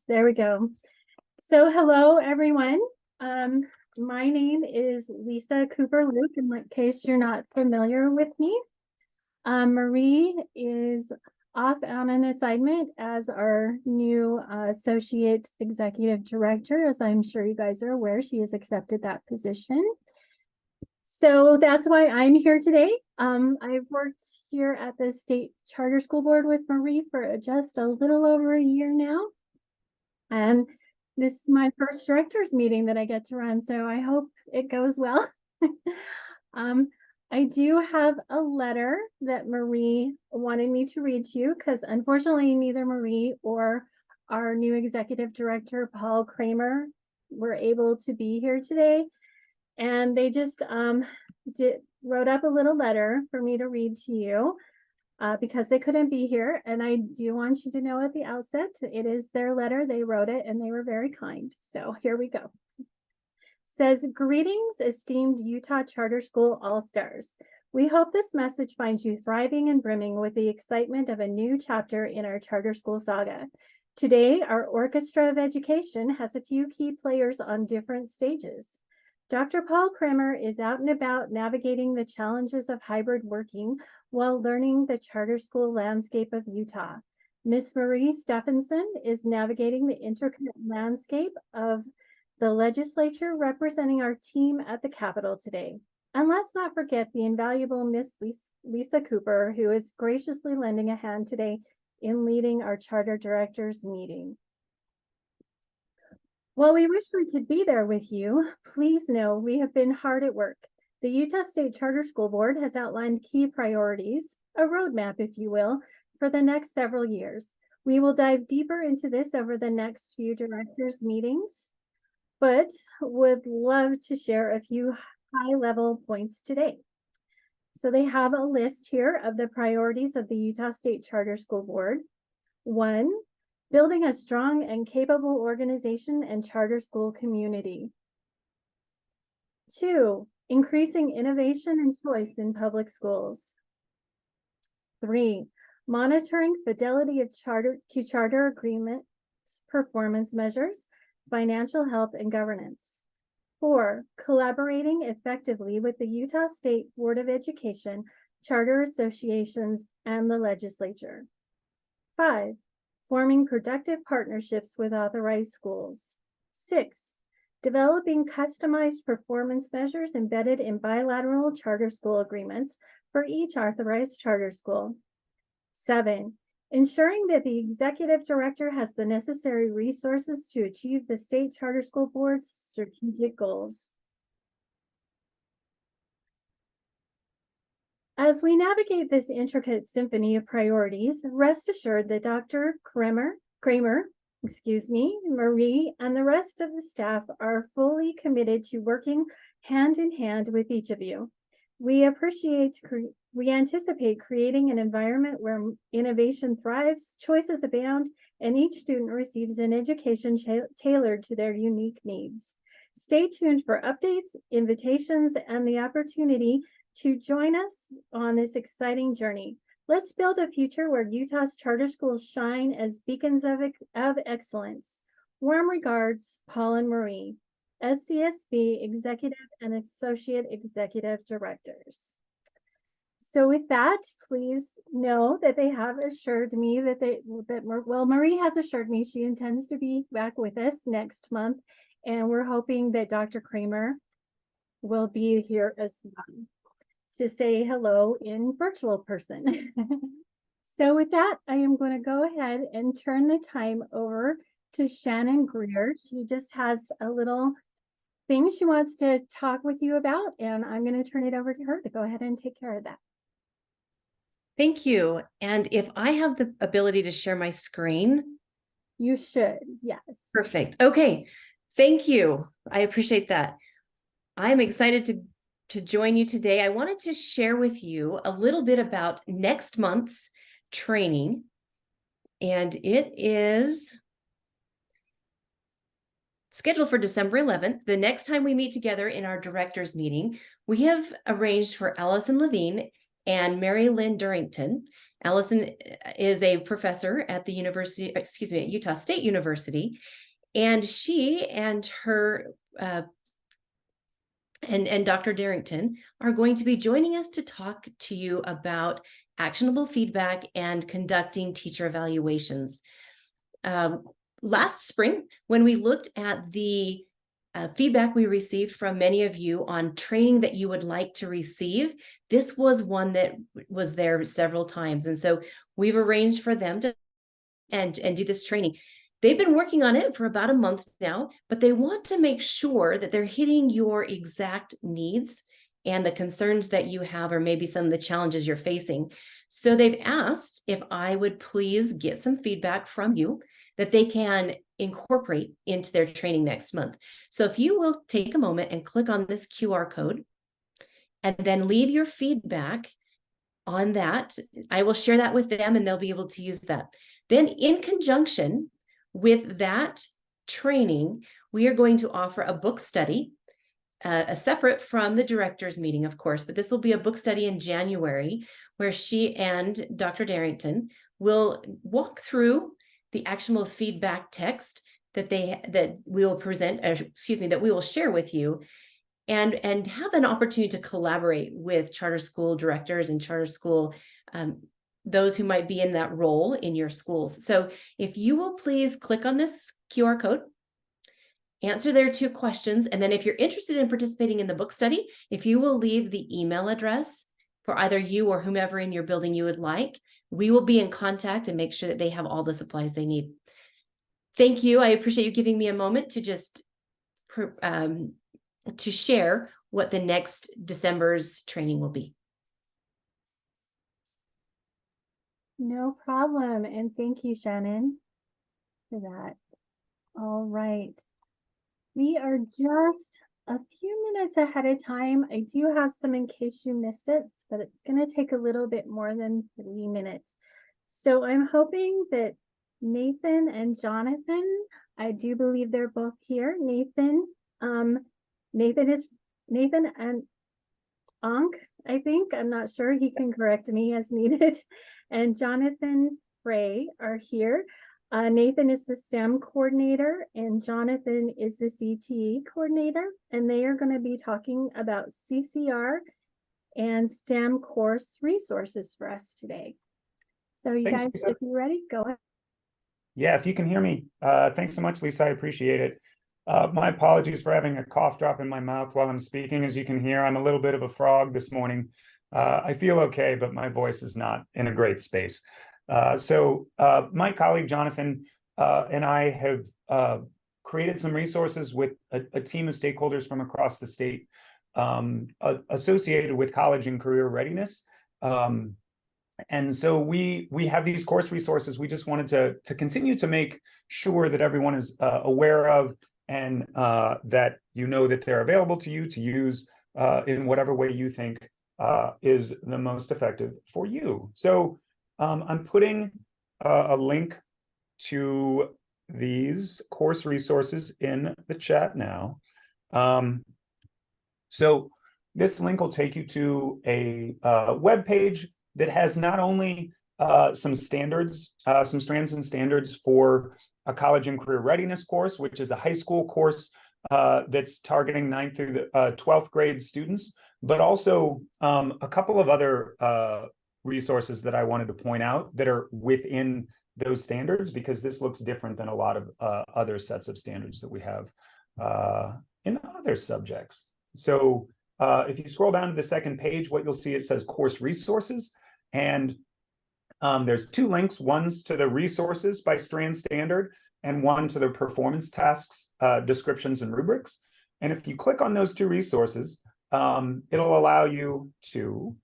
There we go. So hello, everyone. My name is Lisa Cooper Luke, in case you're not familiar with me. Marie is off on an assignment as our new Associate Executive Director. As I'm sure you guys are aware, she has accepted that position. So that's why I'm here today. I've worked here at the State Charter School Board with Marie for just a little over a year now. And this is my first director's meeting that I get to run, so I hope it goes well. I do have a letter that Marie wanted me to read to you because unfortunately neither Marie or our new executive director, Paul Kramer, were able to be here today. And they just wrote up a little letter for me to read to you. Because they couldn't be here. And I do want you to know at the outset, it is their letter. They wrote it and they were very kind. So here we go. It says, greetings, esteemed Utah Charter School All-Stars. We hope this message finds you thriving and brimming with the excitement of a new chapter in our charter school saga. Today, our Orchestra of Education has a few key players on different stages. Dr. Paul Kramer is out and about navigating the challenges of hybrid working while learning the charter school landscape of Utah. Miss Marie Stephenson is navigating the intricate landscape of the legislature representing our team at the Capitol today. And let's not forget the invaluable Miss Lisa Cooper, who is graciously lending a hand today in leading our charter directors meeting. While we wish we could be there with you, please know we have been hard at work. The Utah State Charter School Board has outlined key priorities, a roadmap, if you will, for the next several years. We will dive deeper into this over the next few directors' meetings, but would love to share a few high-level points today. So they have a list here of the priorities of the Utah State Charter School Board. 1, building a strong and capable organization and charter school community. 2, increasing innovation and choice in public schools. 3, monitoring fidelity of charter agreement performance measures, financial health, and governance. 4, collaborating effectively with the Utah State Board of Education, charter associations, and the legislature. 5, forming productive partnerships with authorized schools. 6, developing customized performance measures embedded in bilateral charter school agreements for each authorized charter school. 7, ensuring that the executive director has the necessary resources to achieve the State Charter School Board's strategic goals. As we navigate this intricate symphony of priorities, rest assured that Dr. Kramer, Marie, and the rest of the staff are fully committed to working hand in hand with each of you. We anticipate creating an environment where innovation thrives, choices abound, and each student receives an education tailored to their unique needs. Stay tuned for updates, invitations, and the opportunity to join us on this exciting journey. Let's build a future where Utah's charter schools shine as beacons of excellence. Warm regards, Paul and Marie, SCSB Executive and Associate Executive Directors. So with that, please know that they have assured me Marie has assured me she intends to be back with us next month, and we're hoping that Dr. Kramer will be here as well to say hello in virtual person. So with that, I am going to go ahead and turn the time over to Shannon Greer. She just has a little thing she wants to talk with you about, and I'm going to turn it over to her to go ahead and take care of that. Thank you. And if I have the ability to share my screen? You should, yes. Perfect. Okay. Thank you. I appreciate that. I'm excited to join you today. I wanted to share with you a little bit about next month's training. And it is scheduled for December 11th. The next time we meet together in our directors meeting, we have arranged for Allison Levine and Mary Lynn Durrington. Allison is a professor at the university, excuse me, at Utah State University, and she and her and Dr. Darrington are going to be joining us to talk to you about actionable feedback and conducting teacher evaluations. Last spring, when we looked at the feedback we received from many of you on training that you would like to receive, this was one that was there several times. And so we've arranged for them to and do this training. They've been working on it for about a month now, but they want to make sure that they're hitting your exact needs and the concerns that you have, or maybe some of the challenges you're facing. So they've asked if I would please get some feedback from you that they can incorporate into their training next month. So if you will take a moment and click on this QR code and then leave your feedback on that, I will share that with them and they'll be able to use that. Then in conjunction with that training, we are going to offer a book study, separate from the director's meeting, of course, but this will be a book study in January where she and Dr. Darrington will walk through the actionable feedback text that we will present, that we will share with you, and have an opportunity to collaborate with charter school directors and charter school those who might be in that role in your schools. So if you will please click on this QR code, answer their 2 questions, and then if you're interested in participating in the book study, if you will leave the email address for either you or whomever in your building you would like, we will be in contact and make sure that they have all the supplies they need. Thank you. I appreciate you giving me a moment to just to share what the next December's training will be. No problem. And thank you, Shannon, for that. All right. We are just a few minutes ahead of time. I do have some in case you missed it, but it's going to take a little bit more than 3 minutes. So I'm hoping that Nathan and Jonathan, I do believe they're both here. Nathan and Ankh, I think. I'm not sure. He can correct me as needed. And Jonathan Ray are here. Nathan is the STEM coordinator and Jonathan is the CTE coordinator. And they are going to be talking about CCR and STEM course resources for us today. So you Thanks, guys, Lisa. if you're ready, go ahead. Yeah, if you can hear me, thanks so much, Lisa. I appreciate it. My apologies for having a cough drop in my mouth while I'm speaking. As you can hear, I'm a little bit of a frog this morning. I feel okay, but my voice is not in a great space. So my colleague Jonathan and I have created some resources with a team of stakeholders from across the state associated with college and career readiness. And so we have these course resources. We just wanted to continue to make sure that everyone is aware of, and that you know that they're available to you to use in whatever way you think is the most effective for you. So I'm putting a link to these course resources in the chat now. So this link will take you to a web page that has not only some standards, some strands and standards for a college and career readiness course, which is a high school course that's targeting 9th through the 12th grade students, but also a couple of other resources that I wanted to point out that are within those standards, because this looks different than a lot of other sets of standards that we have in other subjects. So if you scroll down to the second page, what you'll see, it says course resources. And there's 2 links. One's to the resources by strand standard and one to the performance tasks, descriptions and rubrics. And if you click on those 2 resources, it'll allow you to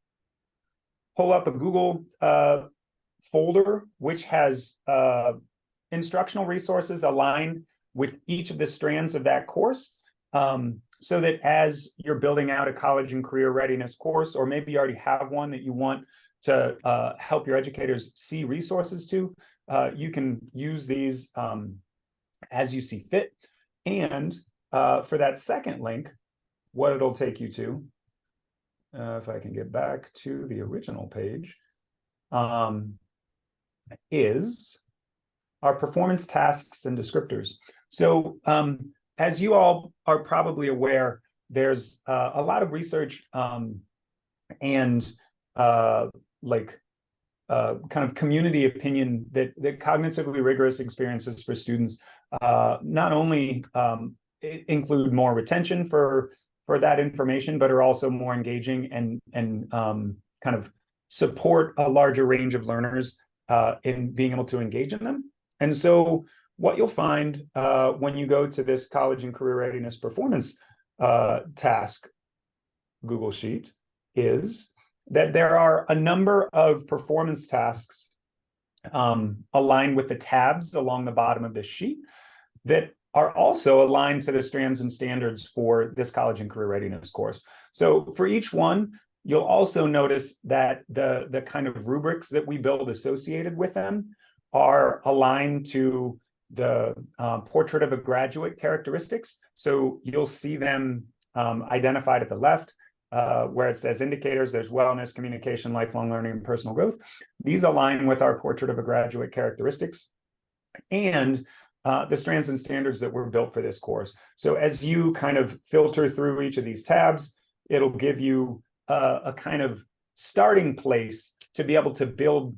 pull up a Google folder, which has instructional resources aligned with each of the strands of that course. So that as you're building out a college and career readiness course, or maybe you already have one that you want to help your educators see resources to, you can use these as you see fit. And for that second link, what it'll take you to if I can get back to the original page, is our performance tasks and descriptors. So as you all are probably aware, there's a lot of research and kind of community opinion that cognitively rigorous experiences for students not only include more retention for that information, but are also more engaging and kind of support a larger range of learners in being able to engage in them. And so what you'll find when you go to this college and career readiness performance task Google Sheet is that there are a number of performance tasks aligned with the tabs along the bottom of this sheet that are also aligned to the strands and standards for this college and career readiness course. So for each one, you'll also notice that the kind of rubrics that we build associated with them are aligned to the portrait of a graduate characteristics. So you'll see them identified at the left, where it says indicators, there's wellness, communication, lifelong learning, and personal growth. These align with our portrait of a graduate characteristics and the strands and standards that were built for this course. So as you kind of filter through each of these tabs, it'll give you a kind of starting place to be able to build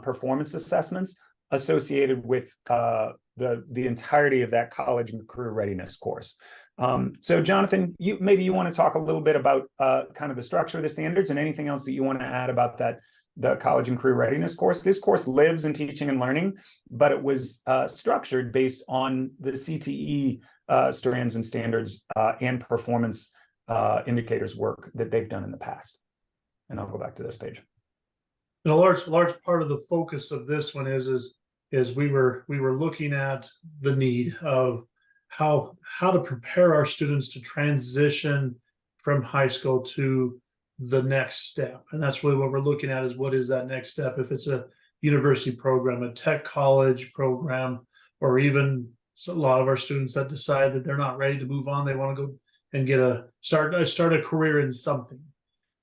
performance assessments associated with the entirety of that college and career readiness course. So Jonathan, maybe you want to talk a little bit about kind of the structure of the standards and anything else that you want to add about the college and career readiness course. This course lives in teaching and learning, but it was structured based on the CTE strands and standards and performance indicators work that they've done in the past. And I'll go back to this page. And a large part of the focus of this one is we were looking at the need of how to prepare our students to transition from high school to the next step. And that's really what we're looking at is what is that next step? If it's a university program, a tech college program, or even a lot of our students that decide that they're not ready to move on, they want to go and start a career in something.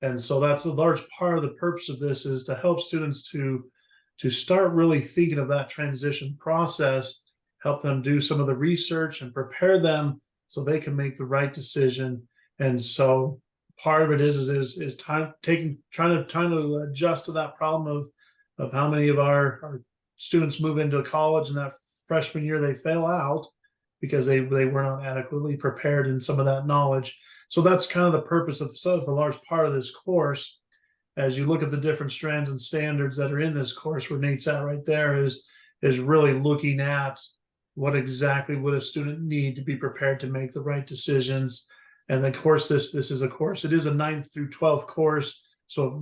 And so that's a large part of the purpose of this is to help students to start really thinking of that transition process, help them do some of the research and prepare them so they can make the right decision. And so part of it is trying to adjust to that problem of how many of our students move into college and that freshman year they fail out because they were not adequately prepared in some of that knowledge. So that's kind of the purpose of a large part of this course. As you look at the different strands and standards that are in this course, where Nate's at right there is really looking at what exactly would a student need to be prepared to make the right decisions. And of course, this is a course. It is a 9th through 12th course, so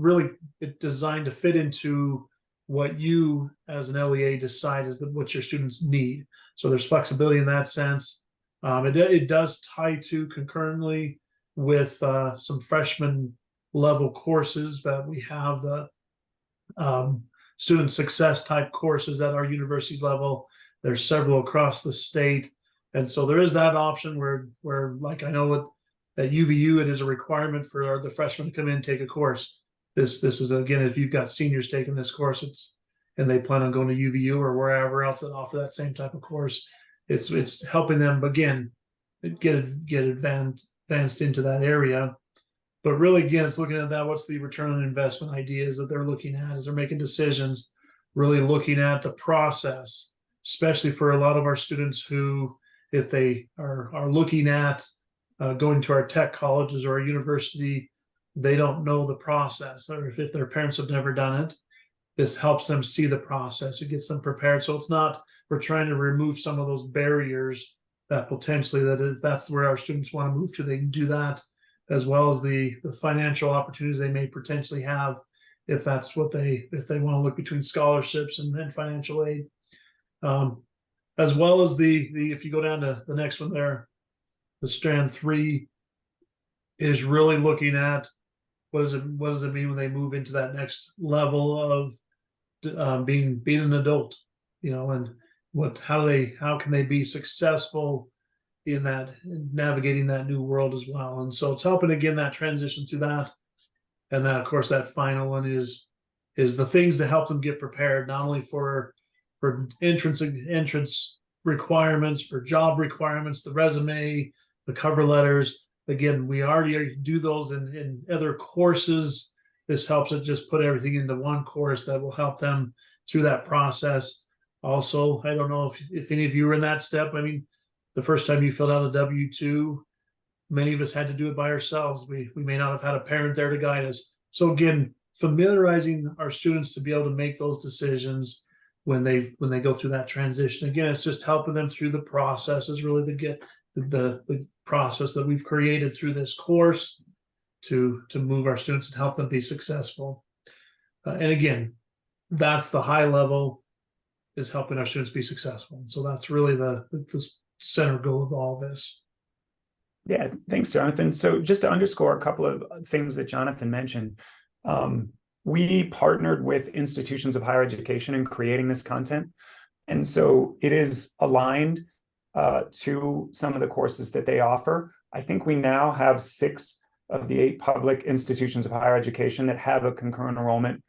it's designed to fit into what you as an LEA decide is what your students need. So there's flexibility in that sense. It does tie to concurrently with some freshman level courses that we have, the student success type courses at our universities level. There's several across the state. And so there is that option where like I know at UVU, it is a requirement for the freshmen to come in and take a course. This is, again, if you've got seniors taking this course, and they plan on going to UVU or wherever else that offer that same type of course, it's helping them, again, get advanced into that area. But really, again, it's looking at that. What's the return on investment ideas that they're looking at as they're making decisions, really looking at the process, especially for a lot of our students who, if they are looking at going to our tech colleges or a university, they don't know the process, or if their parents have never done it, this helps them see the process. It gets them prepared. So it's not, we're trying to remove some of those barriers that potentially, that if that's where our students want to move to, they can do that, as well as the financial opportunities they may potentially have if that's what if they want to look between scholarships and financial aid. As well as if you go down to the next one there, the strand 3 is really looking at what does it mean when they move into that next level of being an adult, and how can they be successful in navigating that new world as well. And so it's helping, again, that transition through that. And then of course that final one is the things that help them get prepared, not only for entrance requirements, for job requirements, the resume, the cover letters. Again, we already do those in other courses. This helps it just put everything into one course that will help them through that process. Also, I don't know if any of you were in that step. I mean, the first time you filled out a W-2, many of us had to do it by ourselves. We may not have had a parent there to guide us. So again, familiarizing our students to be able to make those decisions when they go through that transition. Again, it's just helping them through the process is really the process that we've created through this course to move our students and help them be successful. And again, that's the high level, is helping our students be successful. And so that's really the center goal of all this. Yeah, thanks, Jonathan. So just to underscore a couple of things that Jonathan mentioned, we partnered with institutions of higher education in creating this content. And so it is aligned to some of the courses that they offer. I think we now have 6 of the 8 public institutions of higher education that have a concurrent enrollment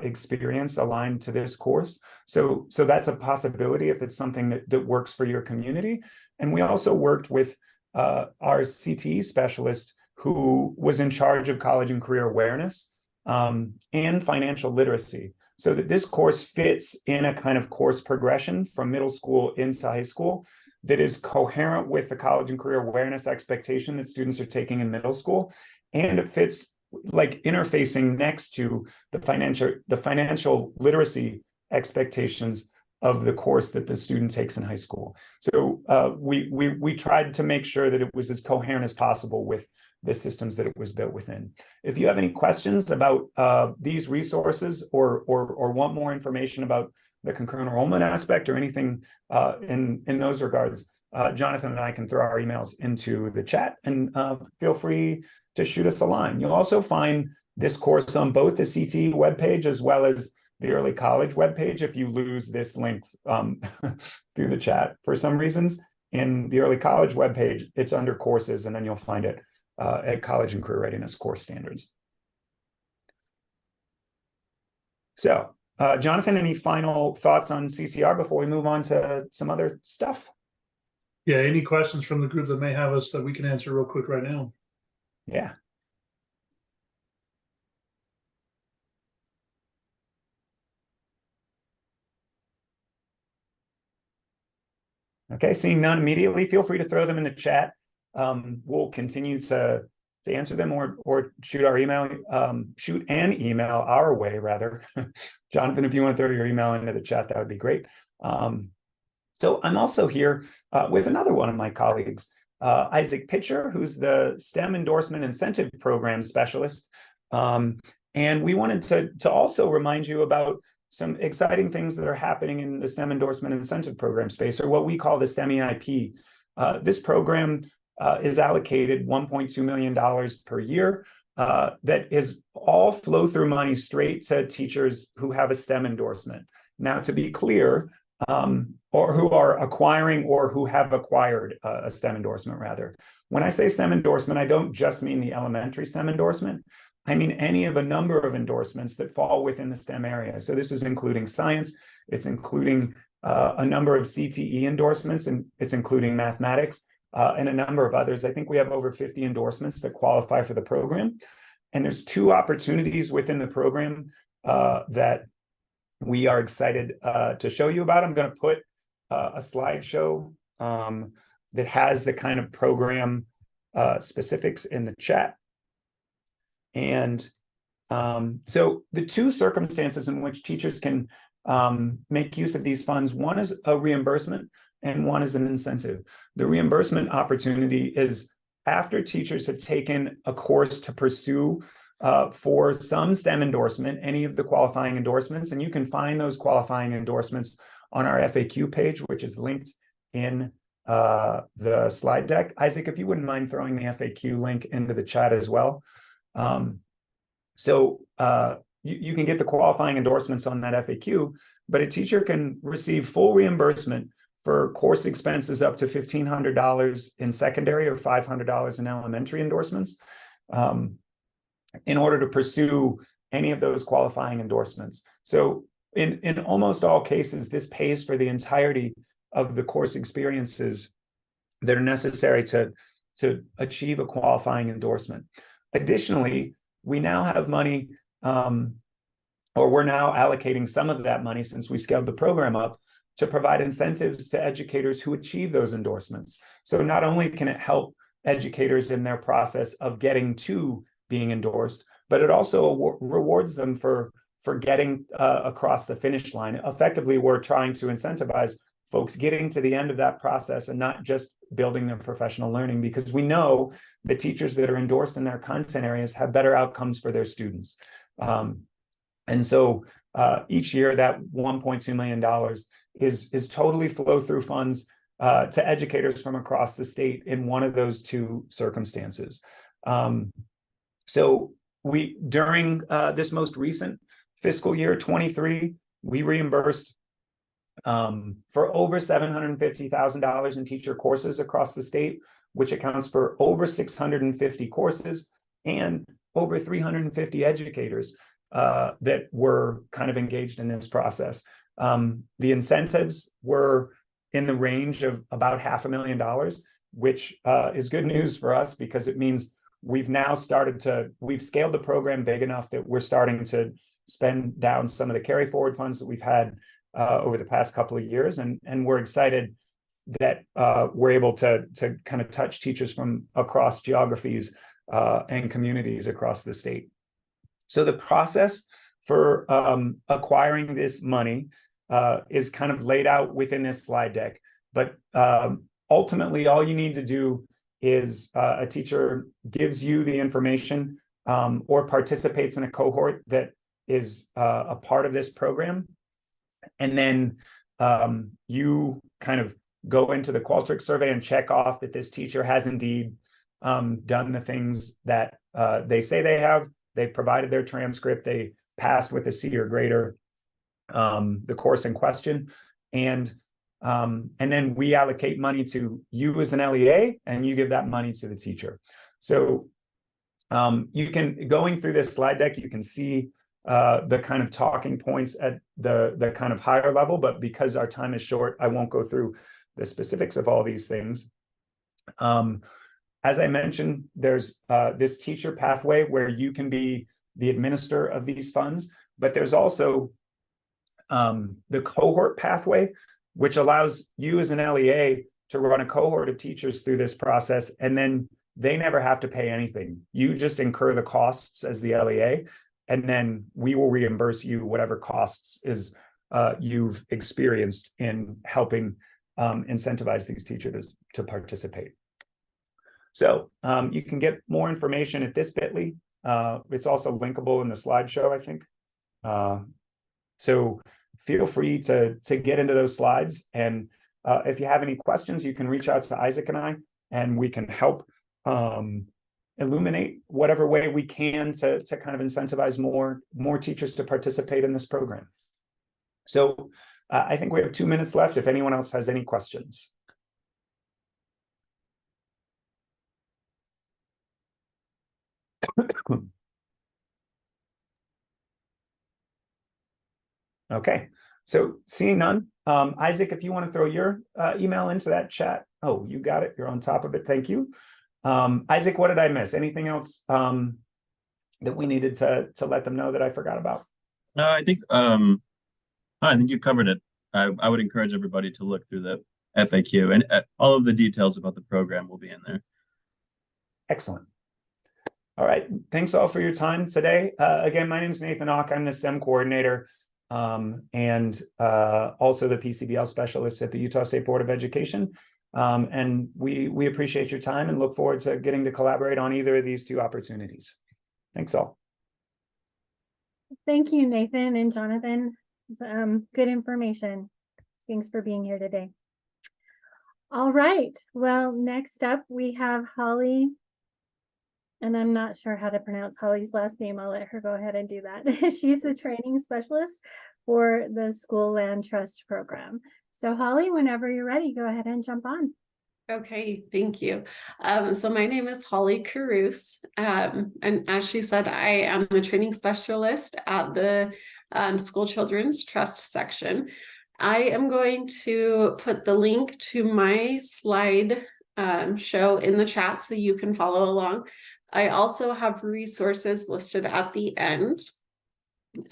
experience aligned to this course. So that's a possibility if it's something that works for your community. And we also worked with our CTE specialist who was in charge of college and career awareness and financial literacy, so that this course fits in a kind of course progression from middle school into high school that is coherent with the college and career awareness expectation that students are taking in middle school. And it fits like interfacing next to the financial literacy expectations of the course that the student takes in high school. So we tried to make sure that it was as coherent as possible with the systems that it was built within. If you have any questions about these resources or want more information about the concurrent enrollment aspect or anything in those regards, Jonathan and I can throw our emails into the chat, and feel free to shoot us a line. You'll also find this course on both the CTE webpage as well as the early college webpage if you lose this link through the chat. For some reasons, in the early college webpage, it's under courses, and then you'll find it at College and Career Readiness Course Standards. So, Jonathan, any final thoughts on CCR before we move on to some other stuff? Yeah, any questions from the group that may have us that we can answer real quick right now? Yeah. Okay, seeing none immediately, feel free to throw them in the chat. We'll continue to answer them or shoot an email our way, rather. Jonathan, if you want to throw your email into the chat, that would be great. So I'm also here with another one of my colleagues, Isaac Pitcher, who's the STEM Endorsement Incentive Program Specialist. And we wanted to also remind you about some exciting things that are happening in the STEM Endorsement Incentive Program space, or what we call the STEM EIP. This program is allocated $1.2 million per year. That is all flow-through money straight to teachers who have a STEM endorsement. Now, to be clear, or who are acquiring or who have acquired a STEM endorsement, rather. When I say STEM endorsement, I don't just mean the elementary STEM endorsement. I mean any of a number of endorsements that fall within the STEM area. So this is including science, it's including a number of CTE endorsements, and it's including mathematics and a number of others. I think we have over 50 endorsements that qualify for the program. And there's 2 opportunities within the program that we are excited to show you about. I'm going to put a slideshow that has the kind of program specifics in the chat. And so the 2 circumstances in which teachers can make use of these funds, one is a reimbursement and one is an incentive. The reimbursement opportunity is after teachers have taken a course to pursue for some STEM endorsement, any of the qualifying endorsements, and you can find those qualifying endorsements on our FAQ page, which is linked in the slide deck. Isaac, if you wouldn't mind throwing the FAQ link into the chat as well. So you can get the qualifying endorsements on that FAQ, but a teacher can receive full reimbursement for course expenses up to $1,500 in secondary or $500 in elementary endorsements. in order to pursue any of those qualifying endorsements. So in almost all cases, this pays for the entirety of the course experiences that are necessary to achieve a qualifying endorsement. Additionally, we now have money, or we're now allocating some of that money, since we scaled the program up, to provide incentives to educators who achieve those endorsements. So not only can it help educators in their process of getting to being endorsed, but it also rewards them for getting across the finish line. Effectively, we're trying to incentivize folks getting to the end of that process and not just building their professional learning, because we know the teachers that are endorsed in their content areas have better outcomes for their students. And so each year, that $1.2 million is totally flow through funds to educators from across the state in one of those two circumstances. So we, during this most recent fiscal year 23, we reimbursed for over $750,000 in teacher courses across the state, which accounts for over 650 courses and over 350 educators that were kind of engaged in this process. The incentives were in the range of about $500,000, which is good news for us, because it means we've scaled the program big enough that we're starting to spend down some of the carry forward funds that we've had over the past couple of years. And we're excited that we're able to kind of touch teachers from across geographies and communities across the state. So the process for acquiring this money is kind of laid out within this slide deck. But ultimately, all you need to do is a teacher gives you the information or participates in a cohort that is a part of this program. And then you kind of go into the Qualtrics survey and check off that this teacher has indeed done the things that they say they have. They provided their transcript. They passed with a C or greater the course in question. And then we allocate money to you as an LEA, and you give that money to the teacher. So you can, going through this slide deck, you can see the kind of talking points at the kind of higher level, but because our time is short, I won't go through the specifics of all these things. As I mentioned, there's this teacher pathway where you can be the administrator of these funds, but there's also the cohort pathway, which allows you as an LEA to run a cohort of teachers through this process, and then they never have to pay anything. You just incur the costs as the LEA, and then we will reimburse you whatever costs you've experienced in helping incentivize these teachers to participate. So you can get more information at this bit.ly. It's also linkable in the slideshow, I think. So feel free to get into those slides. And if you have any questions, you can reach out to Isaac and I, and we can help illuminate whatever way we can to kind of incentivize more teachers to participate in this program. So I think we have 2 minutes left if anyone else has any questions. Okay, so seeing none, Isaac, if you want to throw your email into that chat. Oh, you got it. You're on top of it. Thank you. Isaac, what did I miss? Anything else that we needed to let them know that I forgot about? No, I think you covered it. I would encourage everybody to look through the FAQ, and all of the details about the program will be in there. Excellent. All right. Thanks all for your time today. Again, my name is Nathan Ock. I'm the STEM coordinator and also the PCBL specialist at the Utah State Board of Education. And we appreciate your time and look forward to getting to collaborate on either of these two opportunities. Thanks all. Thank you, Nathan and Jonathan. Good information. Thanks for being here today. All right. Well, next up we have Holly. And I'm not sure how to pronounce Holly's last name. I'll let her go ahead and do that. She's the training specialist for the School Land Trust program. So Holly, whenever you're ready, go ahead and jump on. Okay, thank you. So my name is Holly Carouse. And as she said, I am the training specialist at the School Children's Trust section. I am going to put the link to my slide show in the chat so you can follow along. I also have resources listed at the end.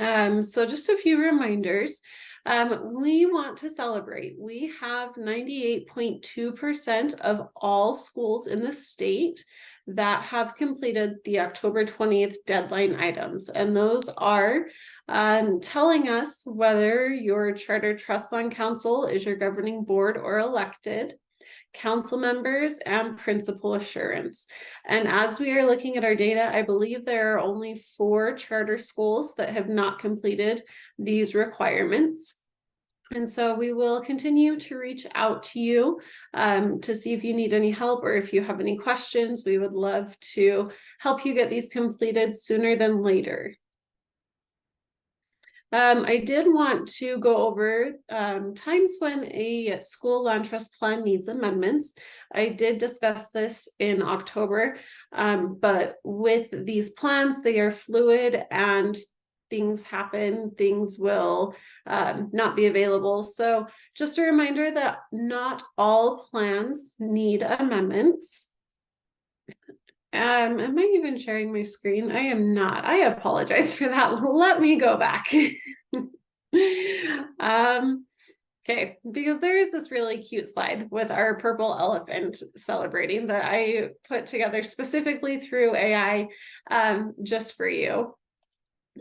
So just a few reminders. We want to celebrate. We have 98.2% of all schools in the state that have completed the October 20th deadline items. And those are telling us whether your Charter Trust Land Council is your governing board or elected, council members, and principal assurance. And as we are looking at our data, I believe there are only 4 charter schools that have not completed these requirements. And so we will continue to reach out to you to see if you need any help or if you have any questions. We would love to help you get these completed sooner than later. I did want to go over times when a school land trust plan needs amendments. I did discuss this in October, but with these plans, they are fluid and things happen, things will not be available. So just a reminder that not all plans need amendments. Am I even sharing my screen? I am not. I apologize for that. Let me go back. Okay, because there is this really cute slide with our purple elephant celebrating that I put together specifically through AI just for you.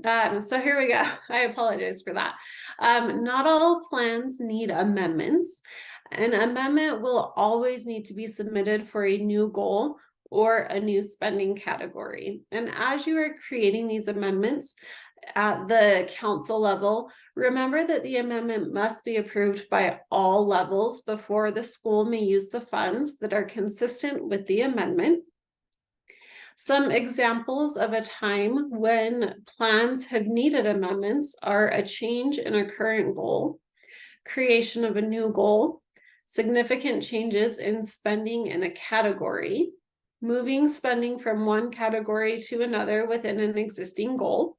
So here we go. I apologize for that. Not all plans need amendments. An amendment will always need to be submitted for a new goal or a new spending category. And as you are creating these amendments at the council level, remember that the amendment must be approved by all levels before the school may use the funds that are consistent with the amendment. Some examples of a time when plans have needed amendments are a change in a current goal, creation of a new goal, significant changes in spending in a category, moving spending from one category to another within an existing goal.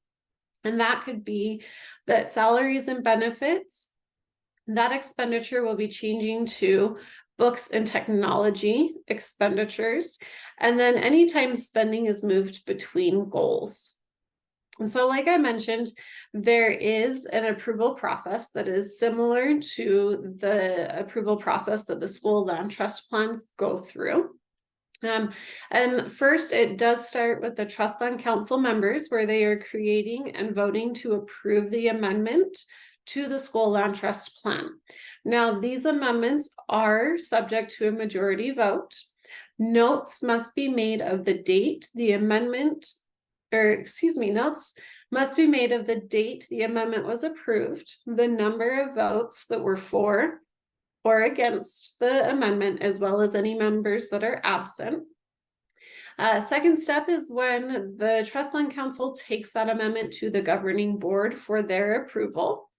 And that could be that salaries and benefits, that expenditure will be changing to books and technology expenditures. And then anytime spending is moved between goals. And so like I mentioned, there is an approval process that is similar to the approval process that the school land trust plans go through. And first, it does start with the Trust Land Council members, where they are creating and voting to approve the amendment to the school land trust plan. Now, these amendments are subject to a majority vote. Notes must be made of the date the amendment, notes must be made of the date the amendment was approved, the number of votes that were for or against the amendment, as well as any members that are absent. Second step is when the Trust Land Council takes that amendment to the governing board for their approval.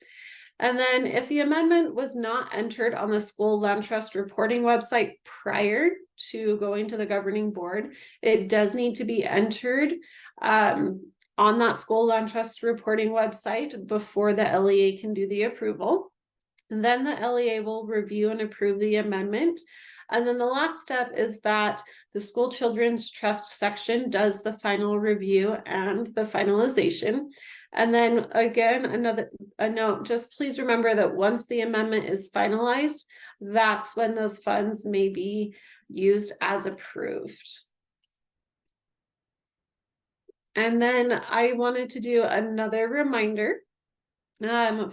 And then if the amendment was not entered on the school land trust reporting website prior to going to the governing board, it does need to be entered on that school land trust reporting website before the LEA can do the approval. And then the LEA will review and approve the amendment. And then the last step is that the School Children's Trust section does the final review and the finalization. And then again, a note, just please remember that once the amendment is finalized, that's when those funds may be used as approved. And then I wanted to do another reminder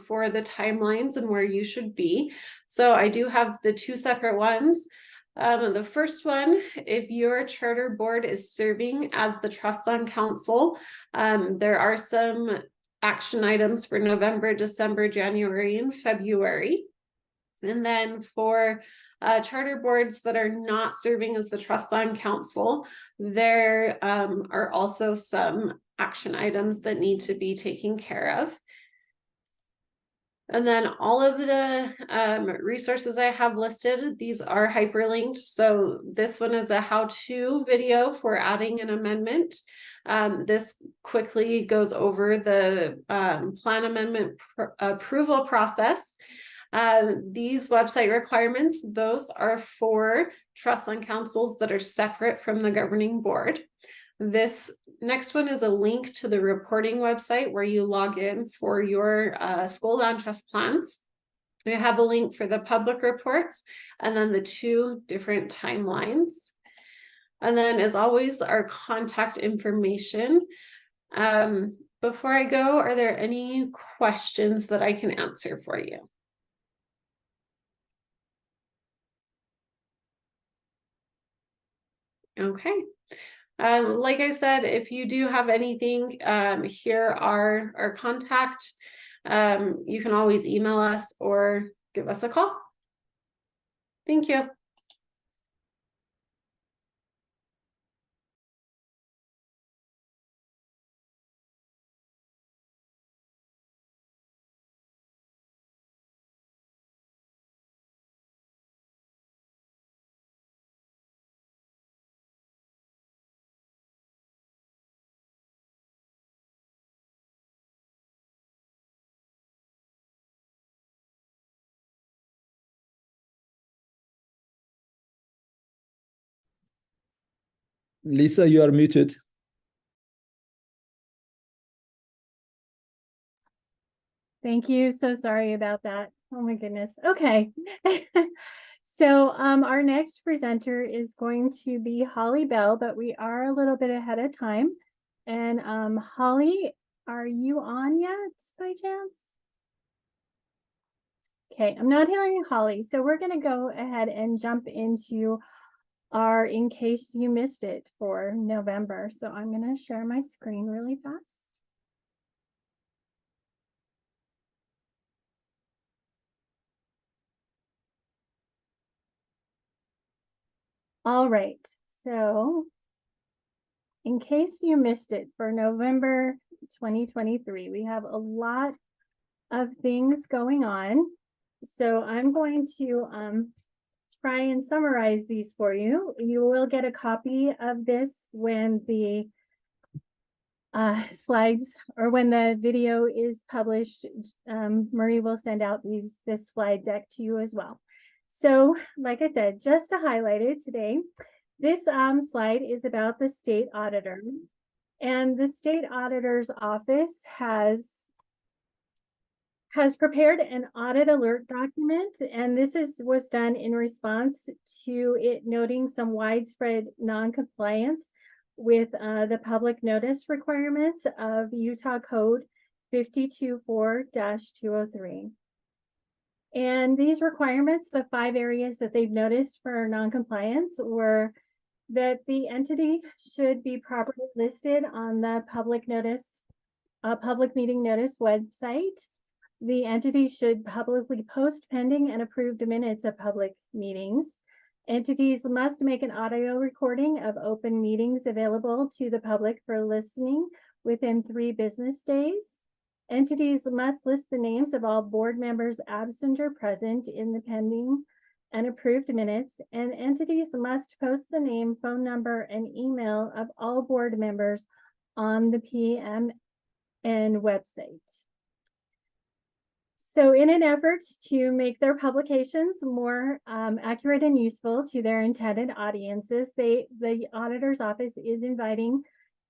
for the timelines and where you should be. So I do have the 2 separate ones. The first one, if your charter board is serving as the Trust Land Council, there are some action items for November, December, January, and February. And then for charter boards that are not serving as the Trust Land Council, there are also some action items that need to be taken care of. And then all of the resources I have listed, these are hyperlinked. So this one is a how-to video for adding an amendment. This quickly goes over the plan amendment approval process. These website requirements, those are for trust land councils that are separate from the governing board. This next one is a link to the reporting website where you log in for your school land trust plans. We have a link for the public reports and then the 2 different timelines. And then as always, our contact information. Before I go, are there any questions that I can answer for you? Okay. Like I said, if you do have anything, here are our contact. You can always email us or give us a call. Thank you. Lisa, you are muted. Thank you. So sorry about that. Oh my goodness. Okay. So our next presenter is going to be Holly Bell, but we are a little bit ahead of time. And Holly, are you on yet by chance? Okay, I'm not hearing Holly, so we're going to go ahead and jump into our in case you missed it for November. So I'm going to share my screen really fast. All right, so in case you missed it for November 2023, we have a lot of things going on. So I'm going to try and summarize these for you. You will get a copy of this when the slides or when the video is published. Marie will send out this slide deck to you as well. So like I said, just to highlight it today, this slide is about the state auditors, and the state auditor's office has prepared an audit alert document, and this was done in response to it noting some widespread non-compliance with the public notice requirements of Utah Code 524-203. And these requirements, the 5 areas that they've noticed for non-compliance were that the entity should be properly listed on the public meeting notice website. The entity should publicly post pending and approved minutes of public meetings. Entities must make an audio recording of open meetings available to the public for listening within 3 business days. Entities must list the names of all board members absent or present in the pending and approved minutes, and entities must post the name, phone number, and email of all board members on the PMN website. So in an effort to make their publications more accurate and useful to their intended audiences, the auditor's office is inviting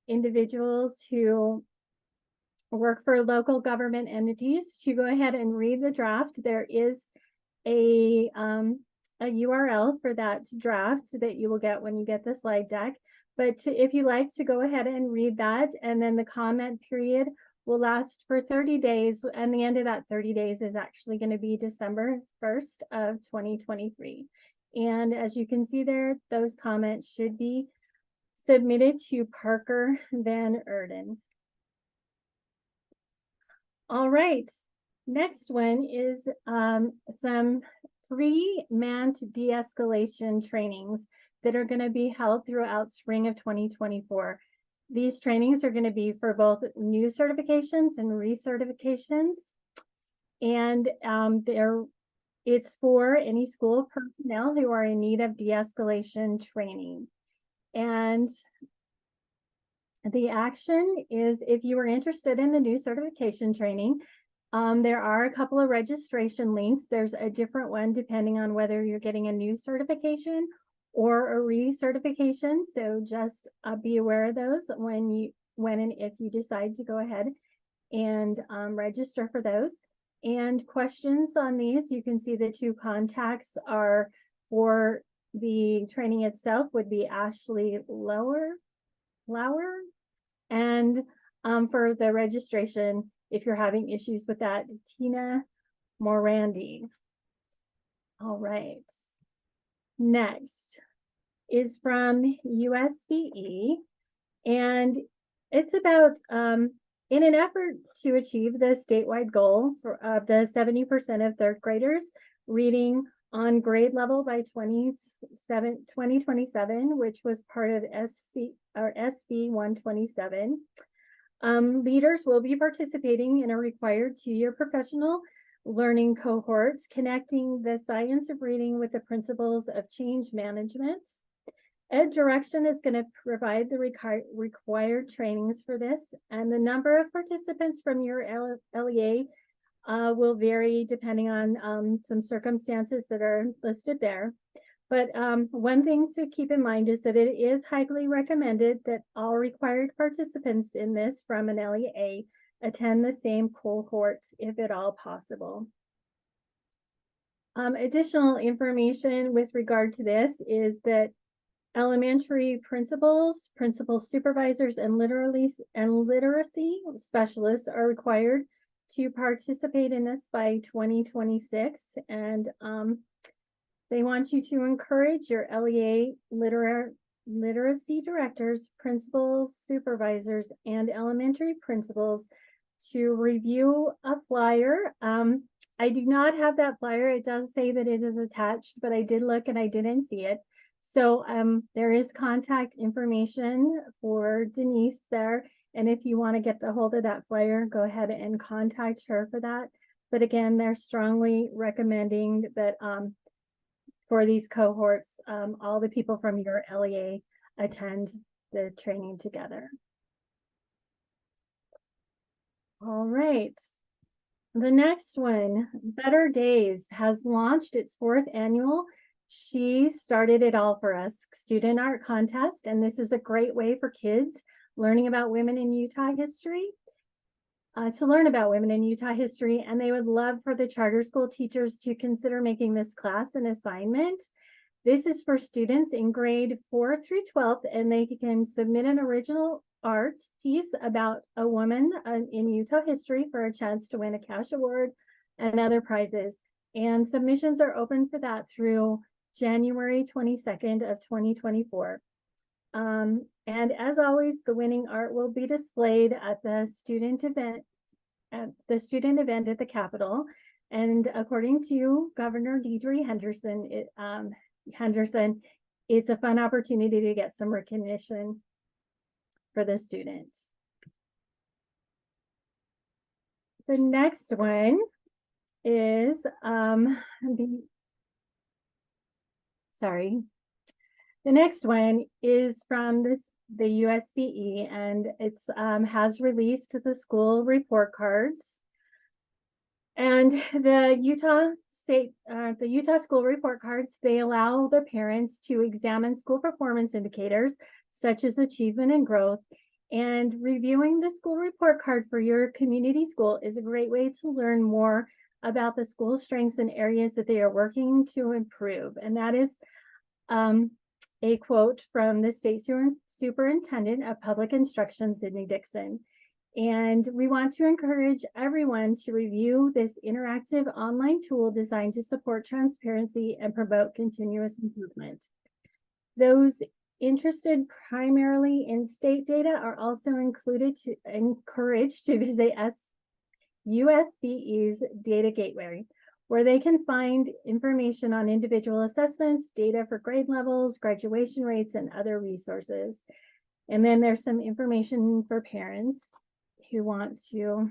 individuals who work for local government entities to go ahead and read the draft. There is a URL for that draft that you will get when you get the slide deck. But if you like to go ahead and read that, and then the comment period will last for 30 days, and the end of that 30 days is actually going to be December 1st of 2023. And as you can see there, those comments should be submitted to Parker Van Erden. All right, next one is some free MANT de-escalation trainings that are going to be held throughout spring of 2024. These trainings are going to be for both new certifications and recertifications. And it's for any school personnel who are in need of de-escalation training. And the action is, if you are interested in the new certification training, there are a couple of registration links. There's a different one depending on whether you're getting a new certification or a recertification. So just be aware of those when and if you decide to go ahead and register for those. And questions on these, you can see the two contacts are for the training itself would be Ashley Lauer, and for the registration, if you're having issues with that, Tina Morandi. All right. Next is from USBE, and it's about in an effort to achieve the statewide goal of the 70% of third graders reading on grade level by 2027, which was part of SB 127. Leaders will be participating in a required 2-year professional learning cohorts, connecting the science of reading with the principles of change management. Ed Direction is going to provide the required trainings for this, and the number of participants from your LEA will vary depending on some circumstances that are listed there. But one thing to keep in mind is that it is highly recommended that all required participants in this from an LEA attend the same cohorts if at all possible. Additional information with regard to this is that elementary principals, principal supervisors, and literacy specialists are required to participate in this by 2026. And they want you to encourage your LEA literacy directors, principals, supervisors, and elementary principals to review a flyer. I do not have that flyer. It does say that it is attached, but I did look and I didn't see it. So there is contact information for Denise there. And if you want to get the hold of that flyer, go ahead and contact her for that. But again, they're strongly recommending that for these cohorts, all the people from your LEA attend the training together. All right. The next one, Better Days, has launched its 4th annual She Started It All for Us student art contest. And this is a great way for kids learning about women in Utah history, to learn about women in Utah history. And they would love for the charter school teachers to consider making this class an assignment. This is for students in grade 4 through 12, and they can submit an original art piece about a woman in Utah history for a chance to win a cash award and other prizes. And submissions are open for that through January 22nd of 2024. And as always, the winning art will be displayed at the student event at the Capitol. And according to Governor Deidre Henderson, it's a fun opportunity to get some recognition for the students. The next one is the next one is from the USBE, and it's has released the school report cards. And the Utah school report cards, they allow the parents to examine school performance indicators such as achievement and growth. And reviewing the school report card for your community school is a great way to learn more about the school's strengths and areas that they are working to improve. And that is a quote from the State Superintendent of Public Instruction, Sydney Dixon. And we want to encourage everyone to review this interactive online tool designed to support transparency and promote continuous improvement. Those interested primarily in state data are also encouraged to visit USBE's Data Gateway, where they can find information on individual assessments, data for grade levels, graduation rates, and other resources. And then there's some information for parents who want to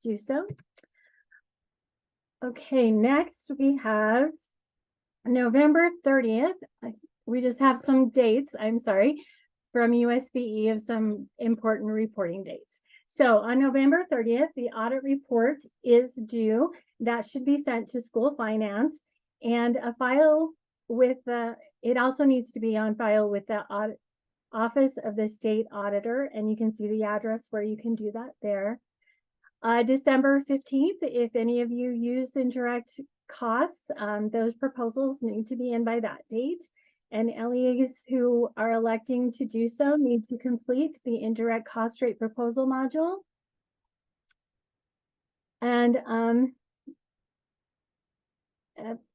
do so. Okay, next we have November 30th. We just have some dates, I'm sorry, from USBE of some important reporting dates. So on November 30th, the audit report is due. That should be sent to school finance, and a file with it also needs to be on file with the Office of the State Auditor, and you can see the address where you can do that there. December 15th, if any of you use indirect costs, those proposals need to be in by that date. And LEAs who are electing to do so need to complete the indirect cost rate proposal module. And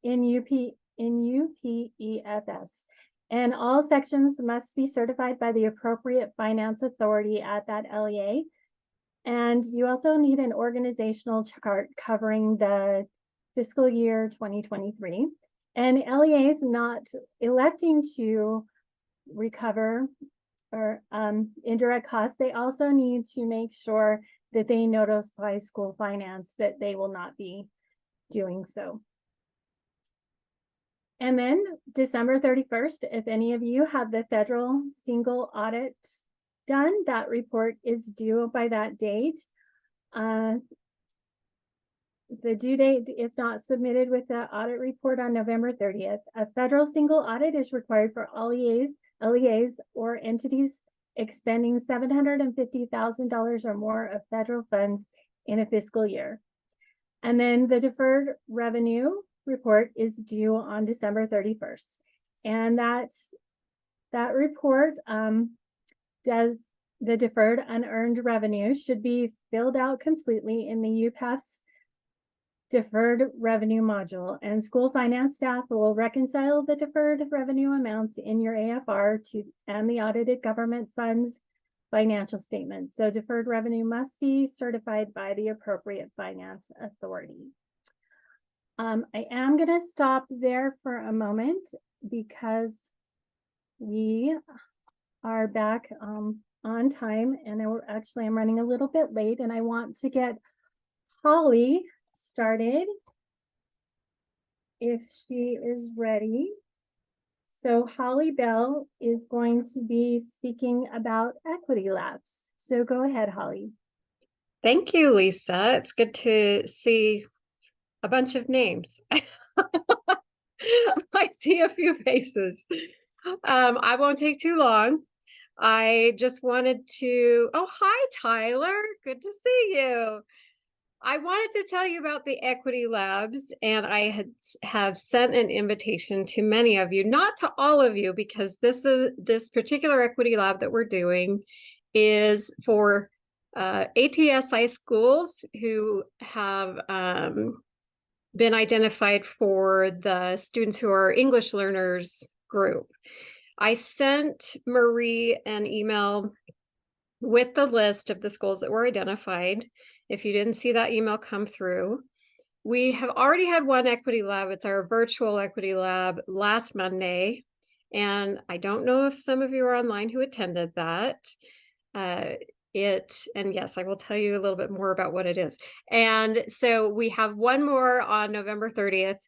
in UPEFS. And all sections must be certified by the appropriate finance authority at that LEA. And you also need an organizational chart covering the fiscal year 2023. And LEAs not electing to recover or indirect costs, they also need to make sure that they notify school finance that they will not be doing so. And then December 31st, if any of you have the federal single audit done, that report is due by that date. The due date, if not submitted with the audit report on November 30th, a federal single audit is required for all LEAs or entities expending $750,000 or more of federal funds in a fiscal year. And then the deferred revenue report is due on December 31st. And that report does the deferred unearned revenue should be filled out completely in the UPEFS deferred revenue module, and school finance staff will reconcile the deferred revenue amounts in your AFR and the audited government funds financial statements. So deferred revenue must be certified by the appropriate finance authority. I am going to stop there for a moment because we are back on time, and I'm running a little bit late, and I want to get Holly started if she is ready. So Holly Bell is going to be speaking about Equity Labs. So go ahead, Holly. Thank you, Lisa. It's good to see a bunch of names. I see a few faces. I won't take too long. I just wanted to, oh, hi, Tyler. Good to see you. I wanted to tell you about the Equity Labs, and I have sent an invitation to many of you, not to all of you, because this particular Equity Lab that we're doing is for ATSI schools who have been identified for the students who are English learners group. I sent Marie an email with the list of the schools that were identified. If you didn't see that email come through, we have already had one Equity Lab. It's our virtual Equity Lab last Monday. And I don't know if some of you are online who attended that. And yes, I will tell you a little bit more about what it is. And so we have one more on November 30th,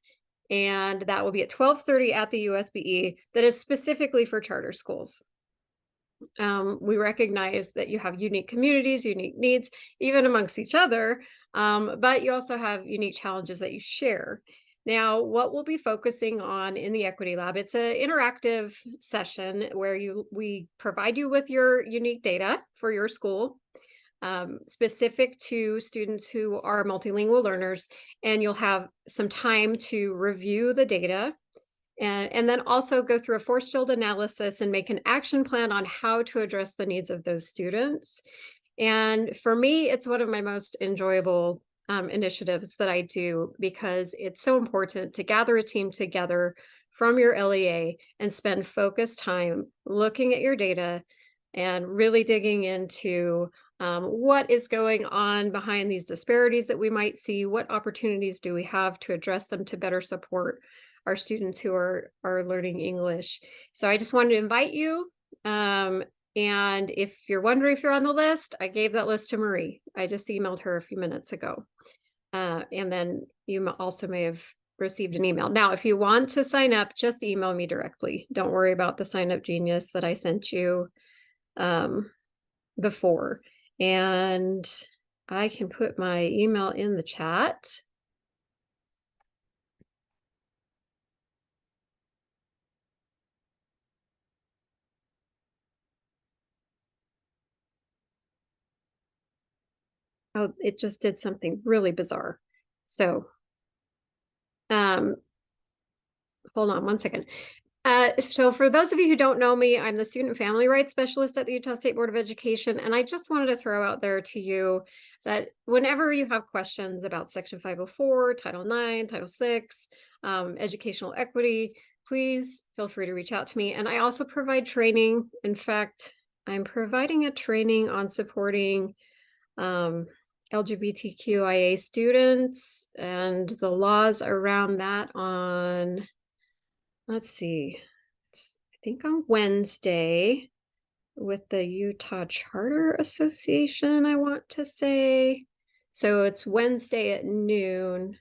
and that will be at 12:30 at the USBE that is specifically for charter schools. We recognize that you have unique communities, unique needs, even amongst each other, but you also have unique challenges that you share. Now, what we'll be focusing on in the Equity Lab, it's an interactive session where we provide you with your unique data for your school, specific to students who are multilingual learners, and you'll have some time to review the data and then also go through a force field analysis and make an action plan on how to address the needs of those students. And for me, it's one of my most enjoyable initiatives that I do, because it's so important to gather a team together from your LEA and spend focused time looking at your data and really digging into what is going on behind these disparities that we might see. What opportunities do we have to address them to better support our students who are learning English? So I just wanted to invite you. And if you're wondering if you're on the list, I gave that list to Marie. I just emailed her a few minutes ago. And then you also may have received an email. Now, if you want to sign up, just email me directly. Don't worry about the Sign Up Genius that I sent you before. And I can put my email in the chat. Oh, it just did something really bizarre. So, hold on one second. So for those of you who don't know me, I'm the Student and Family Rights Specialist at the Utah State Board of Education. And I just wanted to throw out there to you that whenever you have questions about Section 504, Title IX, Title VI, educational equity, please feel free to reach out to me. And I also provide training. In fact, I'm providing a training on supporting LGBTQIA students and the laws around that on, let's see, I think on Wednesday with the Utah Charter Association, I want to say. So it's Wednesday at noon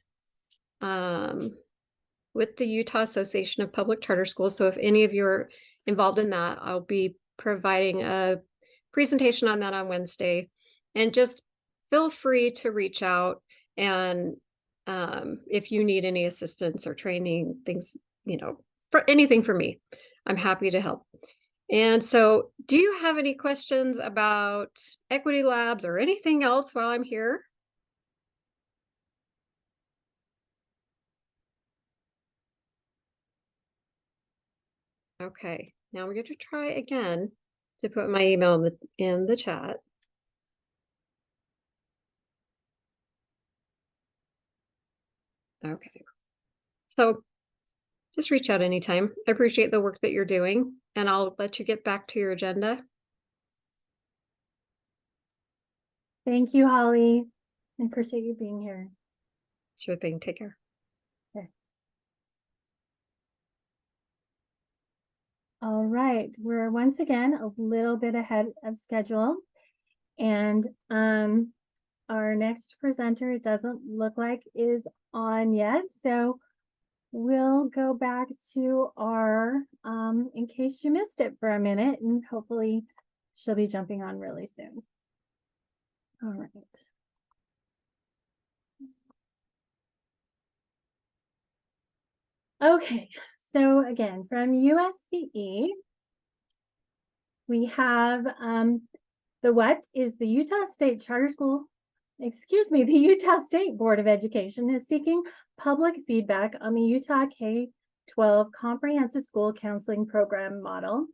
with the Utah Association of Public Charter Schools. So if any of you are involved in that, I'll be providing a presentation on that on Wednesday. And just feel free to reach out, and if you need any assistance or training, things, you know, for anything for me, I'm happy to help. And so, do you have any questions about Equity Labs or anything else while I'm here? Okay, now we're going to try again to put my email in the chat. Okay, so just reach out anytime. I appreciate the work that you're doing, and I'll let you get back to your agenda. Thank you, Holly. I appreciate you being here. Sure thing. Take care. Okay. All right, we're once again a little bit ahead of schedule, and our next presenter, it doesn't look like is on yet, so we'll go back to our in case you missed it for a minute, and hopefully she'll be jumping on really soon. All right. Okay, so again, from USBE, we have the Utah State Charter School, the Utah State Board of Education is seeking public feedback on the Utah K-12 Comprehensive School Counseling Program model.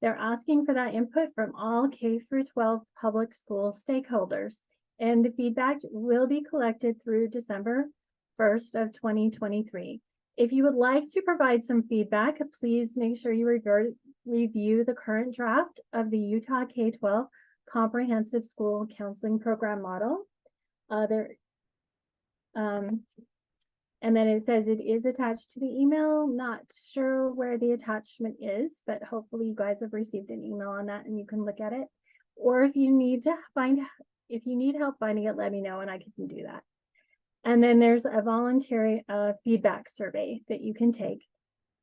They're asking for that input from all K-12 public school stakeholders, and the feedback will be collected through December 1st of 2023. If you would like to provide some feedback, please make sure you review the current draft of the Utah K-12 Comprehensive School Counseling Program model. And then it says it is attached to the email. Not sure where the attachment is, but hopefully you guys have received an email on that and you can look at it. Or if you need help finding it, let me know and I can do that. And then there's a voluntary feedback survey that you can take.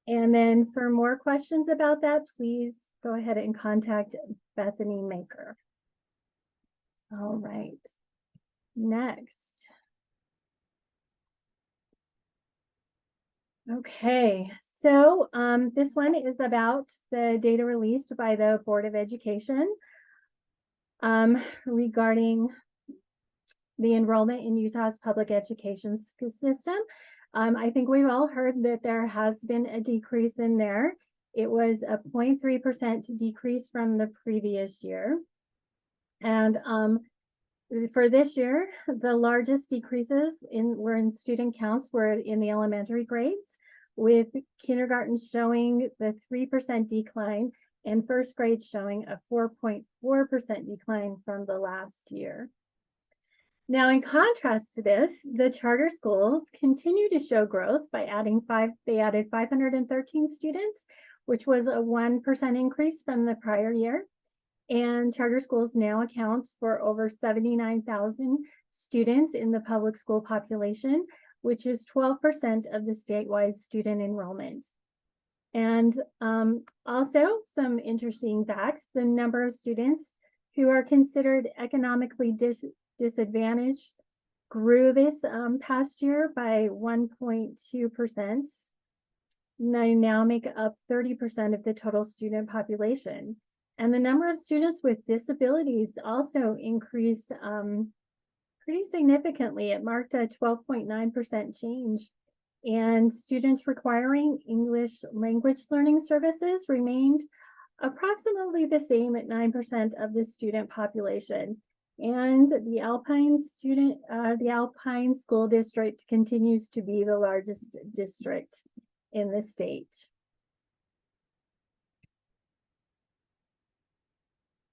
And then for more questions about that, please go ahead and contact Bethany Maker. All right. Next. Okay, so this one is about the data released by the Board of Education regarding the enrollment in Utah's public education system. I think we've all heard that there has been a decrease in there. It was a 0.3% decrease from the previous year. And for this year, the largest decreases were in student counts were in the elementary grades, with kindergarten showing the 3% decline and first grade showing a 4.4% decline from the last year. Now, in contrast to this, the charter schools continue to show growth by added 513 students, which was a 1% increase from the prior year. And charter schools now account for over 79,000 students in the public school population, which is 12% of the statewide student enrollment. And also some interesting facts, the number of students who are considered economically disadvantaged grew this past year by 1.2%. They now make up 30% of the total student population. And the number of students with disabilities also increased pretty significantly. It marked a 12.9% change. And students requiring English language learning services remained approximately the same at 9% of the student population. And the Alpine School District continues to be the largest district in the state.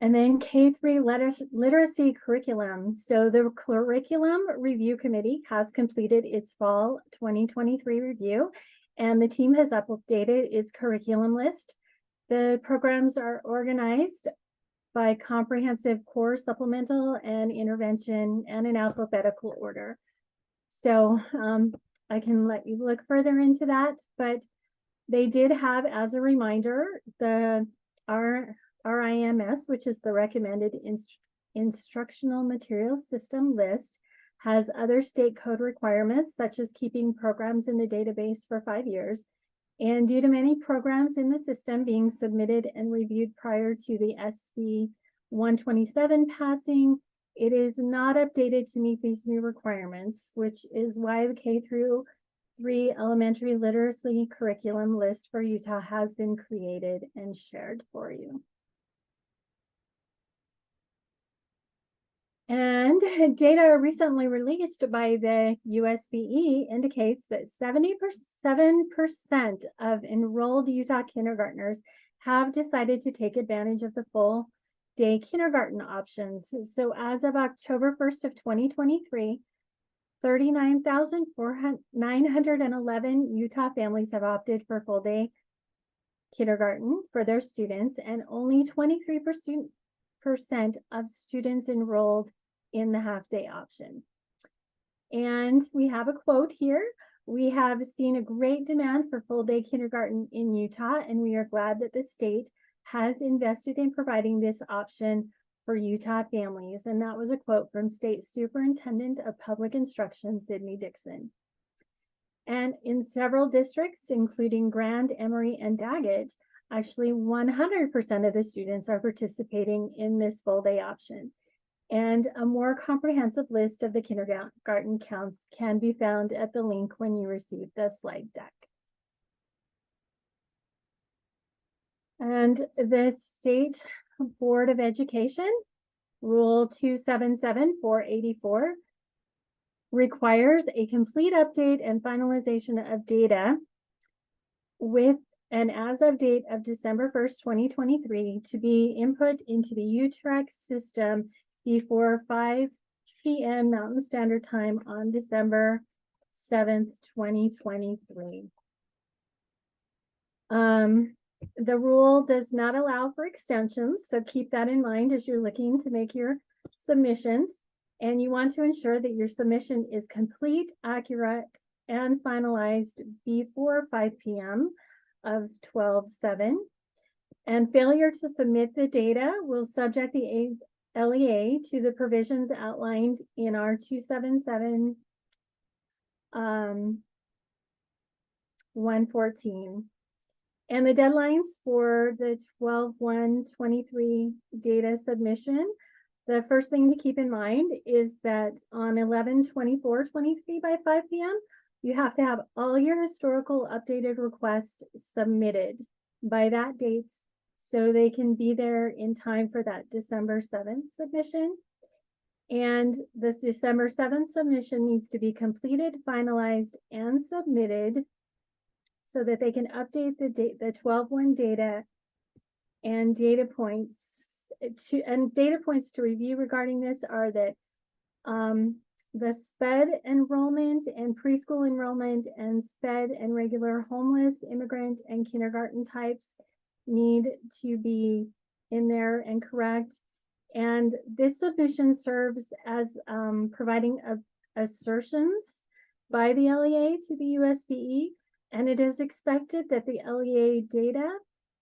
And then K-3 literacy curriculum. So the Curriculum Review Committee has completed its fall 2023 review, and the team has updated its curriculum list. The programs are organized by comprehensive core, supplemental, and intervention, and in alphabetical order. So I can let you look further into that, but they did have, as a reminder, the RIMS, which is the Recommended Instructional Materials System list, has other state code requirements, such as keeping programs in the database for 5 years. And due to many programs in the system being submitted and reviewed prior to the SB 127 passing, it is not updated to meet these new requirements, which is why the K-3 elementary literacy curriculum list for Utah has been created and shared for you. And data recently released by the USBE indicates that 77% of enrolled Utah kindergartners have decided to take advantage of the full day kindergarten options. So as of October 1st of 2023, 39,911 Utah families have opted for full day kindergarten for their students, and only 23% of students enrolled in the half-day option. And we have a quote here. We have seen a great demand for full-day kindergarten in Utah, and we are glad that the state has invested in providing this option for Utah families. And that was a quote from State Superintendent of Public Instruction, Sydney Dixon. And in several districts, including Grand, Emory, and Daggett, actually 100% of the students are participating in this full-day option. And a more comprehensive list of the kindergarten counts can be found at the link when you receive the slide deck. And the State Board of Education, Rule 277-484, requires a complete update and finalization of data with an as of date of December 1st, 2023 to be input into the UTREX system before 5 p.m. Mountain Standard Time on December 7th, 2023. The rule does not allow for extensions, so keep that in mind as you're looking to make your submissions. And you want to ensure that your submission is complete, accurate, and finalized before 5 p.m. of 12/7. And failure to submit the data will subject the LEA to the provisions outlined in our 277 114. And the deadlines for the 12/1/23 data submission, the first thing to keep in mind is that on 11/24/23 by 5 p.m., you have to have all your historical updated requests submitted by that date so they can be there in time for that December 7th submission. And this December 7th submission needs to be completed, finalized, and submitted so that they can update the 12/1 data and data points to review regarding this are that the SPED enrollment and preschool enrollment and SPED and regular homeless, immigrant, and kindergarten types need to be in there and correct. And this submission serves as providing assertions by the LEA to the USBE, and it is expected that the LEA data,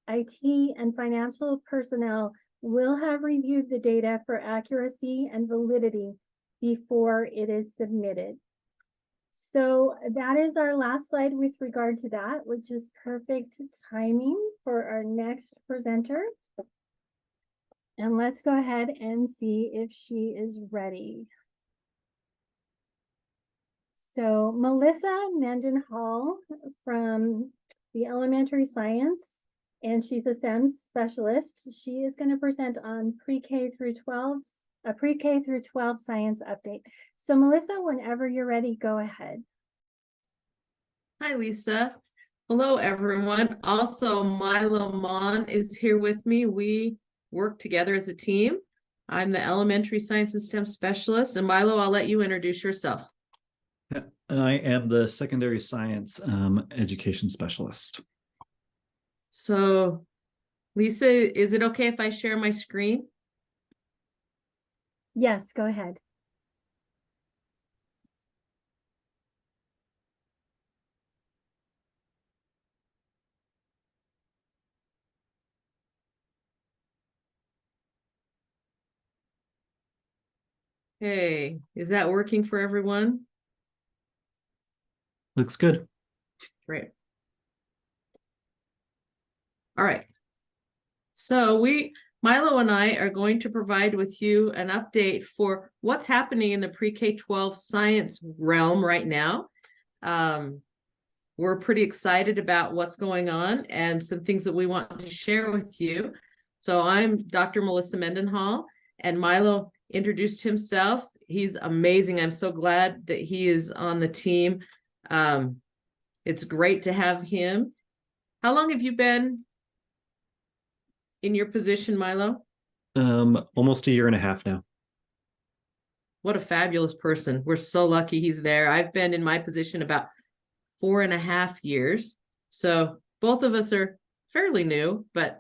IT, and financial personnel will have reviewed the data for accuracy and validity before it is submitted. So that is our last slide with regard to that, which is perfect timing for our next presenter. And let's go ahead and see if she is ready. So Melissa Mendenhall from the elementary science, and she's a STEM specialist. She is going to present on pre-K through 12, a pre-K through 12 science update. So Melissa, whenever you're ready, go ahead. Hi, Lisa. Hello, everyone. Also, Milo Mon is here with me. We work together as a team. I'm the elementary science and STEM specialist, and Milo, I'll let you introduce yourself. And I am the secondary science education specialist. So, Lisa, is it okay if I share my screen? Yes, go ahead. Hey, is that working for everyone? Looks good. Great. All right. So Milo and I are going to provide with you an update for what's happening in the pre-K-12 science realm right now. We're pretty excited about what's going on and some things that we want to share with you. So I'm Dr. Melissa Mendenhall, and Milo introduced himself. He's amazing. I'm so glad that he is on the team. It's great to have him. How long have you been in your position, Milo? Almost a year and a half now. What a fabulous person. We're so lucky he's there. I've been in my position about 4.5 years. So both of us are fairly new, but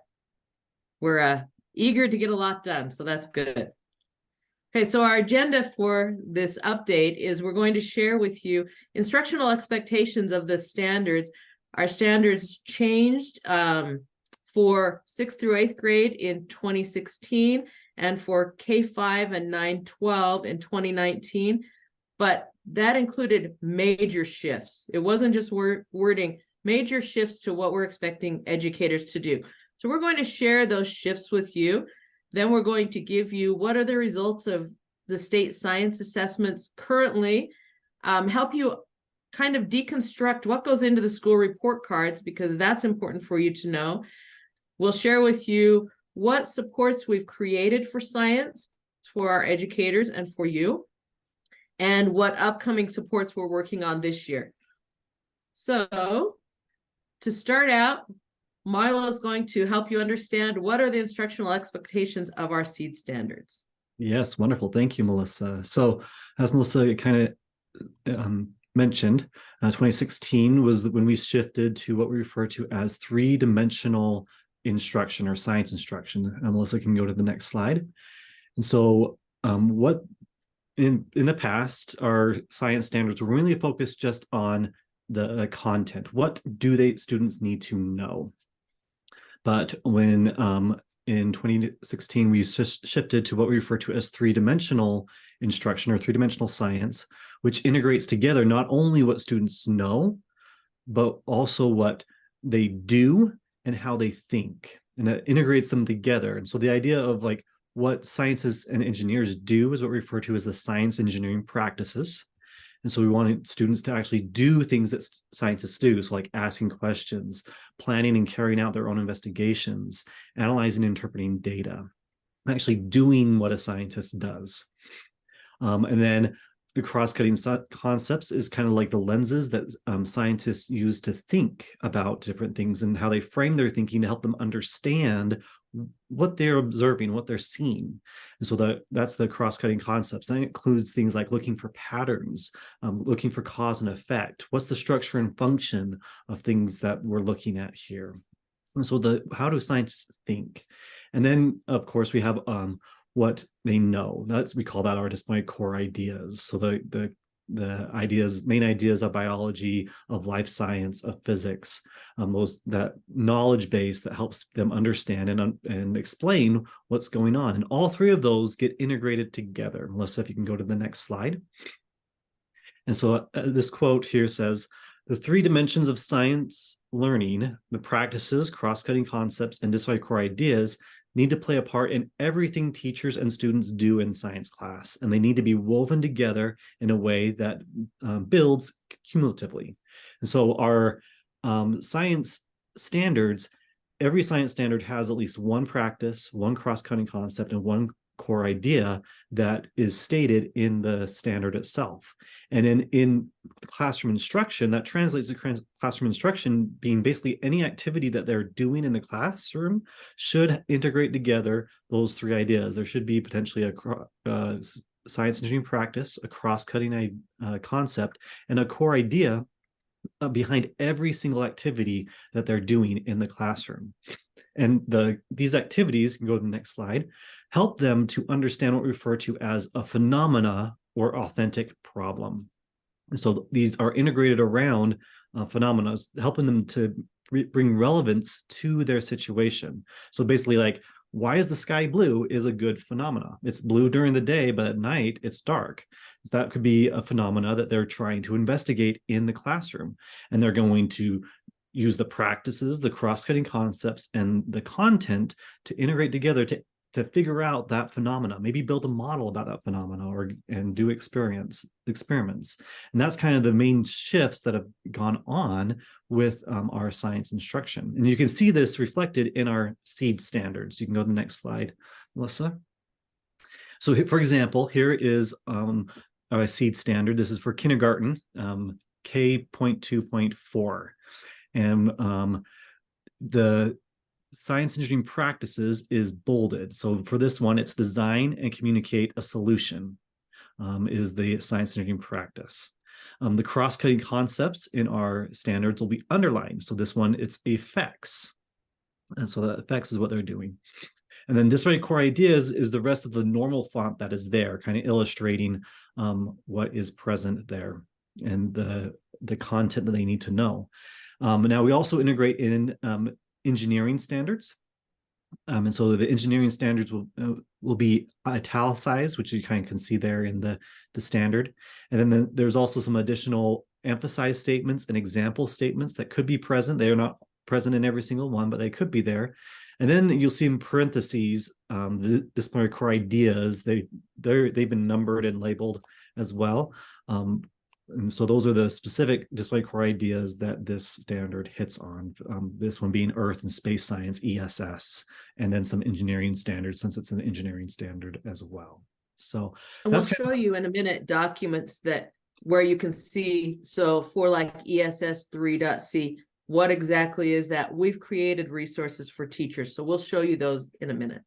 we're eager to get a lot done. So that's good. Okay, so our agenda for this update is we're going to share with you instructional expectations of the standards. Our standards changed for 6th through 8th grade in 2016 and for K-5 and 9-12 in 2019, but that included major shifts. It wasn't just wording, major shifts to what we're expecting educators to do. So we're going to share those shifts with you. Then we're going to give you what are the results of the state science assessments currently, help you kind of deconstruct what goes into the school report cards, because that's important for you to know. We'll share with you what supports we've created for science for our educators and for you, and what upcoming supports we're working on this year. So to start out, Milo is going to help you understand what are the instructional expectations of our SEED standards. Yes, wonderful. Thank you, Melissa. So as Melissa kind of mentioned, 2016 was when we shifted to what we refer to as three-dimensional instruction or science instruction. Melissa can go to the next slide. And so what in the past, our science standards were really focused just on the content. What do students need to know? But when in 2016, we shifted to what we refer to as three-dimensional instruction or three-dimensional science, which integrates together not only what students know, but also what they do and how they think, and that integrates them together. And so the idea of like what scientists and engineers do is what we refer to as the science engineering practices. And so we wanted students to actually do things that scientists do. So like asking questions, planning and carrying out their own investigations, analyzing and interpreting data, actually doing what a scientist does. And then the cross-cutting concepts is kind of like the lenses that scientists use to think about different things and how they frame their thinking to help them understand what they're observing, what they're seeing. And so that's the cross-cutting concepts. And it includes things like looking for patterns, looking for cause and effect. What's the structure and function of things that we're looking at here? And so how do scientists think? And then, of course, we have what they know. We call that our display core ideas. So the main ideas of biology, of life science, of physics, that knowledge base that helps them understand and explain what's going on. And all three of those get integrated together. Melissa, if you can go to the next slide. And so this quote here says, "The three dimensions of science learning, the practices, cross-cutting concepts, and discovery core ideas need to play a part in everything teachers and students do in science class, and they need to be woven together in a way that builds cumulatively." And so our science standards, every science standard has at least one practice, one cross-cutting concept, and one core idea that is stated in the standard itself. And in classroom instruction, that translates to classroom instruction being basically any activity that they're doing in the classroom should integrate together those three ideas. There should be potentially a science engineering practice, a cross-cutting concept, and a core idea behind every single activity that they're doing in the classroom. And these activities, you can go to the next slide, help them to understand what we refer to as a phenomena or authentic problem. And so these are integrated around phenomena, helping them to bring relevance to their situation. So basically, like, why is the sky blue is a good phenomena. It's blue during the day, but at night it's dark. That could be a phenomena that they're trying to investigate in the classroom. And they're going to use the practices, the cross-cutting concepts, and the content to integrate together to figure out that phenomena, maybe build a model about that phenomena and do experiments. And that's kind of the main shifts that have gone on with our science instruction. And you can see this reflected in our SEED standards. You can go to the next slide, Melissa. So for example, here is our SEED standard. This is for kindergarten, K.2.4. And the science engineering practices is bolded. So for this one, it's design and communicate a solution is the science engineering practice. The cross-cutting concepts in our standards will be underlined. So this one, it's effects. And so the effects is what they're doing. And then this way, core ideas is the rest of the normal font that is there, kind of illustrating what is present there and the content that they need to know. Now we also integrate in engineering standards. And so the engineering standards will be italicized, which you kind of can see there in the standard. And then there's also some additional emphasized statements and example statements that could be present. They are not present in every single one, but they could be there. And then you'll see in parentheses the disciplinary core ideas. They've been numbered and labeled as well. And so those are the specific display core ideas that this standard hits on. This one being Earth and Space Science, ESS, and then some engineering standards, since it's an engineering standard as well. So and we'll show you in a minute documents where you can see. So for like ESS 3.c, what exactly is that? We've created resources for teachers. So we'll show you those in a minute.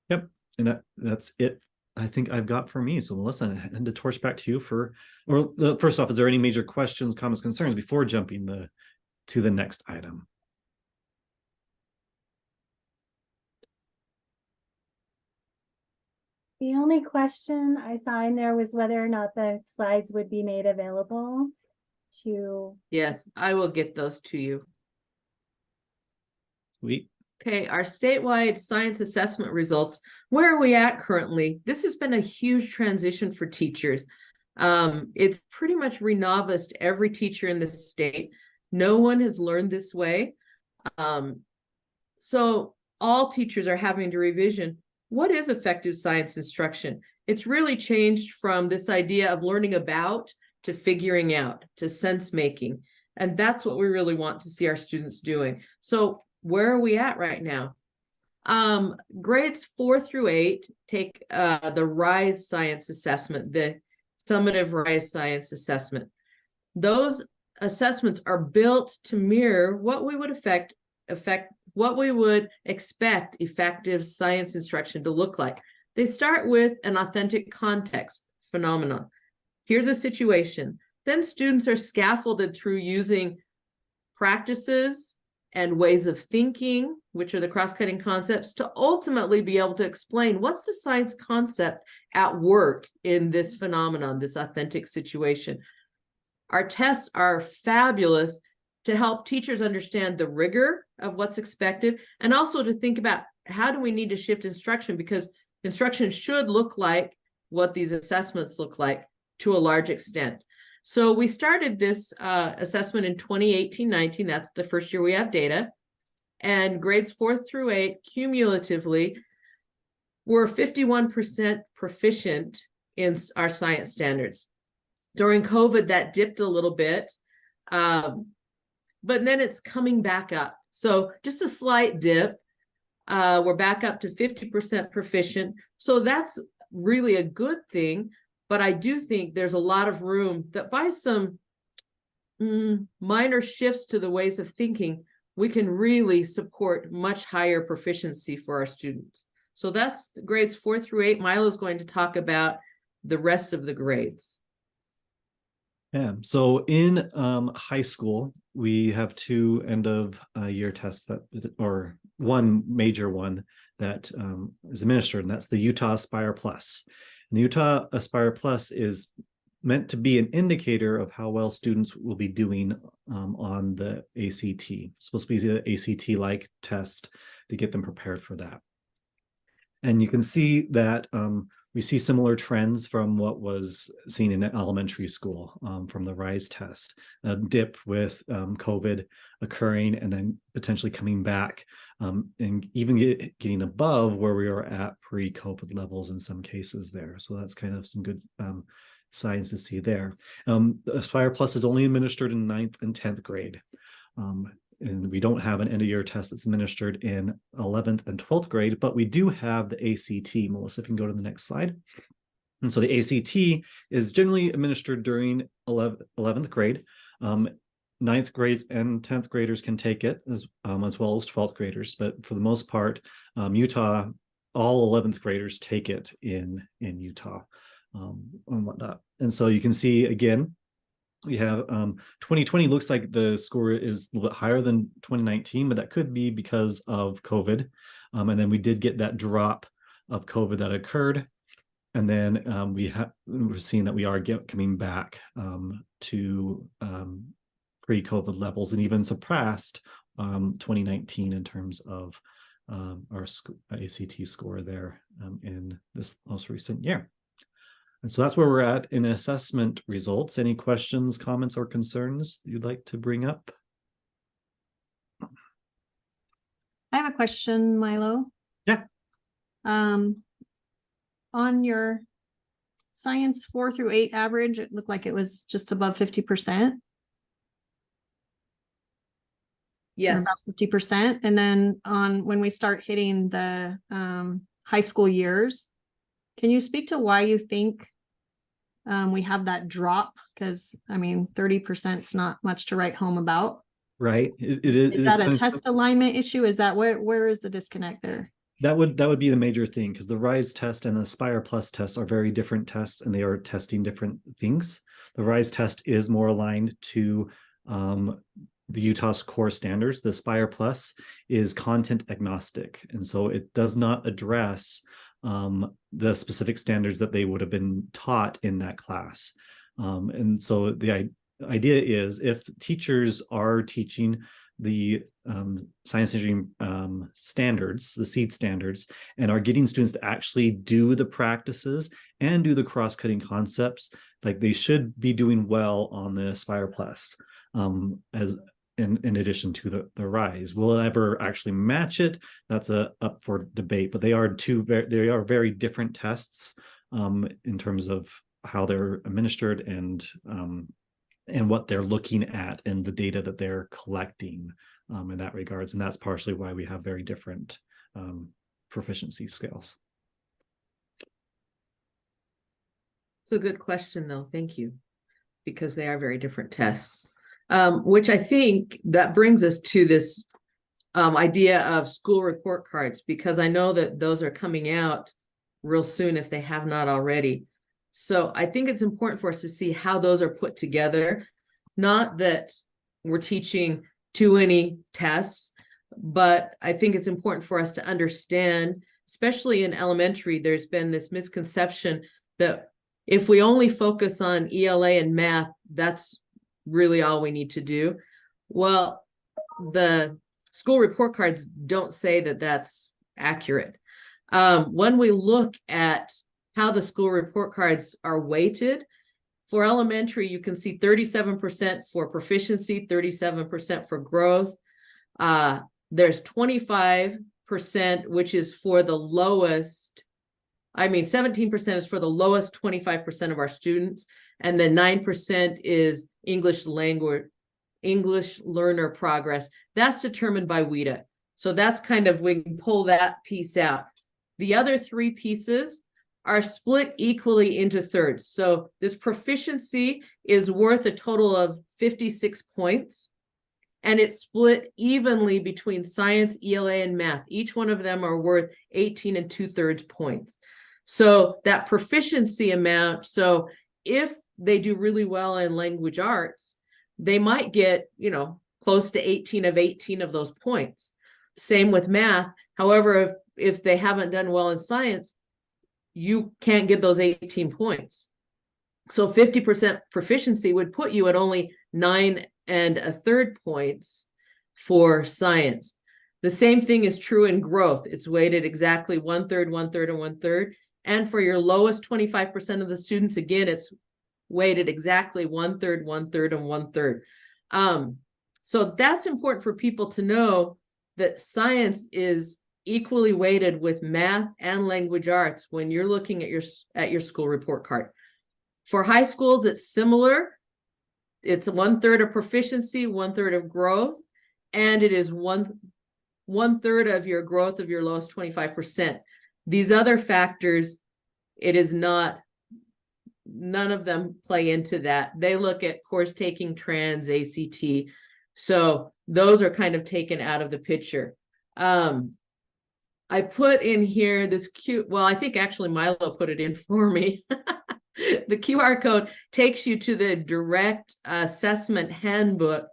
Yep. And that's it. I think I've got for me. So Melissa, I hand the torch back to you first off, is there any major questions, comments, concerns before jumping to the next item? The only question I saw in there was whether or not the slides would be made available to. Yes, I will get those to you. Sweet. Okay, our statewide science assessment results. Where are we at currently? This has been a huge transition for teachers. It's pretty much renovated every teacher in the state. No one has learned this way. So all teachers are having to revision. What is effective science instruction? It's really changed from this idea of learning about to figuring out to sense making. And that's what we really want to see our students doing. So where are we at right now? Grades 4 through 8 take the RISE science assessment, the summative RISE science assessment. Those assessments are built to mirror what we would expect effective science instruction to look like. They start with an authentic context phenomenon. Here's a situation. Then students are scaffolded through using practices and ways of thinking, which are the cross-cutting concepts, to ultimately be able to explain what's the science concept at work in this phenomenon, this authentic situation. Our tests are fabulous to help teachers understand the rigor of what's expected, and also to think about how do we need to shift instruction, because instruction should look like what these assessments look like to a large extent. So we started this assessment in 2018-19. That's the first year we have data. And grades 4 through 8 cumulatively were 51% proficient in our science standards. During COVID, that dipped a little bit, but then it's coming back up. So just a slight dip. We're back up to 50% proficient. So that's really a good thing. But I do think there's a lot of room that by some minor shifts to the ways of thinking, we can really support much higher proficiency for our students. So that's grades 4 through 8. Milo's going to talk about the rest of the grades. Yeah, so in high school, we have 2 end of year tests or one major one that is administered, and that's the Utah Aspire Plus. And the Utah Aspire Plus is meant to be an indicator of how well students will be doing on the ACT. It's supposed to be the ACT-like test to get them prepared for that. And you can see that we see similar trends from what was seen in elementary school from the RISE test, a dip with COVID occurring and then potentially coming back and even getting above where we are at pre-COVID levels in some cases there. So that's kind of some good signs to see there. Aspire Plus is only administered in 9th and 10th grade. And we don't have an end of year test that's administered in 11th and 12th grade, but we do have the ACT. Melissa, if you can go to the next slide. And so the ACT is generally administered during 11th grade. 9th grades and 10th graders can take it as well as 12th graders. But for the most part, Utah, all 11th graders take it in Utah and whatnot. And so you can see again, we have 2020 looks like the score is a little bit higher than 2019, but that could be because of COVID. And then we did get that drop of COVID that occurred. And then we're seeing that we are coming back to pre-COVID levels and even surpassed 2019 in terms of our ACT score there in this most recent year. And so that's where we're at in assessment results. Any questions, comments, or concerns you'd like to bring up? I have a question, Milo. Yeah. On your science 4 through 8 average, it looked like it was just above 50%. Yes. About 50%. And then when we start hitting the high school years, can you speak to why you think we have that drop? Because I mean, 30% is not much to write home about. Right. Is that a test alignment issue? Is that where is the disconnect there? That would be the major thing, because the RISE test and the Aspire Plus test are very different tests and they are testing different things. The RISE test is more aligned to the Utah's core standards. The Aspire Plus is content agnostic, and so it does not address the specific standards that they would have been taught in that class. And so the idea is, if teachers are teaching the science engineering standards, the SEED standards, and are getting students to actually do the practices and do the cross-cutting concepts, like they should be doing well on the Aspire Plus as in addition to the RISE. Will it ever actually match it? That's up for debate, but they are very different tests in terms of how they're administered and what they're looking at and the data that they're collecting in that regards. And that's partially why we have very different proficiency scales. It's a good question, though. Thank you. Because they are very different tests. Which I think that brings us to this idea of school report cards, because I know that those are coming out real soon if they have not already. So I think it's important for us to see how those are put together. Not that we're teaching too many tests, but I think it's important for us to understand, especially in elementary, there's been this misconception that if we only focus on ELA and math, that's really all we need to do. Well, the school report cards don't say that that's accurate. When we look at how the school report cards are weighted, for elementary, you can see 37% for proficiency, 37% for growth. There's 25%, which is for the lowest. 17% is for the lowest 25% of our students. And then 9% is English learner progress. That's determined by WIDA. So that's kind of, we can pull that piece out. The other three pieces are split equally into thirds. So this proficiency is worth a total of 56 points, and it's split evenly between science, ELA, and math. Each one of them are worth 18 2/3 points. So that proficiency amount, so if they do really well in language arts, they might get, close to 18 of those points. Same with math. However, if they haven't done well in science, you can't get those 18 points. So 50% proficiency would put you at only 9 1/3 points for science. The same thing is true in growth. It's weighted exactly 1/3, 1/3, and 1/3. And for your lowest 25% of the students, again, it's weighted exactly 1/3, 1/3, and 1/3. So that's important for people to know, that science is equally weighted with math and language arts when you're looking at your school report card. For high schools, it's similar. It's 1/3 of proficiency, 1/3 of growth, and it is one-third of your growth of your lowest 25%. These other factors, it is not, none of them play into that. They look at course taking, trans, ACT. So those are kind of taken out of the picture. I put in here this cute, well, I think actually Milo put it in for me. The QR code takes you to the direct assessment handbook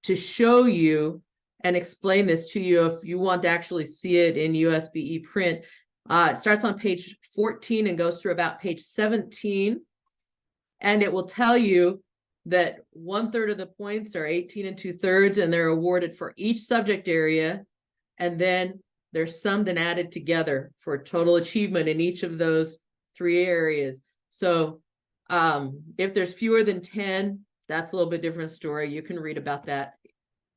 to show you and explain this to you if you want to actually see it in USBE print. It starts on page 14 and goes through about page 17. And it will tell you that 1/3 of the points are 18 2/3, and they're awarded for each subject area. And then they're summed and added together for total achievement in each of those 3 areas. So if there's fewer than 10, that's a little bit different story. You can read about that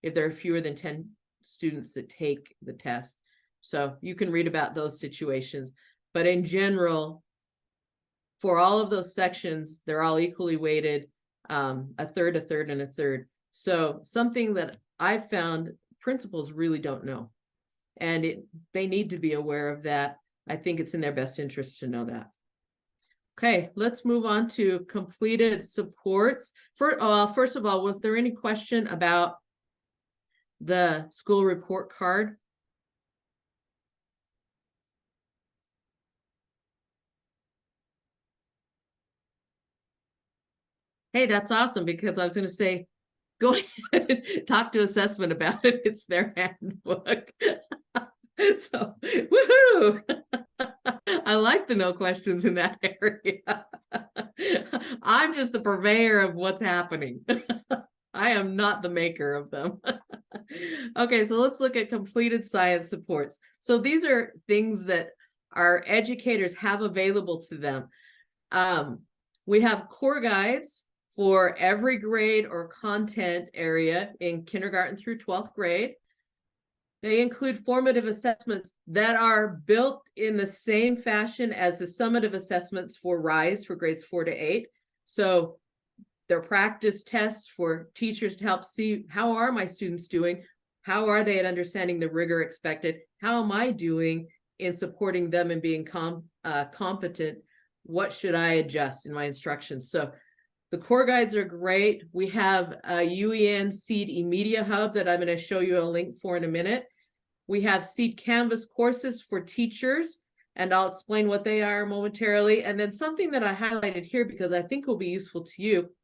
if there are fewer than 10 students that take the test. So you can read about those situations. But in general, for all of those sections, they're all equally weighted, 1/3, 1/3, and 1/3. So something that I've found principals really don't know. And they need to be aware of that. I think it's in their best interest to know that. Okay, let's move on to completed supports. First of all, was there any question about the school report card? Hey, that's awesome, because I was going to say, go ahead and talk to assessment about it. It's their handbook. So, woohoo! I like the no questions in that area. I'm just the purveyor of what's happening. I am not the maker of them. Okay, so let's look at completed science supports. So these are things that our educators have available to them. We have core guides for every grade or content area in kindergarten through 12th grade. They include formative assessments that are built in the same fashion as the summative assessments for RISE for grades 4 to 8. So they're practice tests for teachers to help see, how are my students doing? How are they at understanding the rigor expected? How am I doing in supporting them and being competent? What should I adjust in my instructions? So the core guides are great. We have a UEN Seed eMedia Hub that I'm going to show you a link for in a minute. We have Seed Canvas courses for teachers, and I'll explain what they are momentarily. And then something that I highlighted here because I think will be useful to you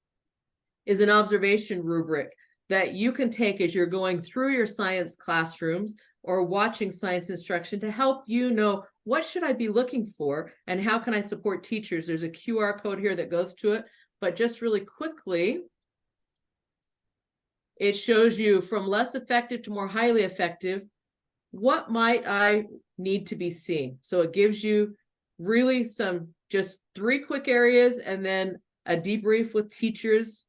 is an observation rubric that you can take as you're going through your science classrooms or watching science instruction to help you know what should I be looking for and how can I support teachers. There's a QR code here that goes to it, but just really quickly, it shows you from less effective to more highly effective. What might I need to be seeing? So it gives you really some just 3 quick areas and then a debrief with teachers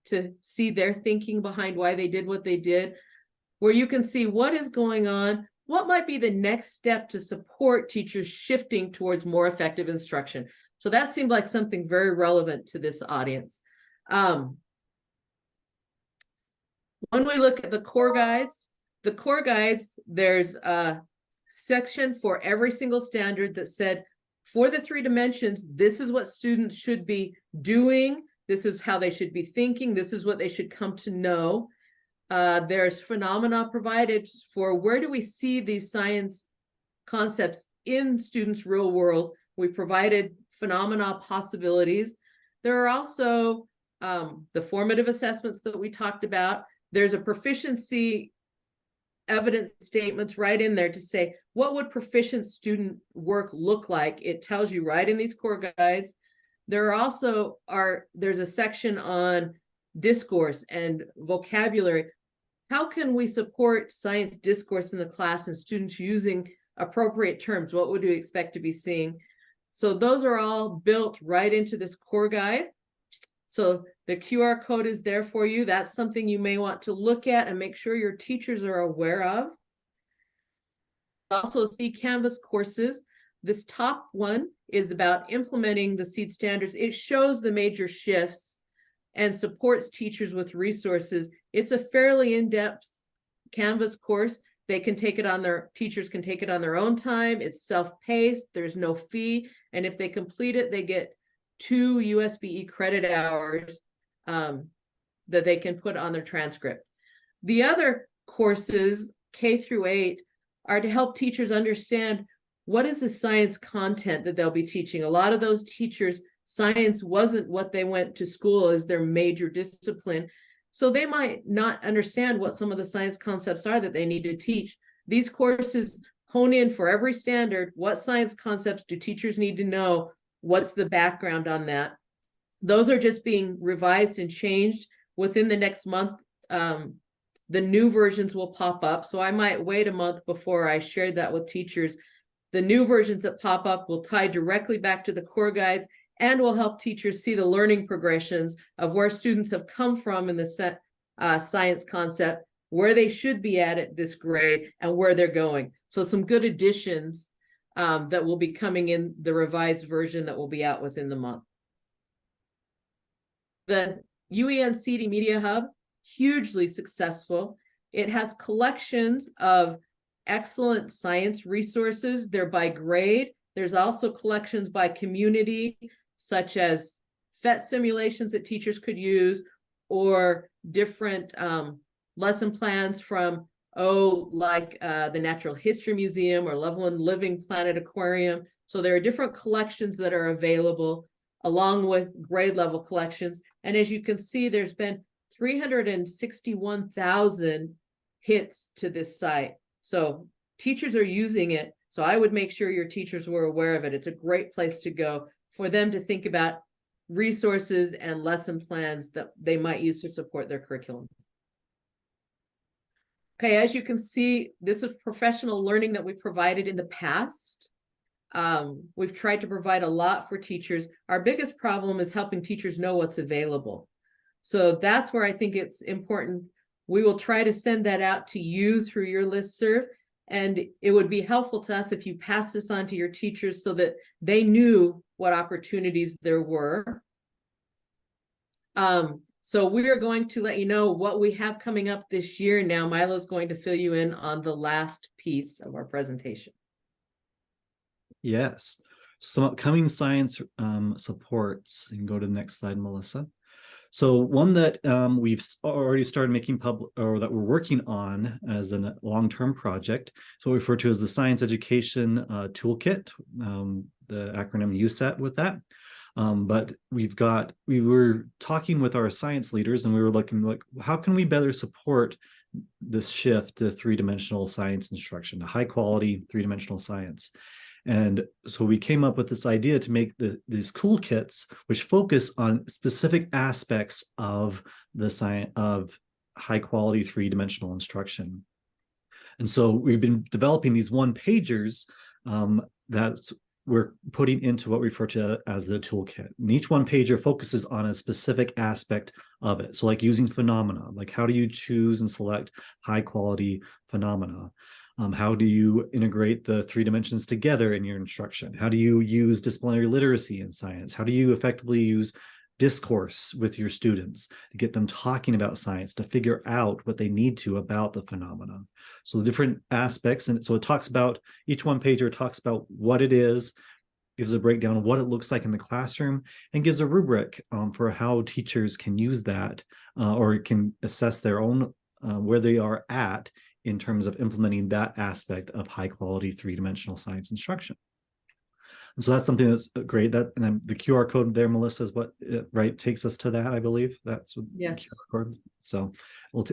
to see their thinking behind why they did what they did, where you can see what is going on, what might be the next step to support teachers shifting towards more effective instruction. So that seemed like something very relevant to this audience. When we look at the core guides, there's a section for every single standard that said, for the 3 dimensions, this is what students should be doing. This is how they should be thinking. This is what they should come to know. There's phenomena provided for where do we see these science concepts in students' real world. We provided phenomena possibilities. There are also the formative assessments that we talked about. There's a proficiency evidence statements right in there to say, what would proficient student work look like? It tells you right in these core guides. There also there's a section on discourse and vocabulary. How can we support science discourse in the class and students using appropriate terms? What would we expect to be seeing? So those are all built right into this core guide. So the QR code is there for you. That's something you may want to look at and make sure your teachers are aware of. Also see Canvas courses. This top one is about implementing the SEED standards. It shows the major shifts and supports teachers with resources. It's a fairly in-depth Canvas course. They can take it on teachers can take it on their own time. It's self-paced, there's no fee. And if they complete it, they get 2 USBE credit hours that they can put on their transcript. The other courses, K through 8, are to help teachers understand what is the science content that they'll be teaching. A lot of those teachers, science wasn't what they went to school as their major discipline. So they might not understand what some of the science concepts are that they need to teach. These courses hone in for every standard. What science concepts do teachers need to know? What's the background on that? Those are just being revised and changed within the next month. The new versions will pop up. So I might wait a month before I share that with teachers. The new versions that pop up will tie directly back to the core guides and will help teachers see the learning progressions of where students have come from in the science concept, where they should be at this grade, and where they're going. So some good additions that will be coming in the revised version that will be out within the month. The UEN CD Media Hub, hugely successful. It has collections of excellent science resources. They're by grade. There's also collections by community, such as PhET simulations that teachers could use, or different lesson plans from, the Natural History Museum or Loveland Living Planet Aquarium. So there are different collections that are available along with grade level collections. And as you can see, there's been 361,000 hits to this site. So teachers are using it. So I would make sure your teachers were aware of it. It's a great place to go for them to think about resources and lesson plans that they might use to support their curriculum. Okay, as you can see, this is professional learning that we provided in the past. We've tried to provide a lot for teachers. Our biggest problem is helping teachers know what's available. So that's where I think it's important. We will try to send that out to you through your listserv, and it would be helpful to us if you pass this on to your teachers so that they knew what opportunities there were. So we are going to let you know what we have coming up this year. Now Milo's going to fill you in on the last piece of our presentation. Yes. Some upcoming science supports. You can go to the next slide, Melissa. So one that already started making public, or that we're working on as a long-term project, so we refer to as the Science Education Toolkit, the acronym USET with that. But we were talking with our science leaders, and we were looking like, how can we better support this shift to three-dimensional science instruction, to high quality three-dimensional science. And so we came up with this idea to make these toolkits which focus on specific aspects of the science of high quality three-dimensional instruction. And so we've been developing these one-pagers that we're putting into what we refer to as the toolkit. And each one-pager focuses on a specific aspect of it. So like using phenomena, like how do you choose and select high quality phenomena? How do you integrate the three dimensions together in your instruction? How do you use disciplinary literacy in science? How do you effectively use discourse with your students to get them talking about science, to figure out what they need to about the phenomena? So the different aspects, and so it talks about, each one pager talks about what it is, gives a breakdown of what it looks like in the classroom, and gives a rubric for how teachers can use that or can assess their own where they are at in terms of implementing that aspect of high quality three-dimensional science instruction. And so that's something that's great. That, and the QR code there, Melissa, is what takes us to that, I believe. That's what, yes. QR code. So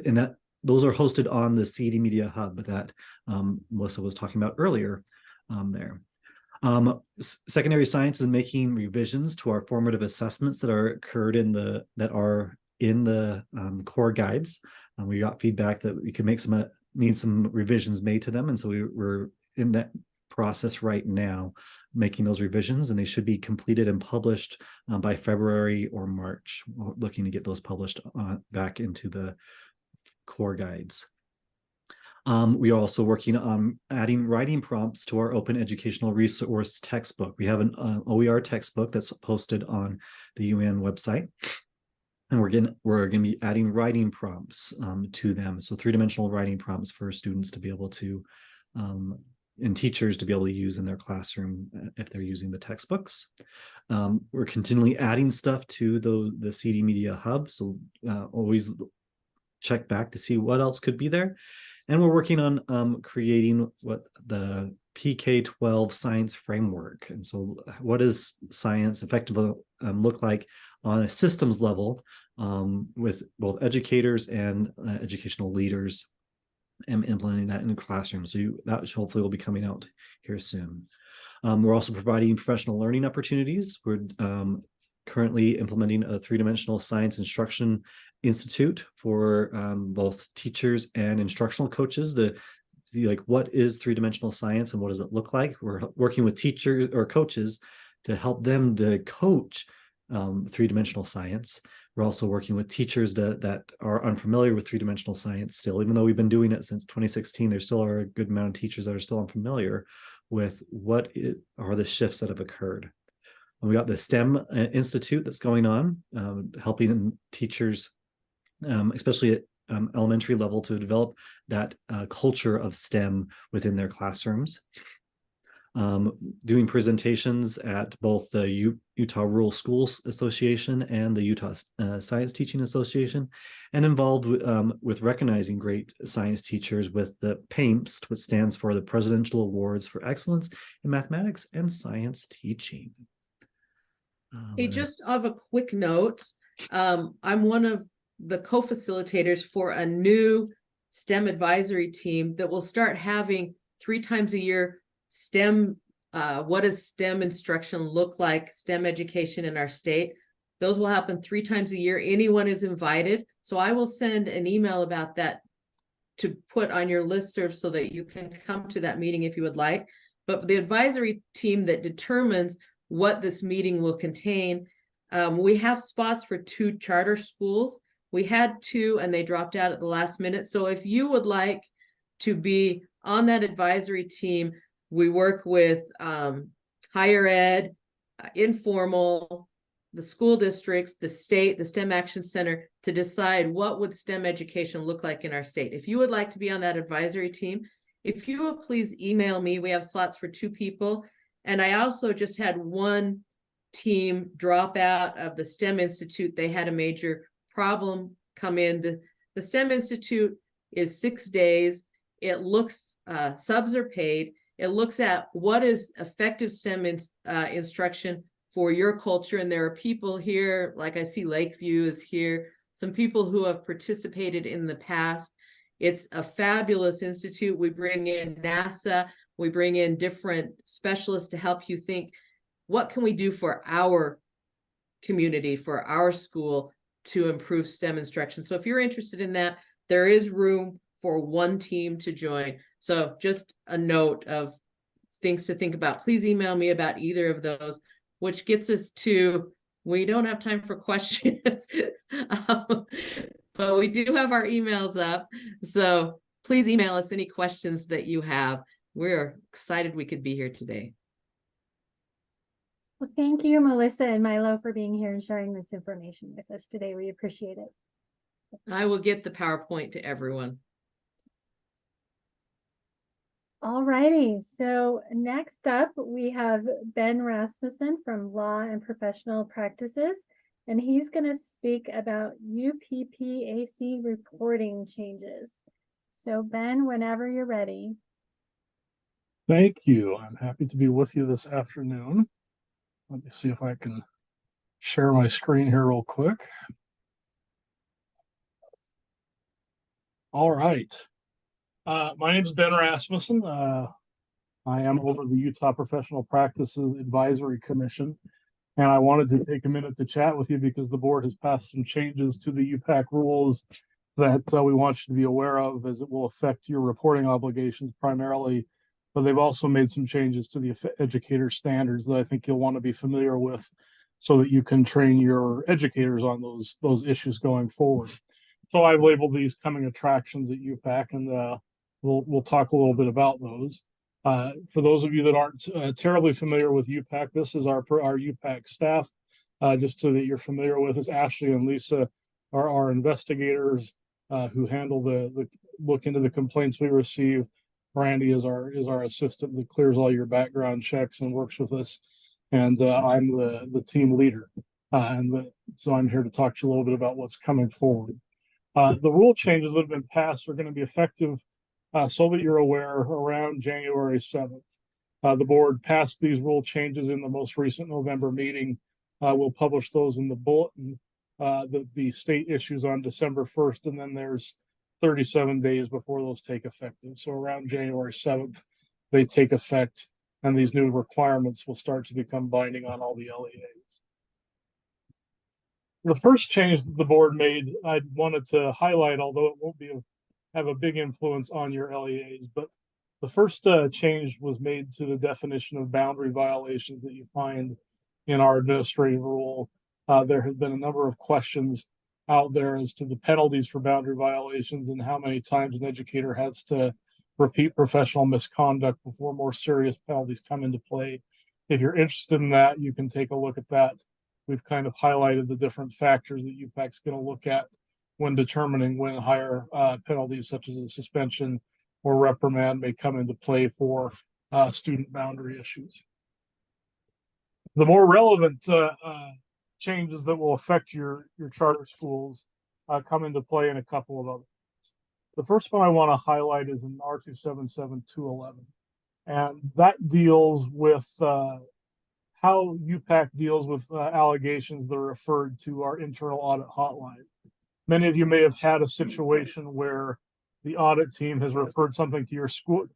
and that those are hosted on the CD Media Hub that Melissa was talking about earlier there. Secondary science is making revisions to our formative assessments that are in the core guides. We got feedback that we could need some revisions made to them, and so we're in that process right now, making those revisions, and they should be completed and published by February or March. We're looking to get those published back into the core guides. We are also working on adding writing prompts to our open educational resource textbook. We have an OER textbook that's posted on the UAN website. And we're going to be adding writing prompts to them. So three-dimensional writing prompts for students to be able to, and teachers to be able to use in their classroom if they're using the textbooks. We're continually adding stuff to the CD Media Hub. So always check back to see what else could be there. And we're working on creating what the PK-12 science framework. And so what does science effectively look like on a systems level with both educators and educational leaders, and implementing that in the classroom. So that hopefully will be coming out here soon. We're also providing professional learning opportunities. We're currently implementing a three-dimensional science instruction institute for both teachers and instructional coaches to see like what is three-dimensional science and what does it look like. We're working with teachers or coaches to help them to coach three-dimensional science. We're also working with teachers that are unfamiliar with three-dimensional science still. Even though we've been doing it since 2016, there still are a good amount of teachers that are still unfamiliar with what are the shifts that have occurred. And we got the STEM Institute that's going on, helping teachers, especially at elementary level, to develop that culture of STEM within their classrooms. Doing presentations at both the Utah Rural Schools Association and the Utah Science Teaching Association, and involved with recognizing great science teachers with the PAIMST, which stands for the Presidential Awards for Excellence in Mathematics and Science Teaching. Hey, just of a quick note, I'm one of the co-facilitators for a new STEM advisory team that will start having 3 times a year STEM, what does STEM instruction look like, STEM education in our state. Those will happen 3 times a year. Anyone is invited. So I will send an email about that to put on your listserv so that you can come to that meeting if you would like. But the advisory team that determines what this meeting will contain, we have spots for 2 charter schools. We had 2 and they dropped out at the last minute. So if you would like to be on that advisory team, we work with higher ed, informal, the school districts, the state, the STEM Action Center to decide what would STEM education look like in our state. If you would like to be on that advisory team, if you will please email me. We have slots for 2 people. And I also just had one team drop out of the STEM Institute. They had a major problem come in. The STEM Institute is 6 days. It looks, subs are paid. It looks at what is effective STEM instruction for your culture. And there are people here, like I see Lakeview is here, some people who have participated in the past. It's a fabulous institute. We bring in NASA, we bring in different specialists to help you think, what can we do for our community, for our school to improve STEM instruction? So if you're interested in that, there is room for one team to join. So just a note of things to think about. Please email me about either of those, which gets us to, we don't have time for questions, but we do have our emails up. So please email us any questions that you have. We're excited we could be here today. Well, thank you, Melissa and Milo, for being here and sharing this information with us today. We appreciate it. I will get the PowerPoint to everyone. All righty, so next up we have Ben Rasmussen from Law and Professional Practices, and he's going to speak about UPPAC reporting changes. So Ben, whenever you're ready. Thank you. I'm happy to be with you this afternoon. Let me see if I can share my screen here real quick. All right. My name is Ben Rasmussen. I am over the Utah Professional Practices Advisory Commission, and I wanted to take a minute to chat with you because the board has passed some changes to the UPAC rules that we want you to be aware of, as it will affect your reporting obligations primarily, but they've also made some changes to the educator standards that I think you'll want to be familiar with so that you can train your educators on those issues going forward. So I've labeled these coming attractions at UPAC, and we'll talk a little bit about those. For those of you that aren't terribly familiar with UPAC, this is our UPAC staff. Just so that you're familiar with us, Ashley and Lisa are our investigators who handle the look into the complaints we receive. Brandy is our assistant that clears all your background checks and works with us, and I'm the team leader. So I'm here to talk to you a little bit about what's coming forward. The rule changes that have been passed are going to be effective, so that you're aware, around January 7th. The board passed these rule changes in the most recent November meeting. We'll publish those in the bulletin. The state issues on December 1st, and then there's 37 days before those take effective. So around January 7th, they take effect, and these new requirements will start to become binding on all the LEAs. The first change that the board made, I wanted to highlight, although it won't have a big influence on your LEAs, but the first change was made to the definition of boundary violations that you find in our administrative rule. There have been a number of questions out there as to the penalties for boundary violations and how many times an educator has to repeat professional misconduct before more serious penalties come into play. If you're interested in that, you can take a look at that. We've kind of highlighted the different factors that UPAC's going to look at when determining when higher penalties such as a suspension or reprimand may come into play for student boundary issues. The more relevant changes that will affect your charter schools come into play in a couple of others. The first one I want to highlight is in R277211, and that deals with how UPAC deals with allegations that are referred to our internal audit hotline. Many of you may have had a situation where the audit team has referred something to your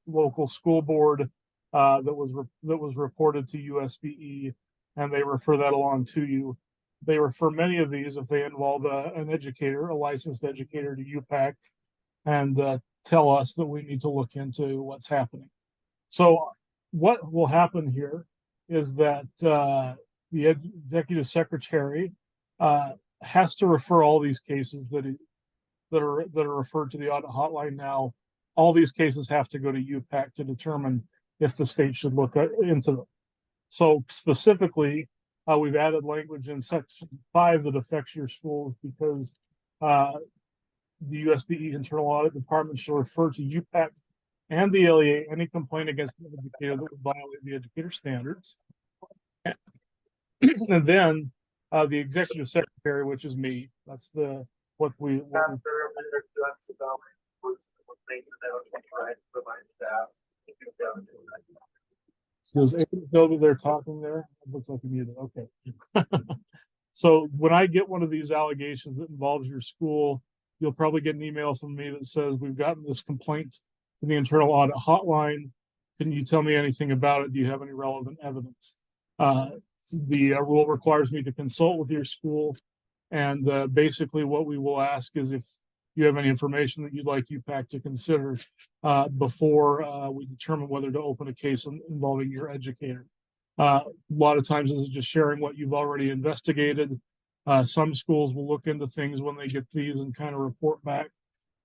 local school board that was reported to USBE, and they refer that along to you. They refer many of these, if they involve an educator, a licensed educator, to UPAC, and tell us that we need to look into what's happening. So what will happen here is that the executive secretary has to refer all these cases that are referred to the audit hotline now. All these cases have to go to UPAC to determine if the state should look into them. So specifically, we've added language in section 5 that affects your schools because the USBE internal audit department shall refer to UPAC and the LEA any complaint against an educator that would violate the educator standards. And then the executive secretary, which is me, that's what we does anyone know that they're talking there? It looks like you muted. Okay. So when I get one of these allegations that involves your school, you'll probably get an email from me that says, we've gotten this complaint to the internal audit hotline. Can you tell me anything about it? Do you have any relevant evidence? The rule requires me to consult with your school. And basically what we will ask is if you have any information that you'd like UPAC to consider before we determine whether to open a case involving your educator. A lot of times this is just sharing what you've already investigated. Some schools will look into things when they get these and kind of report back.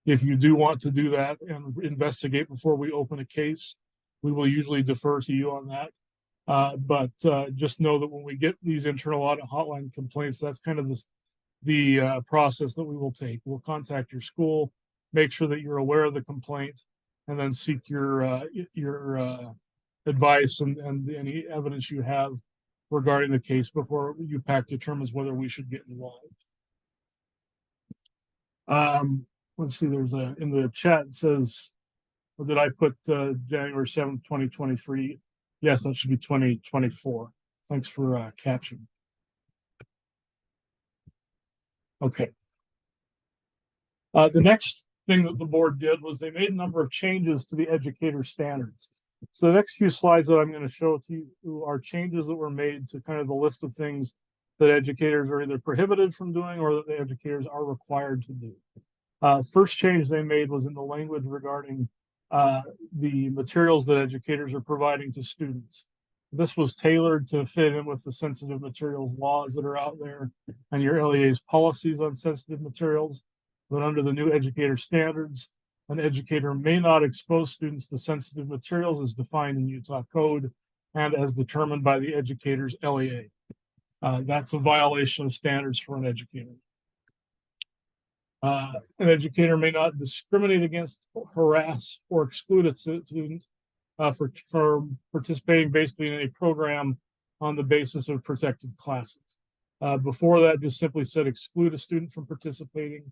If you do want to do that and investigate before we open a case, we will usually defer to you on that. But just know that when we get these internal audit hotline complaints, that's kind of the process that we will take. We'll contact your school, make sure that you're aware of the complaint, and then seek your advice and any evidence you have regarding the case before UPAC determines whether we should get involved. Let's see, there's in the chat it says, or did I put January 7th, 2023? Yes, that should be 2024. Thanks for catching. Okay. The next thing that the board did was they made a number of changes to the educator standards. So the next few slides that I'm going to show to you are changes that were made to kind of the list of things that educators are either prohibited from doing or that the educators are required to do. First change they made was in the language regarding the materials that educators are providing to students. This was tailored to fit in with the sensitive materials laws that are out there and your LEA's policies on sensitive materials. But under the new educator standards, an educator may not expose students to sensitive materials as defined in Utah code and as determined by the educator's LEA. That's a violation of standards for an educator. An educator may not discriminate against, harass, or exclude a student for participating basically in a program on the basis of protected classes. Before that, just simply said exclude a student from participating.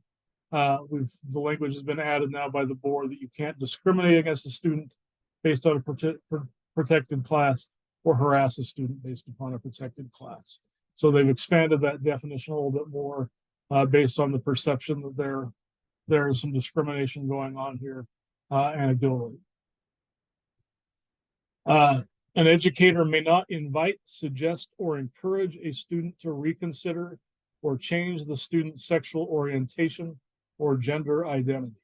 The language has been added now by the board that you can't discriminate against a student based on a protected class or harass a student based upon a protected class. So they've expanded that definition a little bit more based on the perception that there is some discrimination going on here anecdotally. An educator may not invite, suggest, or encourage a student to reconsider or change the student's sexual orientation or gender identity.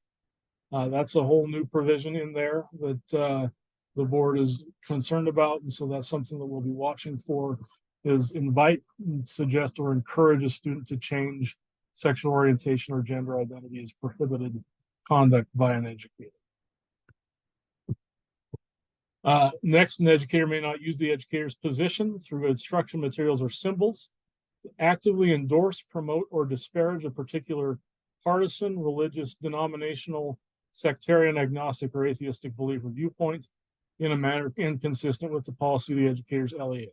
That's a whole new provision in there that the board is concerned about, and so that's something that we'll be watching for, is invite, suggest, or encourage a student to change sexual orientation or gender identity is prohibited conduct by an educator. Next, an educator may not use the educator's position through instruction materials or symbols to actively endorse, promote, or disparage a particular partisan, religious, denominational, sectarian, agnostic, or atheistic belief or viewpoint in a manner inconsistent with the policy of the educator's LEA.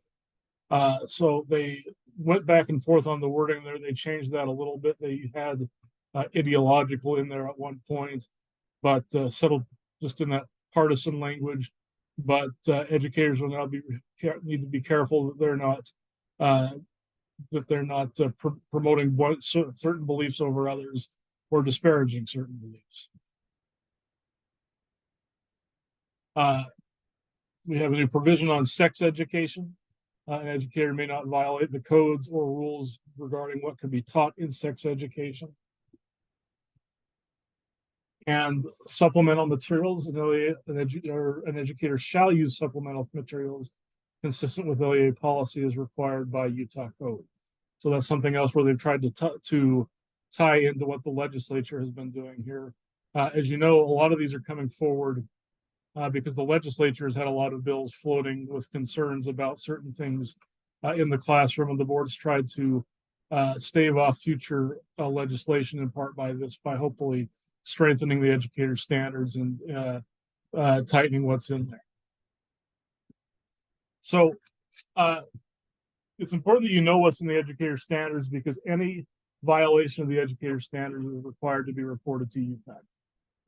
So they went back and forth on the wording there. They changed that a little bit. They had ideological in there at one point, but settled just in that partisan language. But educators will now need to be careful that they're not promoting certain beliefs over others or disparaging certain beliefs. We have a new provision on sex education. An educator may not violate the codes or rules regarding what can be taught in sex education. And supplemental materials, an educator shall use supplemental materials consistent with LEA policy as required by Utah code. So that's something else where they've tried to tie into what the legislature has been doing here. As you know, a lot of these are coming forward because the legislature has had a lot of bills floating with concerns about certain things in the classroom, and the board's tried to stave off future legislation in part by hopefully strengthening the educator standards and tightening what's in there. So it's important that you know what's in the educator standards, because any violation of the educator standards is required to be reported to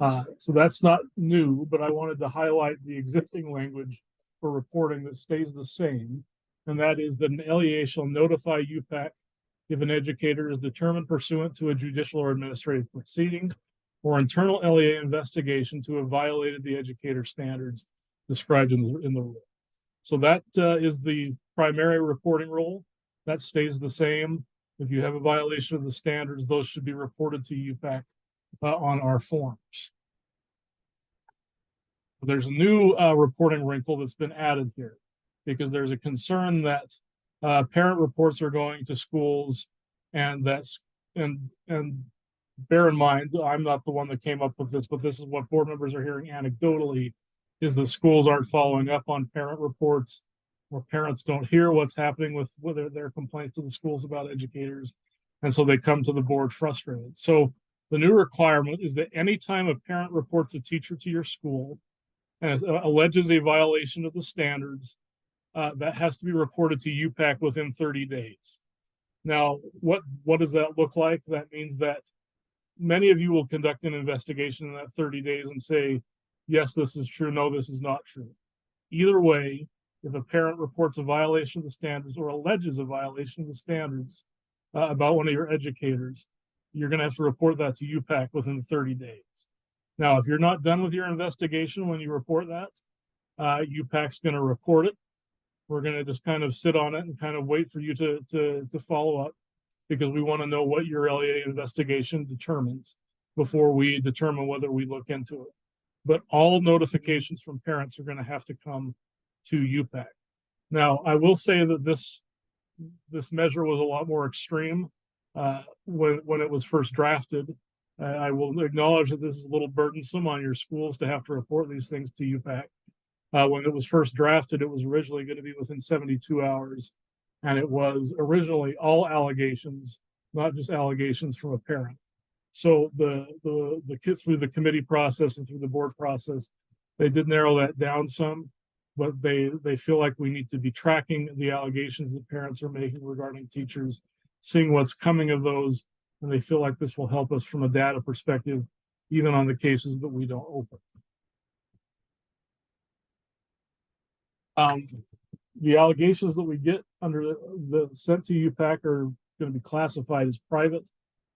UPAC. So that's not new, but I wanted to highlight the existing language for reporting that stays the same. And that is that an LEA shall notify UPAC if an educator is determined pursuant to a judicial or administrative proceeding or internal LEA investigation to have violated the educator standards described in the rule. So that is the primary reporting role. That stays the same. If you have a violation of the standards, those should be reported to UPAC on our forms. There's a new reporting wrinkle that's been added here, because there's a concern that parent reports are going to schools, and that's and bear in mind, I'm not the one that came up with this, but this is what board members are hearing anecdotally, is that schools aren't following up on parent reports, or parents don't hear what's happening with their complaints to the schools about educators, and so they come to the board frustrated. So the new requirement is that anytime a parent reports a teacher to your school and alleges a violation of the standards, that has to be reported to UPAC within 30 days. Now, what does that look like? That means that many of you will conduct an investigation in that 30 days and say, yes, this is true, no, this is not true. Either way, if a parent reports a violation of the standards or alleges a violation of the standards about one of your educators, you're going to have to report that to UPAC within 30 days. Now, if you're not done with your investigation when you report that, UPAC's going to report it. We're going to just kind of sit on it and kind of wait for you to follow up, because we want to know what your LEA investigation determines before we determine whether we look into it. But all notifications from parents are going to have to come to UPAC. Now, I will say that this measure was a lot more extreme when it was first drafted. I will acknowledge that this is a little burdensome on your schools to have to report these things to UPAC. When it was first drafted, it was originally going to be within 72 hours. And it was originally all allegations, not just allegations from a parent. So through the committee process and through the board process, they did narrow that down some, but they feel like we need to be tracking the allegations that parents are making regarding teachers, seeing what's coming of those, and they feel like this will help us from a data perspective, even on the cases that we don't open. The allegations that we get under the sent to UPAC are going to be classified as private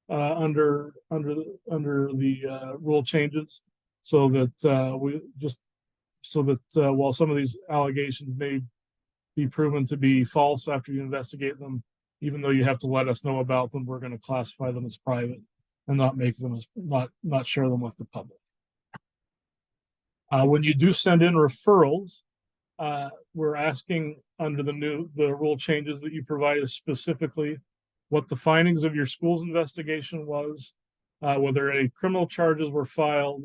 under the rule changes, so that while some of these allegations may be proven to be false after you investigate them, even though you have to let us know about them, we're going to classify them as private and not make them as not share them with the public. When you do send in referrals, we're asking under the rule changes that you provide us specifically what the findings of your school's investigation was, whether any criminal charges were filed,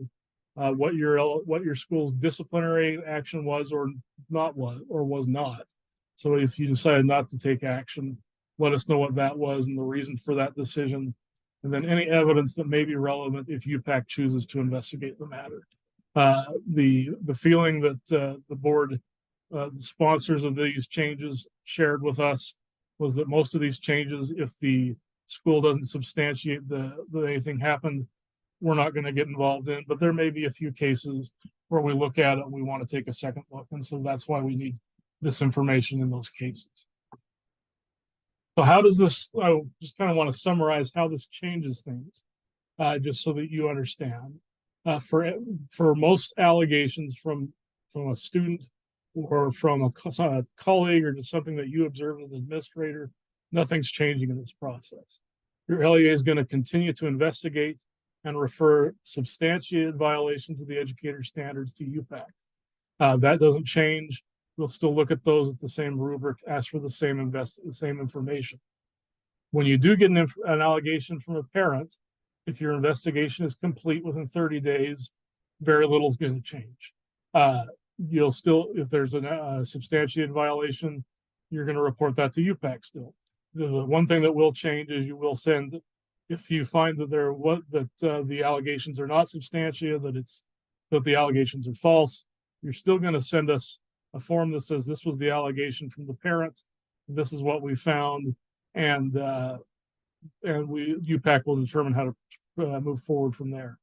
what your school's disciplinary action was or was not. So if you decided not to take action, let us know what that was and the reason for that decision, and then any evidence that may be relevant if UPAC chooses to investigate the matter. The feeling that the board, the sponsors of these changes shared with us, was that most of these changes, if the school doesn't substantiate that anything happened, we're not going to get involved in. But there may be a few cases where we look at it and we want to take a second look, and so that's why we need this information in those cases. So how does this, I just kind of want to summarize how this changes things, just so that you understand. For most allegations from a student or from a colleague or just something that you observe as an administrator, nothing's changing in this process. Your LEA is going to continue to investigate and refer substantiated violations of the educator standards to UPAC. That doesn't change. We'll still look at those at the same rubric, ask for the same information. When you do get an allegation from a parent, if your investigation is complete within 30 days, very little is going to change. You'll still, if there's a substantiated violation, you're going to report that to UPAC still. The one thing that will change is you will send, if you find that the allegations are not substantiated, that the allegations are false, you're still going to send us a form that says this was the allegation from the parent, this is what we found, and UPAC will determine how to move forward from there.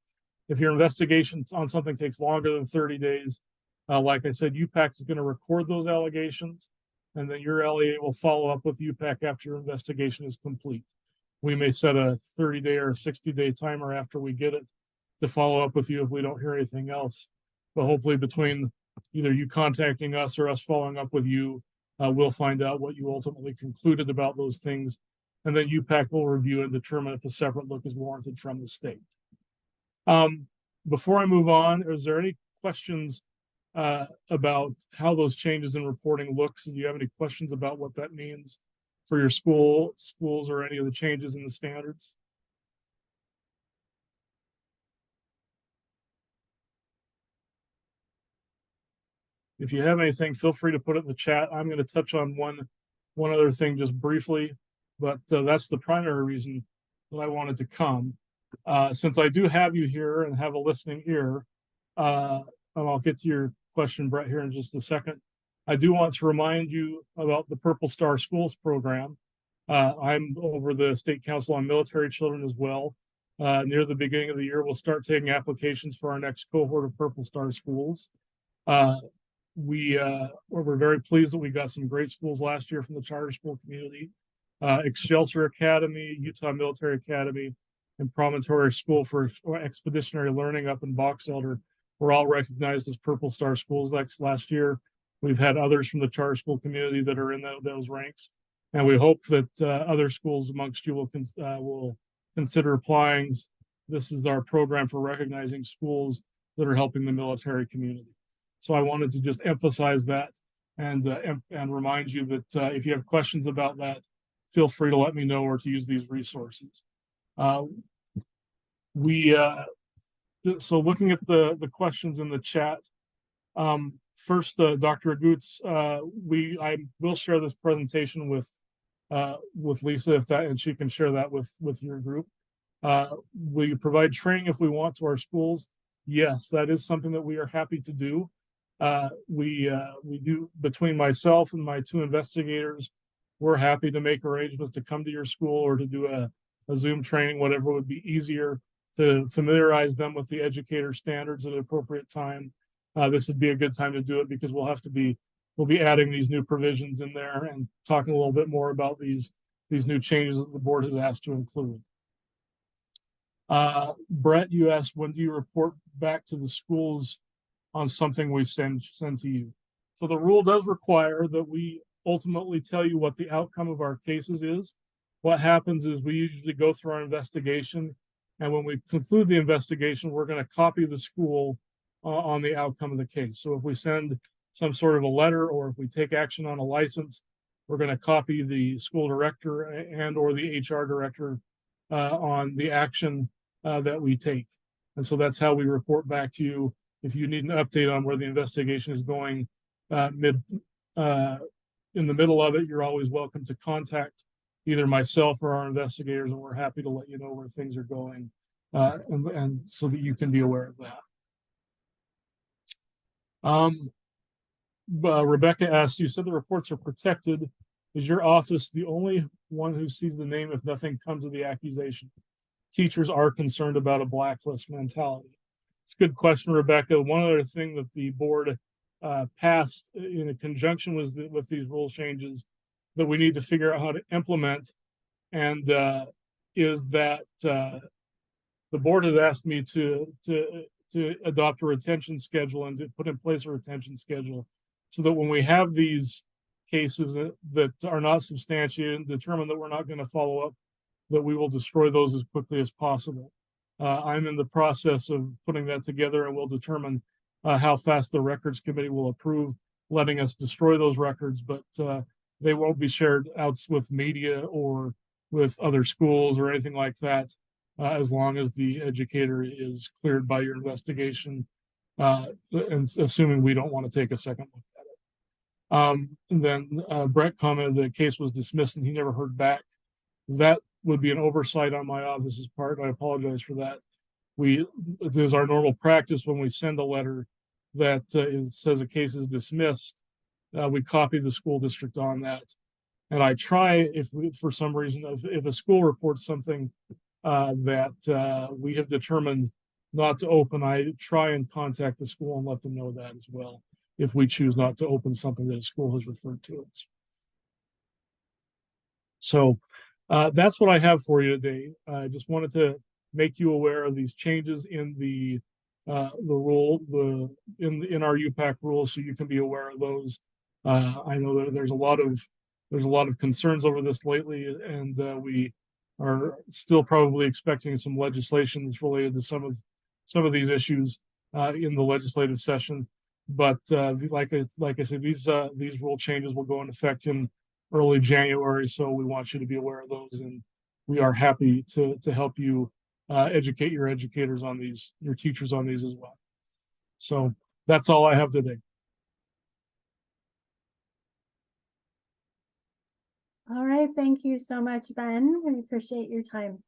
If your investigation on something takes longer than 30 days, like I said, UPAC is going to record those allegations, and then your LEA will follow up with UPAC after your investigation is complete. We may set a 30-day or a 60-day timer after we get it to follow up with you if we don't hear anything else. But hopefully between either you contacting us or us following up with you, we'll find out what you ultimately concluded about those things. And then UPAC will review and determine if a separate look is warranted from the state. Before I move on, is there any questions about how those changes in reporting looks? Do you have any questions about what that means for your schools or any of the changes in the standards? If you have anything, feel free to put it in the chat. I'm going to touch on one other thing just briefly, but that's the primary reason that I wanted to come. Since I do have you here and have a listening ear, and I'll get to your question, Brett, here in just a second. I do want to remind you about the Purple Star Schools program. I'm over the State Council on Military Children as well. Near the beginning of the year, we'll start taking applications for our next cohort of Purple Star Schools. We're very pleased that we got some great schools last year from the charter school community. Excelsior Academy, Utah Military Academy, and Promontory School for Expeditionary Learning up in Box Elder were all recognized as Purple Star Schools last year. We've had others from the charter school community that are in those ranks, and we hope that other schools amongst you will consider applying. This is our program for recognizing schools that are helping the military community. So I wanted to just emphasize that and remind you that if you have questions about that, feel free to let me know or to use these resources. So looking at the questions in the chat, first, Dr. Agutz, I will share this presentation with Lisa and she can share that with your group. Will you provide training if we want to our schools? Yes, that is something that we are happy to do. We do, between myself and my 2 investigators, we're happy to make arrangements to come to your school or to do a Zoom training, whatever would be easier to familiarize them with the educator standards at an appropriate time. This would be a good time to do it because we'll be adding these new provisions in there and talking a little bit more about these new changes that the board has asked to include. Brett, you asked, when do you report back to the schools on something we send to you? So the rule does require that we ultimately tell you what the outcome of our cases is. What happens is we usually go through our investigation, and when we conclude the investigation, we're going to copy the school on the outcome of the case. So if we send some sort of a letter or if we take action on a license, we're going to copy the school director and or the HR director on the action that we take. And so that's how we report back to you. If you need an update on where the investigation is going in the middle of it, you're always welcome to contact either myself or our investigators, and we're happy to let you know where things are going, and so that you can be aware of that. Rebecca asked, you said the reports are protected. Is your office the only one who sees the name if nothing comes of the accusation? Teachers are concerned about a blacklist mentality. It's a good question, Rebecca. One other thing that the board passed in conjunction with these rule changes that we need to figure out how to implement, and is that the board has asked me to adopt a retention schedule and to put in place a retention schedule so that when we have these cases that are not substantiated and determine that we're not going to follow up, that we will destroy those as quickly as possible. I'm in the process of putting that together, and we'll determine how fast the records committee will approve letting us destroy those records, but they won't be shared out with media or with other schools or anything like that, as long as the educator is cleared by your investigation, and assuming we don't want to take a second look at it. And then Brett commented the case was dismissed and he never heard back. That would be an oversight on my office's part. I apologize for that. It is our normal practice when we send a letter that it says a case is dismissed, we copy the school district on that. And I try, for some reason, if a school reports something that we have determined not to open, I try and contact the school and let them know that as well, if we choose not to open something that a school has referred to us. So that's what I have for you today. I just wanted to make you aware of these changes in the rule, in our UPAC rules, so you can be aware of those. I know that there's a lot of concerns over this lately, and we are still probably expecting some legislation that's related to some of these issues in the legislative session. But like I said, these rule changes will go into effect in early January, so we want you to be aware of those, and we are happy to help you educate your educators on these, your teachers on these as well. So that's all I have today. All right, thank you so much, Ben. We appreciate your time.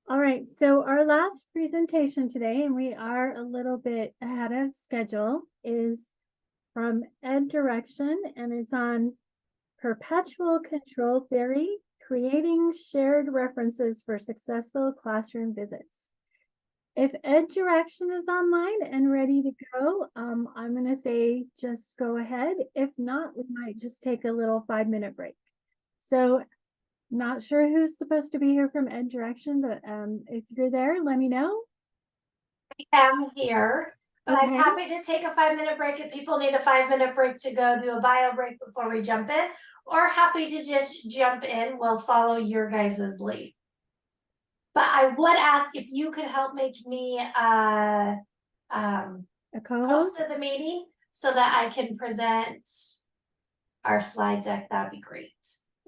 All right, so our last presentation today, and we are a little bit ahead of schedule, is from Ed Direction, and it's on perpetual control theory, creating shared references for successful classroom visits. If Ed Direction is online and ready to go, I'm going to say just go ahead. If not, we might just take a little 5-minute break. So not sure who's supposed to be here from Ed Direction, but if you're there, let me know. I am here. But Okay. I'm happy to take a 5-minute break if people need a 5-minute break to go do a bio break before we jump in, or happy to just jump in. We'll follow your guys' lead. But I would ask if you could help make me A co-host? host of the meeting so that I can present our slide deck. That'd be great.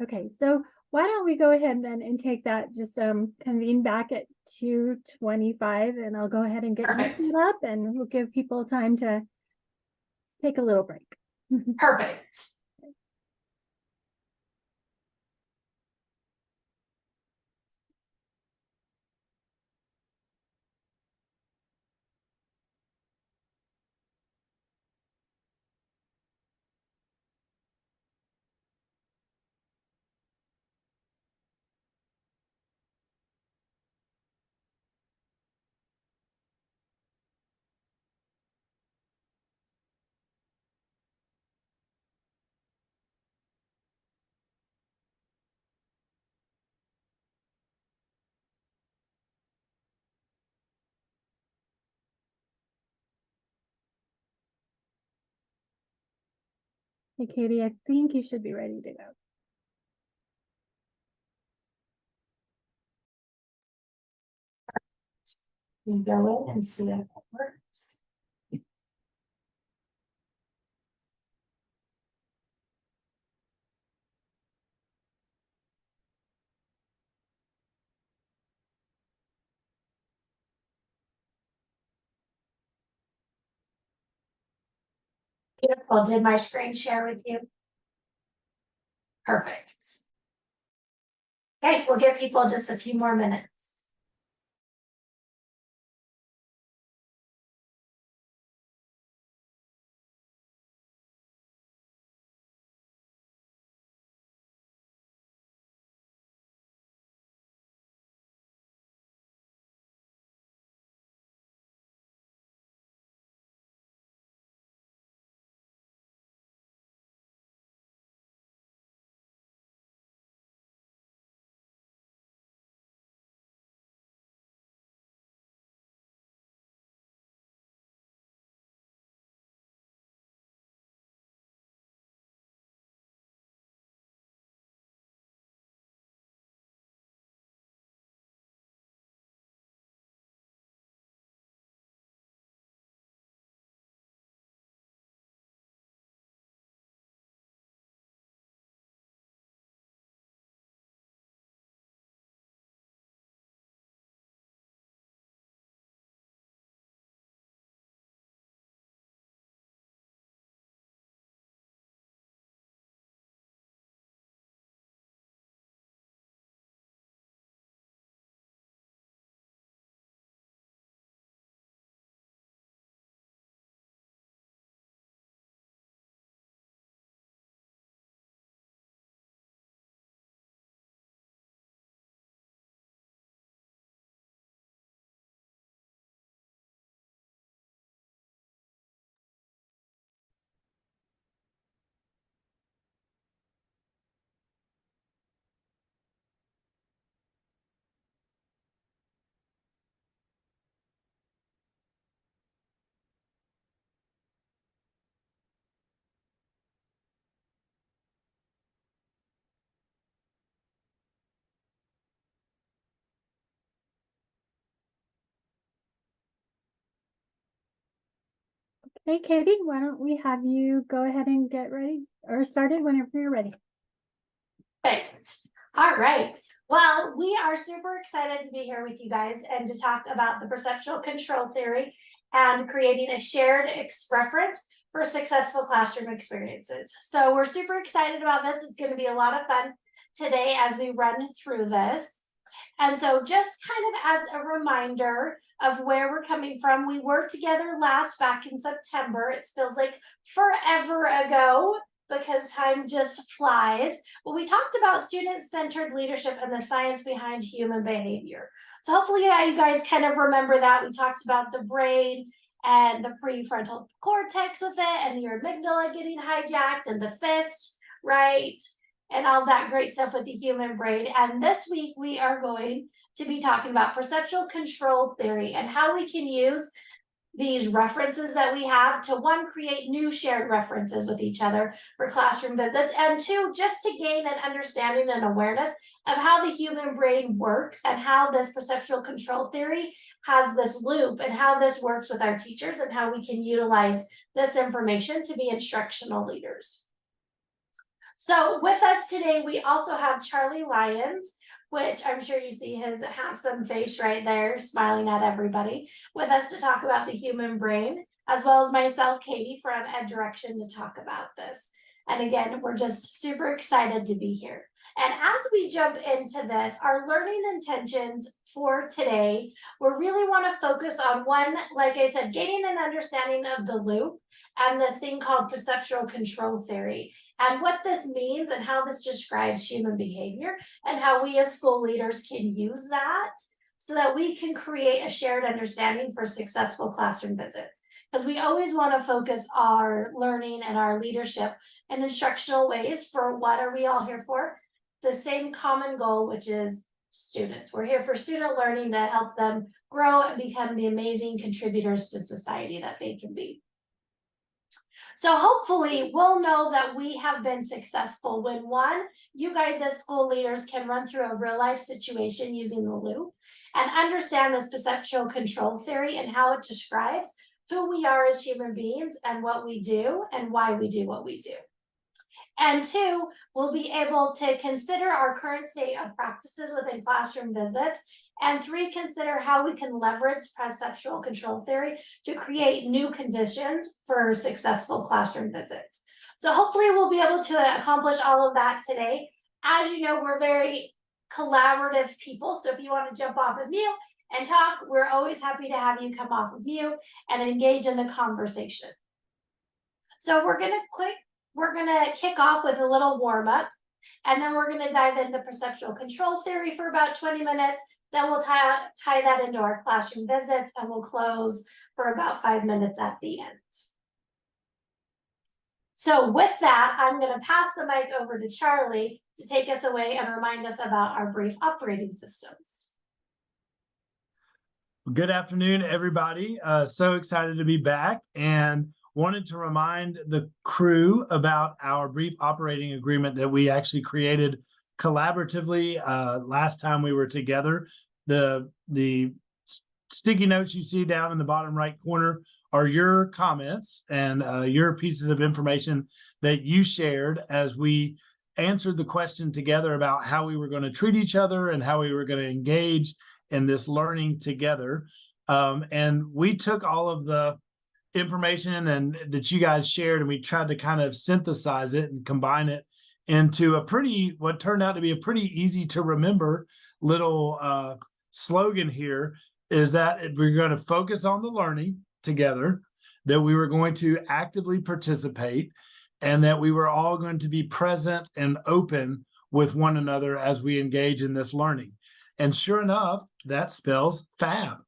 Okay, so why don't we go ahead then and take that, just convene back at 2:25, and I'll go ahead and get Perfect. you set up, and we'll give people time to take a little break. Perfect. Hey, Katie, I think you should be ready to go. You go in and see if it works. Beautiful. Did my screen share with you? Perfect. Okay, we'll give people just a few more minutes. Hey, Katie, why don't we have you go ahead and get ready or started whenever you're ready. Perfect. All right. Well, we are super excited to be here with you guys and to talk about the perceptual control theory and creating a shared reference for successful classroom experiences. So we're super excited about this. It's going to be a lot of fun today as we run through this. And so just kind of as a reminder of where we're coming from, we were together last back in September. It feels like forever ago because time just flies. But we talked about student-centered leadership and the science behind human behavior. So hopefully you guys kind of remember that. We talked about the brain and the prefrontal cortex with it and your amygdala getting hijacked and the fist, right? And all that great stuff with the human brain. And this week we are going to be talking about perceptual control theory and how we can use these references that we have to, one, create new shared references with each other for classroom visits, and two, just to gain an understanding and awareness of how the human brain works and how this perceptual control theory has this loop and how this works with our teachers and how we can utilize this information to be instructional leaders. So with us today, we also have Charlie Lyons, which I'm sure you see his handsome face right there, smiling at everybody, with us to talk about the human brain, as well as myself, Katie, from EdDirection to talk about this. And again, we're just super excited to be here. And as we jump into this, our learning intentions for today, we really want to focus on one, like I said, gaining an understanding of the loop and this thing called perceptual control theory, and what this means and how this describes human behavior and how we as school leaders can use that so that we can create a shared understanding for successful classroom visits. Because we always want to focus our learning and our leadership in instructional ways for what are we all here for? The same common goal, which is students. We're here for student learning to help them grow and become the amazing contributors to society that they can be. So hopefully we'll know that we have been successful when, one, you guys as school leaders can run through a real life situation using the loop and understand this perceptual control theory and how it describes who we are as human beings and what we do and why we do what we do. And two, we'll be able to consider our current state of practices within classroom visits. And three, consider how we can leverage perceptual control theory to create new conditions for successful classroom visits. So hopefully we'll be able to accomplish all of that today. As you know, we're very collaborative people. So if you want to jump off of mute and talk, we're always happy to have you come off of mute and engage in the conversation. So we're gonna kick off with a little warm up, and then we're gonna dive into perceptual control theory for about 20 minutes. Then we'll tie that into our classroom visits, and we'll close for about 5 minutes at the end. So with that, I'm going to pass the mic over to Charlie to take us away and remind us about our brief operating systems. Good afternoon, everybody. So excited to be back and wanted to remind the crew about our brief operating agreement that we actually created collaboratively last time we were together. The sticky notes you see down in the bottom right corner are your comments and your pieces of information that you shared as we answered the question together about how we were going to treat each other and how we were going to engage in this learning together. And we took all of the information and that you guys shared, and we tried to kind of synthesize it and combine it into what turned out to be a pretty easy to remember little slogan here, is that we're going to focus on the learning together, that we were going to actively participate, and that we were all going to be present and open with one another as we engage in this learning. And sure enough, that spells FAB,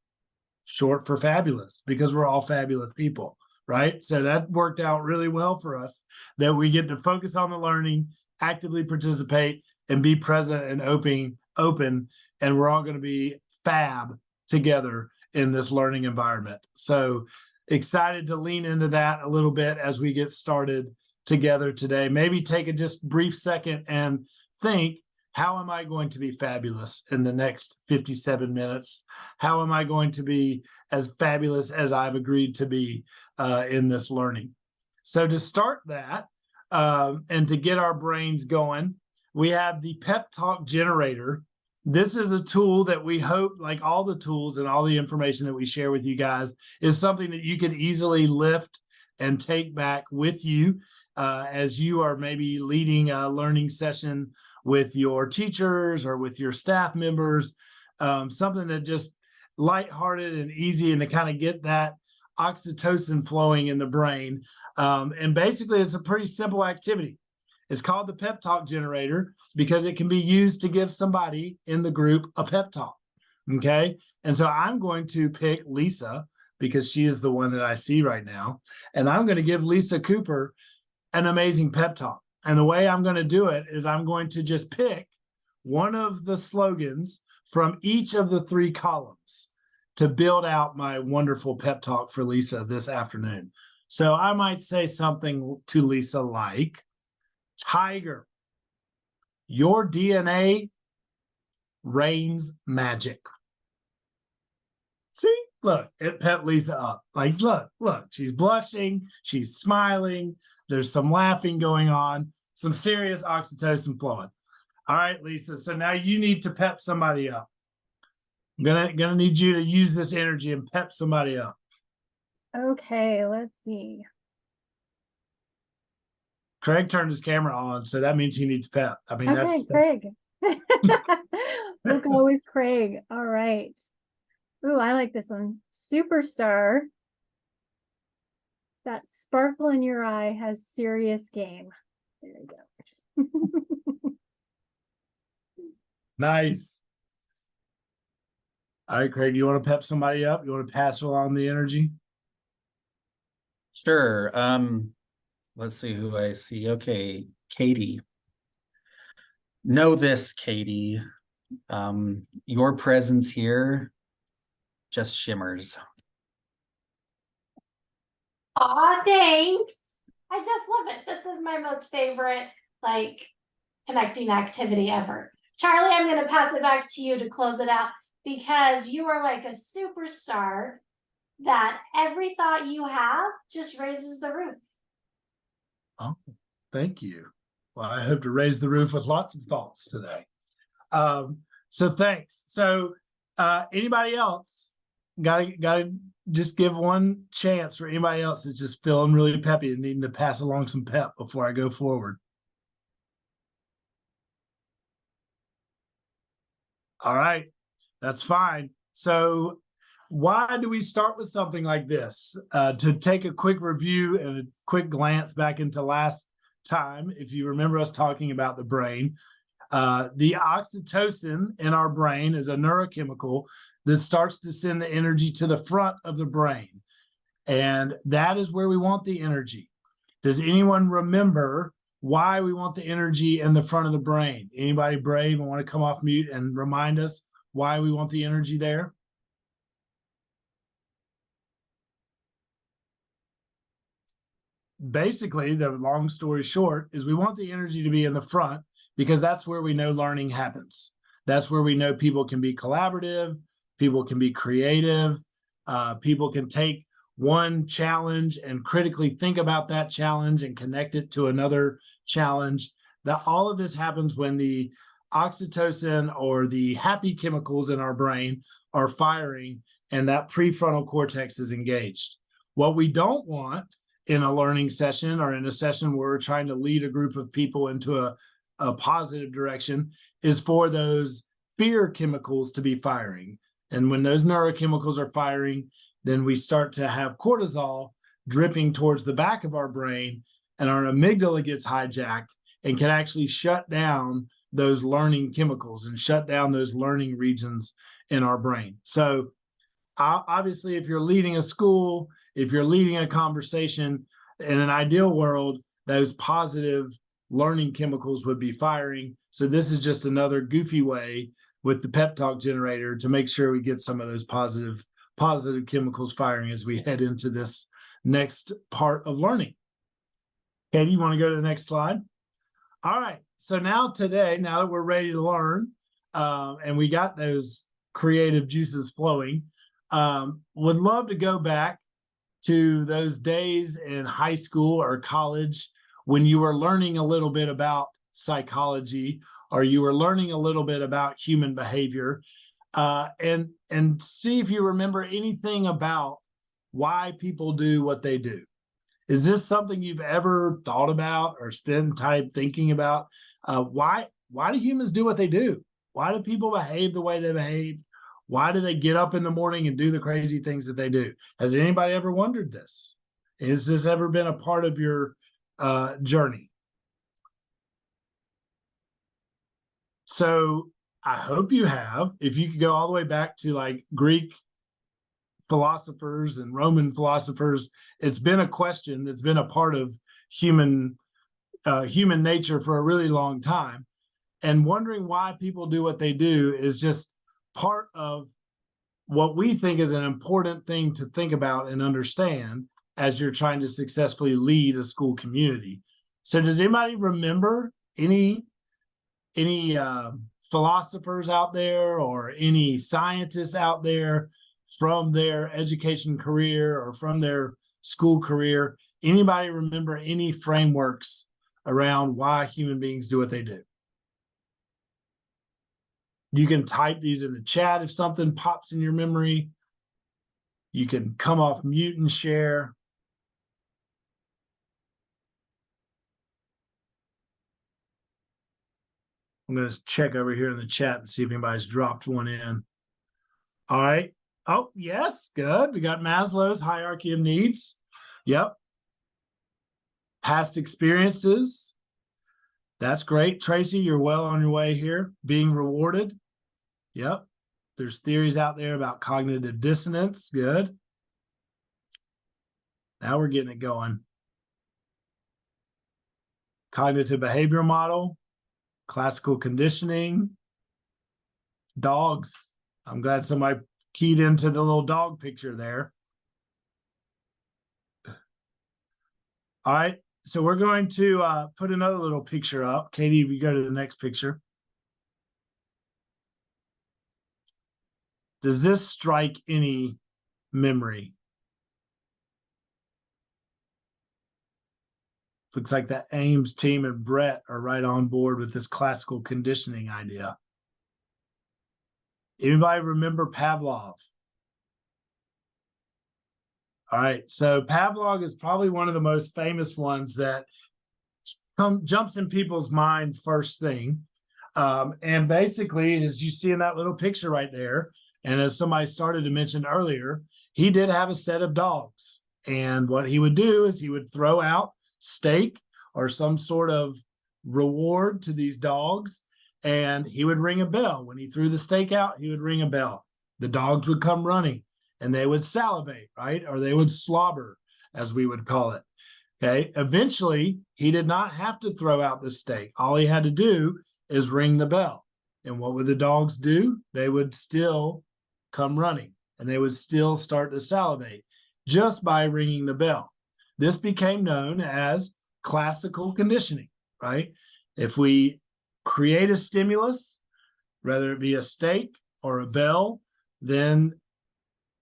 short for fabulous, because we're all fabulous people, right? So that worked out really well for us, that we get to focus on the learning, actively participate, and be present and open, and we're all going to be fab together in this learning environment. So excited to lean into that a little bit as we get started together today. Maybe take a just brief second and think, how am I going to be fabulous in the next 57 minutes? How am I going to be as fabulous as I've agreed to be in this learning? So to start that and to get our brains going, we have the Pep Talk Generator. This is a tool that we hope, like all the tools and all the information that we share with you guys, is something that you could easily lift and take back with you as you are maybe leading a learning session with your teachers or with your staff members, something that just lighthearted and easy and to kind of get that oxytocin flowing in the brain. And basically, it's a pretty simple activity. It's called the Pep Talk Generator because it can be used to give somebody in the group a pep talk. Okay. And so I'm going to pick Lisa because she is the one that I see right now. And I'm going to give Lisa Cooper an amazing pep talk. And the way I'm going to do it is I'm going to just pick one of the slogans from each of the 3 columns to build out my wonderful pep talk for Lisa this afternoon. So I might say something to Lisa like, Tiger, your DNA reigns magic. See, look, it pep Lisa up. Like, look, she's blushing, she's smiling, there's some laughing going on, some serious oxytocin flowing. All right, Lisa, so now you need to pep somebody up. I'm gonna need you to use this energy and pep somebody up. Okay, let's see. Craig turned his camera on, so that means he needs pep. I mean, Okay, that's Craig. We'll go with Craig. All right. Ooh, I like this one. Superstar. That sparkle in your eye has serious game. There you go. nice. All right, Craig, you want to pep somebody up? You want to pass along the energy? Sure. Let's see who I see. Okay, Katie. Know this, Katie. Your presence here just shimmers. Aw, thanks. I just love it. This is my most favorite, like, connecting activity ever. Charlie, I'm going to pass it back to you to close it out because you are like a superstar that every thought you have just raises the roof. Oh, thank you. Well, I hope to raise the roof with lots of thoughts today. So thanks. So anybody else gotta just give one chance for anybody else that's just feeling really peppy and needing to pass along some pep before I go forward. All right, that's fine. So why do we start with something like this? To take a quick review and a quick glance back into last time, if you remember us talking about the brain, the oxytocin in our brain is a neurochemical that starts to send the energy to the front of the brain. And that is where we want the energy. Does anyone remember why we want the energy in the front of the brain? Anybody brave and want to come off mute and remind us why we want the energy there? Basically, the long story short is we want the energy to be in the front because that's where we know learning happens. That's where we know people can be collaborative, people can be creative, people can take one challenge and critically think about that challenge and connect it to another challenge. That all of this happens when the oxytocin or the happy chemicals in our brain are firing and that prefrontal cortex is engaged. What we don't want in a learning session or in a session where we're trying to lead a group of people into a positive direction is for those fear chemicals to be firing. And when those neurochemicals are firing, then we start to have cortisol dripping towards the back of our brain and our amygdala gets hijacked and can actually shut down those learning chemicals and shut down those learning regions in our brain. So obviously, if you're leading a school, if you're leading a conversation, in an ideal world, those positive learning chemicals would be firing. So this is just another goofy way with the pep talk generator to make sure we get some of those positive chemicals firing as we head into this next part of learning. Katie, you want to go to the next slide? All right. So now today, now that we're ready to learn, and we got those creative juices flowing, would love to go back to those days in high school or college when you were learning a little bit about psychology, or you were learning a little bit about human behavior, and see if you remember anything about why people do what they do. Is this something you've ever thought about or spent time thinking about? Why do humans do what they do? Why do people behave the way they behave? Why do they get up in the morning and do the crazy things that they do? Has anybody ever wondered this? Has this ever been a part of your journey? So I hope you have. If you could go all the way back to like Greek philosophers and Roman philosophers, it's been a question that's been a part of human nature for a really long time. And wondering why people do what they do is just part of what we think is an important thing to think about and understand as you're trying to successfully lead a school community. So does anybody remember any philosophers out there or any scientists out there from their education career or from their school career? Anybody remember any frameworks around why human beings do what they do? You can type these in the chat if something pops in your memory. You can come off mute and share. I'm going to check over here in the chat and see if anybody's dropped one in. All right. Oh, yes. Good. We got Maslow's hierarchy of needs. Yep. Past experiences. That's great. Tracy, you're well on your way here. Being rewarded. Yep. There's theories out there about cognitive dissonance. Good. Now we're getting it going. Cognitive behavior model. Classical conditioning. Dogs. I'm glad somebody keyed into the little dog picture there. All right. So we're going to put another little picture up. Katie, if you go to the next picture. Does this strike any memory? Looks like the Ames team and Brett are right on board with this classical conditioning idea. Anybody remember Pavlov? All right, so Pavlov is probably one of the most famous ones that jumps in people's mind first thing. And basically, as you see in that little picture right there, and as somebody started to mention earlier, he did have a set of dogs. And what he would do is he would throw out steak or some sort of reward to these dogs, and he would ring a bell. When he threw the steak out, he would ring a bell. The dogs would come running and they would salivate, right? Or they would slobber, as we would call it. Okay. Eventually, he did not have to throw out the steak. All he had to do is ring the bell. And what would the dogs do? They would still come running and they would still start to salivate just by ringing the bell. This became known as classical conditioning, right? If we create a stimulus, whether it be a steak or a bell, then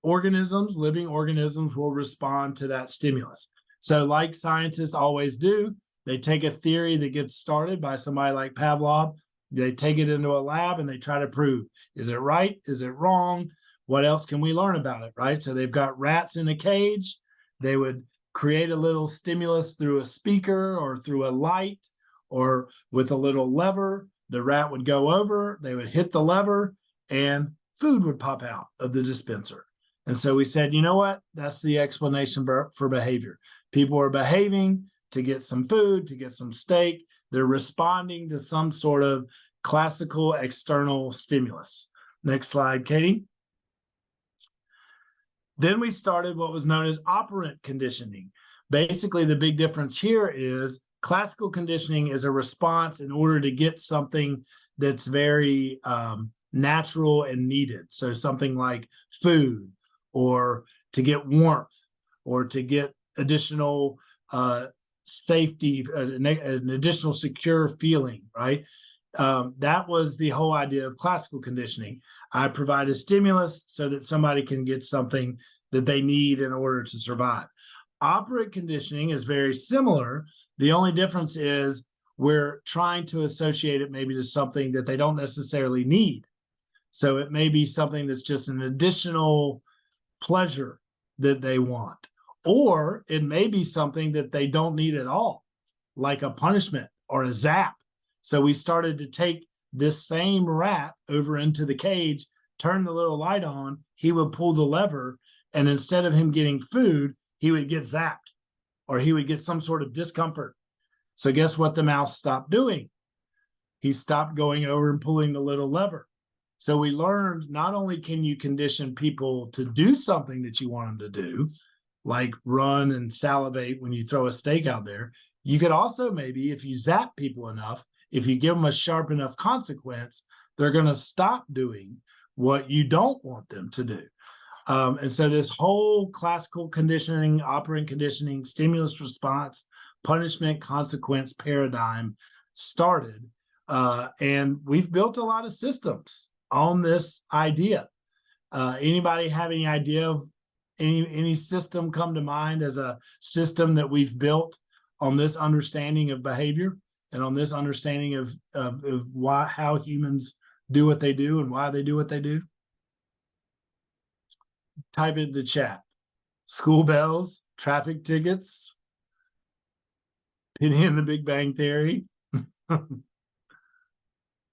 living organisms will respond to that stimulus. So like scientists always do, they take a theory that gets started by somebody like Pavlov, they take it into a lab and they try to prove, is it right? Is it wrong? What else can we learn about it, right? So they've got rats in a cage. They would create a little stimulus through a speaker or through a light or with a little lever. The rat would go over, they would hit the lever, and food would pop out of the dispenser. And so we said, you know what? That's the explanation for behavior. People are behaving to get some food, to get some steak. They're responding to some sort of classical external stimulus. Next slide, Katie. Then we started what was known as operant conditioning. Basically, the big difference here is classical conditioning is a response in order to get something that's very natural and needed. So something like food, or to get warmth, or to get additional safety, an additional secure feeling, right? That was the whole idea of classical conditioning. I provide a stimulus so that somebody can get something that they need in order to survive. Operant conditioning is very similar. The only difference is we're trying to associate it maybe to something that they don't necessarily need. So it may be something that's just an additional pleasure that they want, or it may be something that they don't need at all, like a punishment or a zap. So we started to take this same rat over into the cage, turn the little light on, he would pull the lever, and instead of him getting food, he would get zapped or he would get some sort of discomfort. So guess what the mouse stopped doing? He stopped going over and pulling the little lever. So we learned not only can you condition people to do something that you want them to do, like run and salivate when you throw a steak out there, you could also maybe, if you zap people enough, if you give them a sharp enough consequence, they're going to stop doing what you don't want them to do. And so this whole classical conditioning, operant conditioning, stimulus response, punishment consequence paradigm started. And we've built a lot of systems on this idea. Anybody have any idea of any system come to mind as a system that we've built on this understanding of behavior and on this understanding of how humans do what they do and why they do what they do? Type it in the chat. School bells, traffic tickets, Penny and the Big Bang Theory.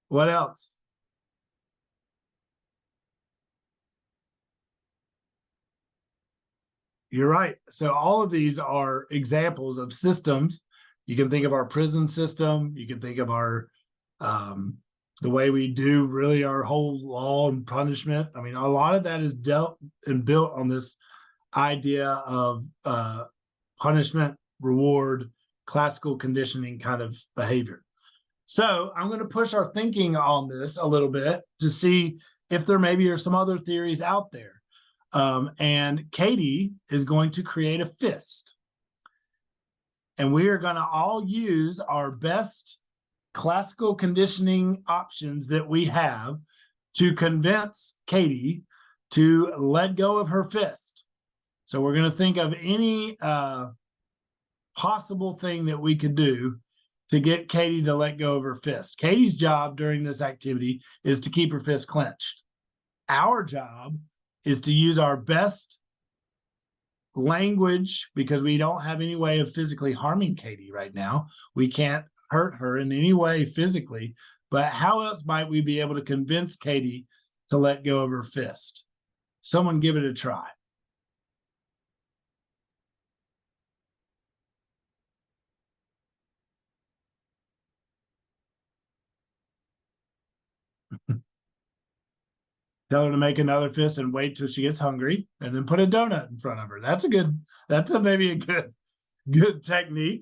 What else? You're right. So all of these are examples of systems. You can think of our prison system. You can think of our the way we do really our whole law and punishment. I mean, a lot of that is dealt and built on this idea of punishment, reward, classical conditioning kind of behavior. So I'm going to push our thinking on this a little bit to see if there maybe are some other theories out there. And Katie is going to create a fist. And we are going to all use our best classical conditioning options that we have to convince Katie to let go of her fist. So we're going to think of any possible thing that we could do to get Katie to let go of her fist. Katie's job during this activity is to keep her fist clenched. Our job is to use our best language, because we don't have any way of physically harming Katie right now. We can't hurt her in any way physically, but how else might we be able to convince Katie to let go of her fist? Someone give it a try. Tell her to make another fist and wait till she gets hungry, and then put a donut in front of her. That's maybe a good technique.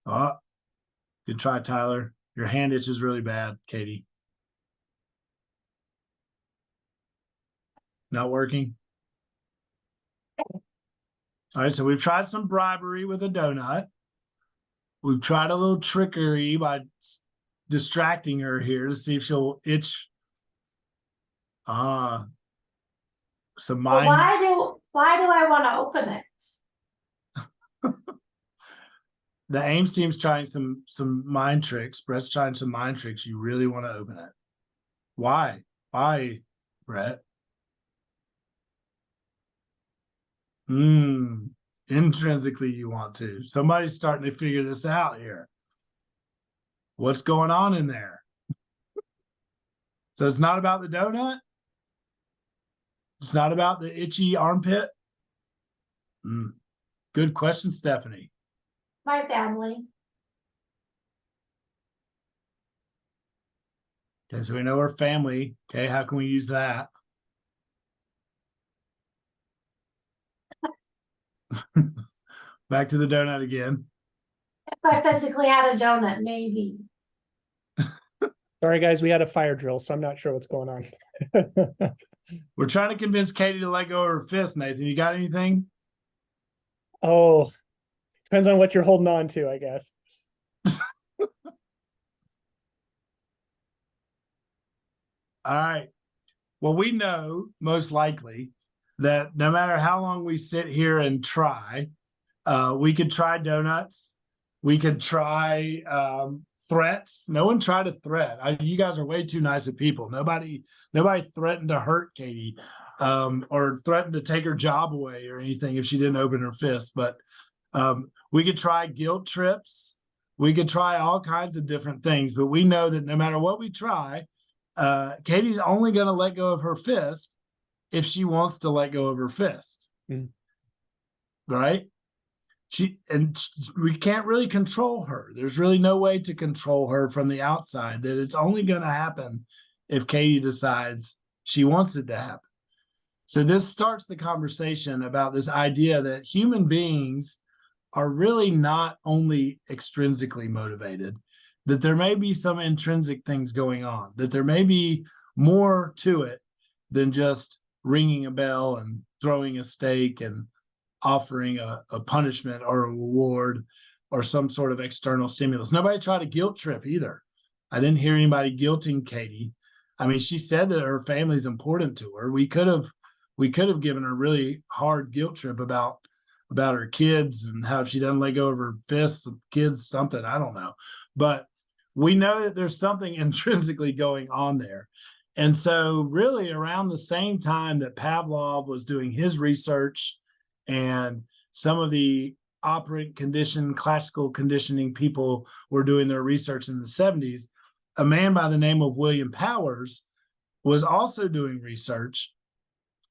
Oh, good try, Tyler. Your hand itches really bad, Katie. Not working. All right, so we've tried some bribery with a donut. We've tried a little trickery by distracting her here to see if she'll itch. Some mind. Well, why do I want to open it? The Ames team's trying some mind tricks. Brett's trying some mind tricks. You really want to open it. Why? Why, Brett? Intrinsically you want to. Somebody's starting to figure this out here. What's going on in there? So it's not about the donut? It's not about the itchy armpit? Good question, Stephanie. My family. Okay, so we know her family. Okay, how can we use that? Back to the donut again. If I physically had a donut, maybe. Sorry, guys, we had a fire drill, so I'm not sure what's going on. We're trying to convince Katie to let go of her fist, Nathan. You got anything? Oh, depends on what you're holding on to, I guess. All right. Well, we know most likely that no matter how long we sit here and try, we could try donuts. We could try threats. No one tried a threat. You guys are way too nice of people. Nobody threatened to hurt Katie or threatened to take her job away or anything if she didn't open her fist. But we could try guilt trips. We could try all kinds of different things. But we know that no matter what we try, Katie's only going to let go of her fist if she wants to let go of her fist. Right? We can't really control her. There's really no way to control her from the outside. That it's only going to happen if Katie decides she wants it to happen. So this starts the conversation about this idea that human beings are really not only extrinsically motivated, that there may be some intrinsic things going on, that there may be more to it than just ringing a bell and throwing a steak and offering a punishment or a reward or some sort of external stimulus. Nobody tried a guilt trip either. I didn't hear anybody guilting Katie. I mean, she said that her family's important to her. We could have given her a really hard guilt trip about her kids and how she doesn't let go of her fists of kids, something, I don't know. But we know that there's something intrinsically going on there. And so really around the same time that Pavlov was doing his research and some of the operant condition, classical conditioning people were doing their research in the 70s, a man by the name of William Powers was also doing research.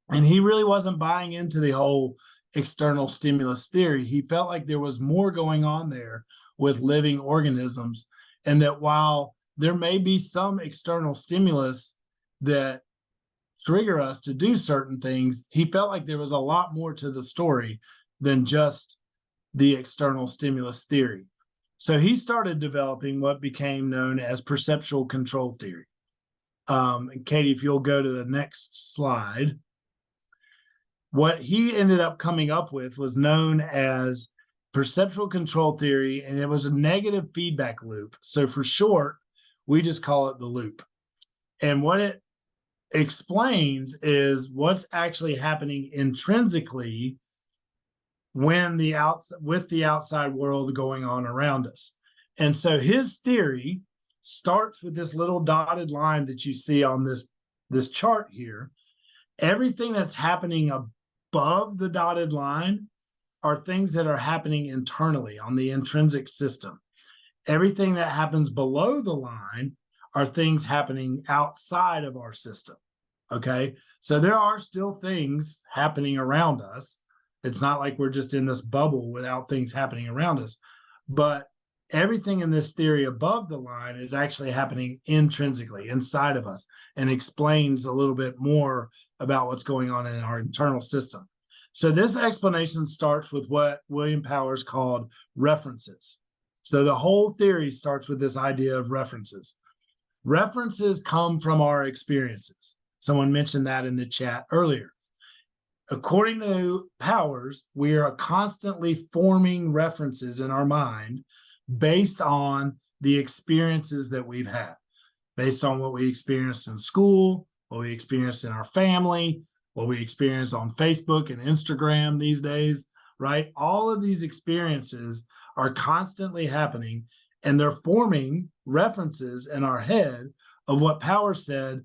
And he really wasn't buying into the whole external stimulus theory. He felt like there was more going on there with living organisms, and that while there may be some external stimulus that trigger us to do certain things, he felt like there was a lot more to the story than just the external stimulus theory. So he started developing what became known as perceptual control theory. Katie, if you'll go to the next slide. What he ended up coming up with was known as perceptual control theory, and it was a negative feedback loop. So for short, we just call it the loop. And what it explains is what's actually happening intrinsically when with the outside world going on around us. And so his theory starts with this little dotted line that you see on this chart here. Everything that's happening above the dotted line are things that are happening internally on the intrinsic system. Everything that happens below the line are things happening outside of our system. Okay, so there are still things happening around us. It's not like we're just in this bubble without things happening around us, but everything in this theory above the line is actually happening intrinsically inside of us, and explains a little bit more about what's going on in our internal system. So this explanation starts with what William Powers called references. So the whole theory starts with this idea of references. References come from our experiences. Someone mentioned that in the chat earlier. According to Powers, we are constantly forming references in our mind based on the experiences that we've had, based on what we experienced in school, what we experienced in our family, what we experience on Facebook and Instagram these days, right? All of these experiences are constantly happening, and they're forming references in our head of what Powers said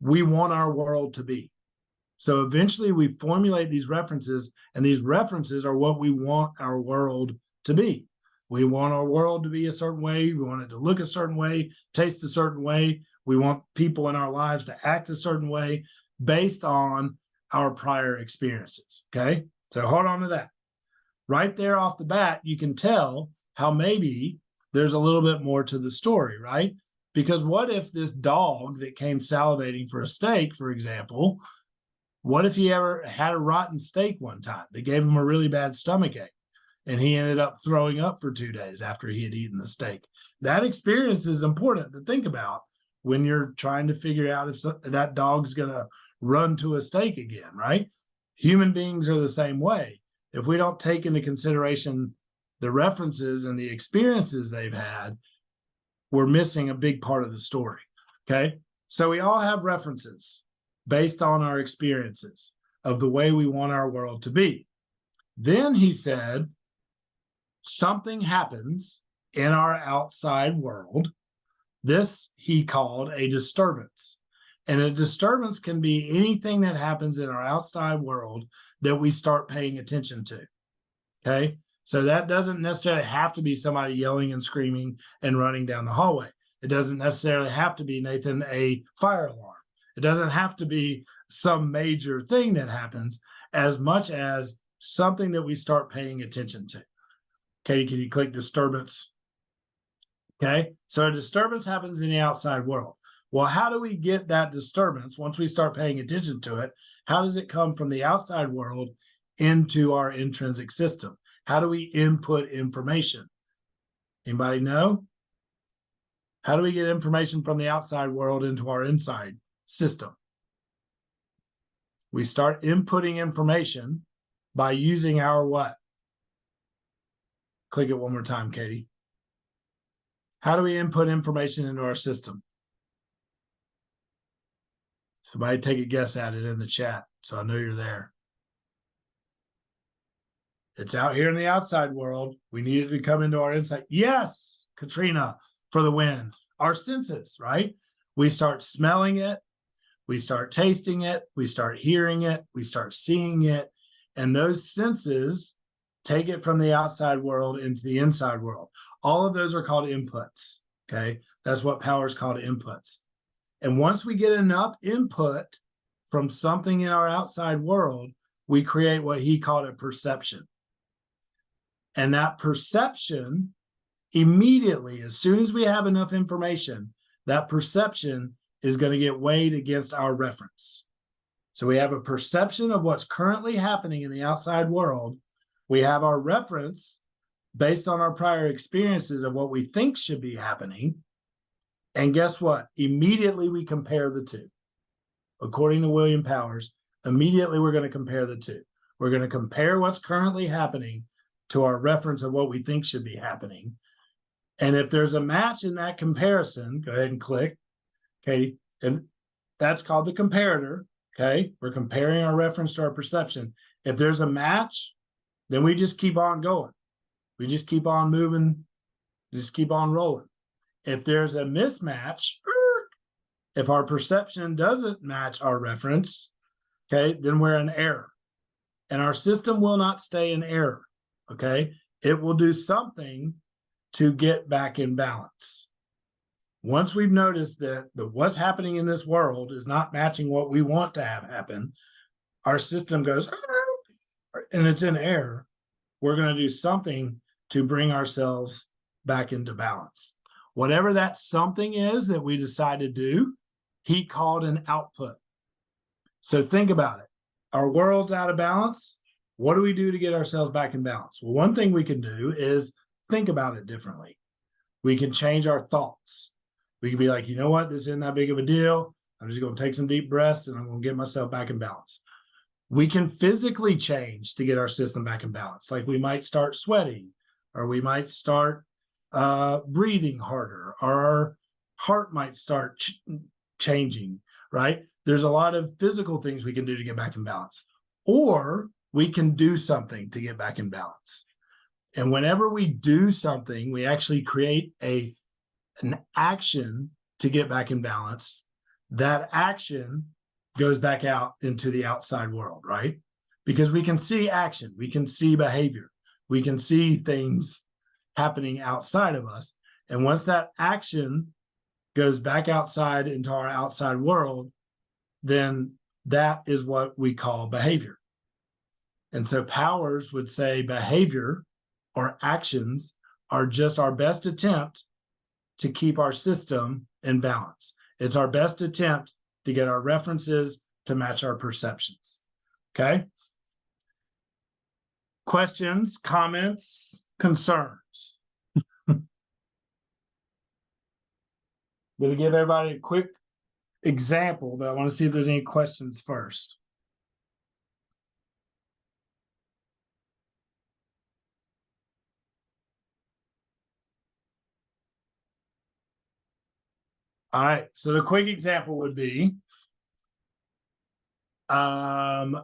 we want our world to be. So eventually we formulate these references, and these references are what we want our world to be. We want our world to be a certain way. We want it to look a certain way, taste a certain way. We want people in our lives to act a certain way based on our prior experiences. Okay, so hold on to that. Right there off the bat, you can tell how maybe there's a little bit more to the story, right? Because what if this dog that came salivating for a steak, for example, what if he ever had a rotten steak one time that gave him a really bad stomachache, and he ended up throwing up for 2 days after he had eaten the steak? That experience is important to think about when you're trying to figure out if that dog's going to run to a steak again, right? Human beings are the same way. if we don't take into consideration the references and the experiences they've had, we're missing a big part of the story. Okay. So we all have references based on our experiences of the way we want our world to be. Then he said, something happens in our outside world. This he called a disturbance. And a disturbance can be anything that happens in our outside world that we start paying attention to. Okay. So that doesn't necessarily have to be somebody yelling and screaming and running down the hallway. It doesn't necessarily have to be, Nathan, a fire alarm. It doesn't have to be some major thing that happens, as much as something that we start paying attention to. Katie, can you click disturbance? Okay, so a disturbance happens in the outside world. Well, how do we get that disturbance once we start paying attention to it? How does it come from the outside world into our intrinsic system? How do we input information? Anybody know? How do we get information from the outside world into our inside system? We start inputting information by using our what? Click it one more time, Katie. How do we input information into our system? Somebody take a guess at it in the chat, so I know you're there. It's out here in the outside world. We need it to come into our inside. Yes, Katrina, for the win. Our senses, right? We start smelling it. We start tasting it. We start hearing it. We start seeing it. And those senses take it from the outside world into the inside world. All of those are called inputs. Okay. That's what power is called, inputs. And once we get enough input from something in our outside world, we create what he called a perception. And that perception, immediately, as soon as we have enough information, that perception is going to get weighed against our reference. So we have a perception of what's currently happening in the outside world. We have our reference based on our prior experiences of what we think should be happening. And guess what? Immediately we compare the two. According to William Powers, immediately we're going to compare the two. We're going to compare what's currently happening to our reference of what we think should be happening. And if there's a match in that comparison, go ahead and click, Katie, and that's called the comparator. Okay, we're comparing our reference to our perception. If there's a match, then we just keep on going. We just keep on moving, just keep on rolling. If there's a mismatch, if our perception doesn't match our reference, okay, then we're in error. And our system will not stay in error, okay? It will do something to get back in balance. Once we've noticed that what's happening in this world is not matching what we want to have happen, our system goes, and it's in error. We're going to do something to bring ourselves back into balance. Whatever that something is that we decide to do, he called an output. So think about it. Our world's out of balance. What do we do to get ourselves back in balance? Well, one thing we can do is think about it differently. We can change our thoughts. We can be like, you know what? This isn't that big of a deal. I'm just going to take some deep breaths and I'm going to get myself back in balance. We can physically change to get our system back in balance. Like we might start sweating, or we might start breathing harder, or our heart might start changing, right? There's a lot of physical things we can do to get back in balance. Or we can do something to get back in balance. And whenever we do something, we actually create an action to get back in balance. That action goes back out into the outside world, right? Because we can see action, we can see behavior, we can see things happening outside of us. And once that action goes back outside into our outside world, then that is what we call behavior. And so Powers would say behavior or actions are just our best attempt to keep our system in balance. It's our best attempt to get our references to match our perceptions. Okay? Questions, comments, concerns? I'm going to give everybody a quick example, but I want to see if there's any questions first. All right. So the quick example would be, I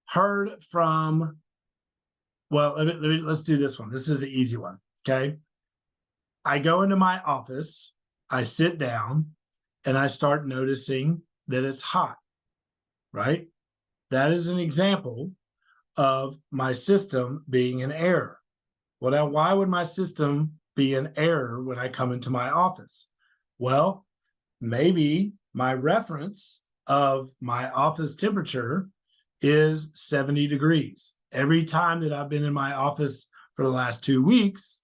heard from, well, let's do this one. This is the easy one. Okay. I go into my office, I sit down, and I start noticing that it's hot, right? That is an example of my system being in error. Well, now, why would my system be in error when I come into my office? Well, maybe my reference of my office temperature is 70 degrees. Every time that I've been in my office for the last 2 weeks,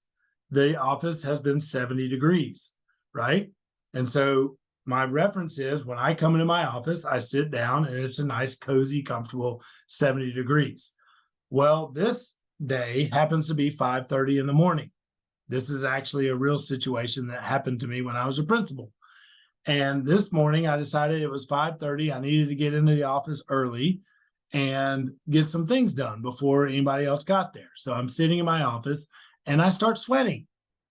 the office has been 70 degrees, right? And so my reference is when I come into my office, I sit down and it's a nice, cozy, comfortable 70 degrees. Well, this day happens to be 5:30 in the morning. This is actually a real situation that happened to me when I was a principal. And this morning I decided it was 5:30. I needed to get into the office early and get some things done before anybody else got there. So I'm sitting in my office and I start sweating.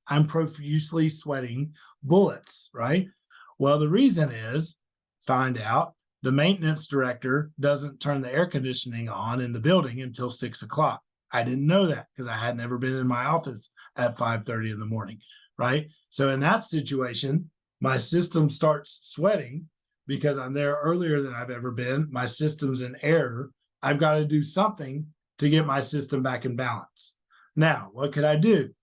I'm profusely sweating bullets, right? Well, the reason is, find out, the maintenance director doesn't turn the air conditioning on in the building until 6 o'clock. I didn't know that because I had never been in my office at 5:30 in the morning, right? So in that situation, my system starts sweating because I'm there earlier than I've ever been. My system's in error. I've got to do something to get my system back in balance. Now, what could I do?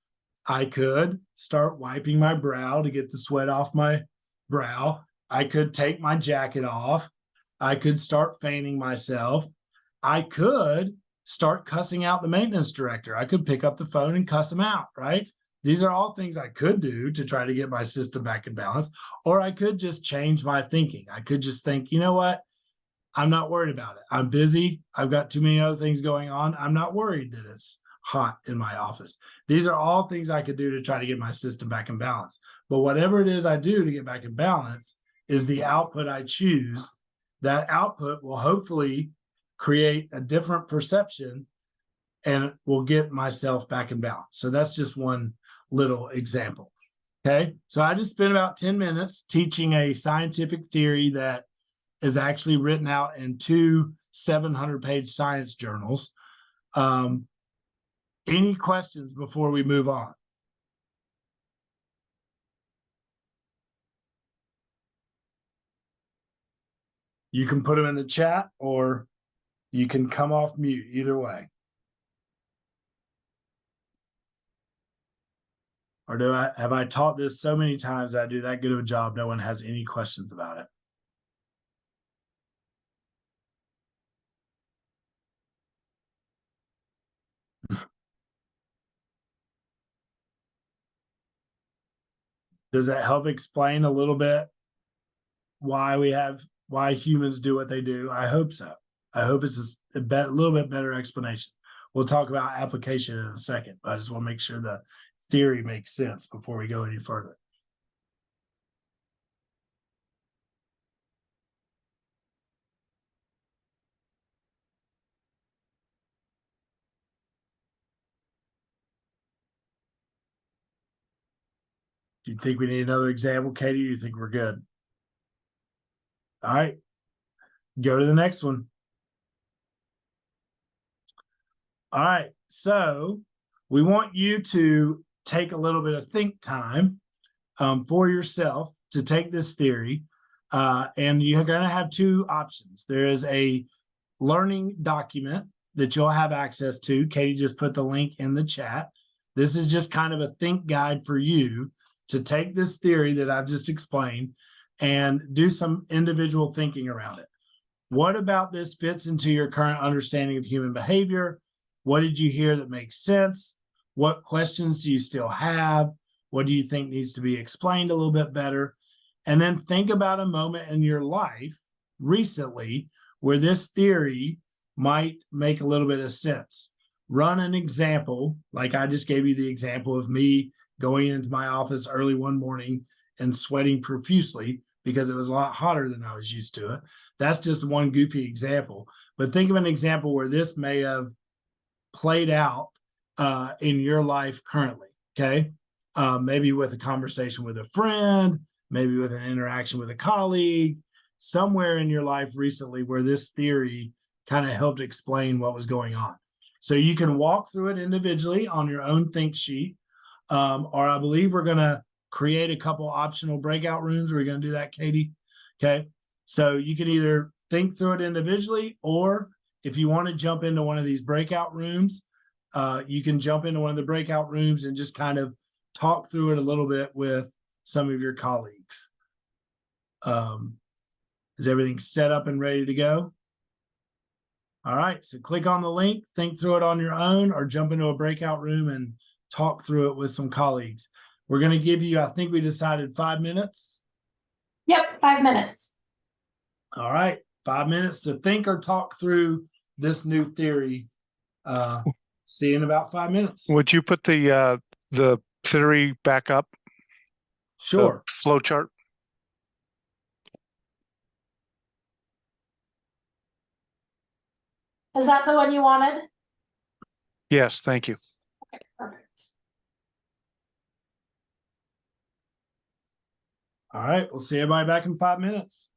I could start wiping my brow to get the sweat off my brow. I could take my jacket off. I could start fanning myself. I could start cussing out the maintenance director. I could pick up the phone and cuss him out, right? These are all things I could do to try to get my system back in balance. Or I could just change my thinking. I could just think, you know what? I'm not worried about it. I'm busy. I've got too many other things going on. I'm not worried that it's hot in my office. These are all things I could do to try to get my system back in balance. But whatever it is I do to get back in balance is the output I choose. That output will hopefully create a different perception and will get myself back in balance. So that's just one little example. Okay. So I just spent about 10 minutes teaching a scientific theory that is actually written out in 2 700-page science journals. Any questions before we move on? You can put them in the chat or you can come off mute, either way. Or have I taught this so many times that I do that good of a job, no one has any questions about it? Does that help explain a little bit why humans do what they do? I hope so. I hope it's a little bit better explanation. We'll talk about application in a second, but I just want to make sure the theory makes sense before we go any further. Do you think we need another example, Katie? Or do you think we're good? All right, go to the next one. All right, so we want you to take a little bit of think time for yourself to take this theory, and you're going to have 2 options. There is a learning document that you'll have access to. Katie just put the link in the chat. This is just kind of a think guide for you to take this theory that I've just explained and do some individual thinking around it. What about this fits into your current understanding of human behavior? What did you hear that makes sense? What questions do you still have? What do you think needs to be explained a little bit better? And then think about a moment in your life recently where this theory might make a little bit of sense. Run an example, like I just gave you the example of me going into my office early one morning and sweating profusely because it was a lot hotter than I was used to it. That's just one goofy example. But think of an example where this may have played out in your life currently, okay? maybe with a conversation with a friend, maybe with an interaction with a colleague, somewhere in your life recently where this theory kind of helped explain what was going on. So you can walk through it individually on your own think sheet. Or I believe we're going to create a couple optional breakout rooms. We're going to do that, Katie. Okay. So you can either think through it individually, or if you want to jump into one of these breakout rooms, you can jump into one of the breakout rooms and just kind of talk through it a little bit with some of your colleagues. Is everything set up and ready to go? All right, so click on the link, think through it on your own, or jump into a breakout room and talk through it with some colleagues. We're going to give you, I think we decided 5 minutes. Yep, 5 minutes. All right, 5 minutes to think or talk through this new theory. See you in about 5 minutes. Would you put the theory back up? Sure. The flow chart. Is that the one you wanted? Yes, thank you. Okay, perfect. All right, we'll see everybody back in 5 minutes.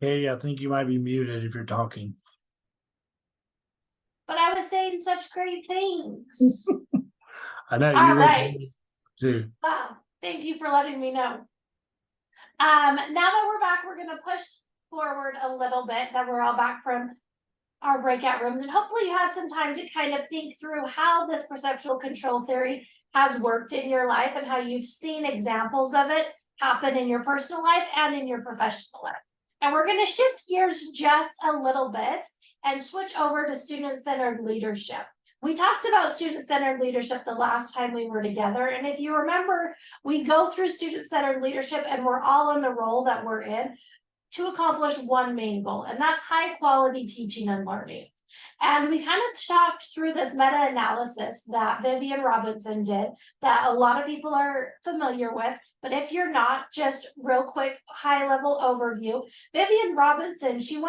Katie, I think you might be muted if you're talking. But I was saying such great things. I know All you were right. too. Wow, thank you for letting me know. Now that we're back, we're gonna push forward a little bit, that we're all back from our breakout rooms, and hopefully you had some time to kind of think through how this perceptual control theory has worked in your life and how you've seen examples of it happen in your personal life and in your professional life. And we're gonna shift gears just a little bit and switch over to student-centered leadership. We talked about student-centered leadership the last time we were together. And if you remember, we go through student-centered leadership and we're all in the role that we're in to accomplish one main goal, and that's high quality teaching and learning. And we kind of talked through this meta-analysis that Vivian Robinson did that a lot of people are familiar with. But if you're not, just real quick, high level overview. Vivian Robinson, she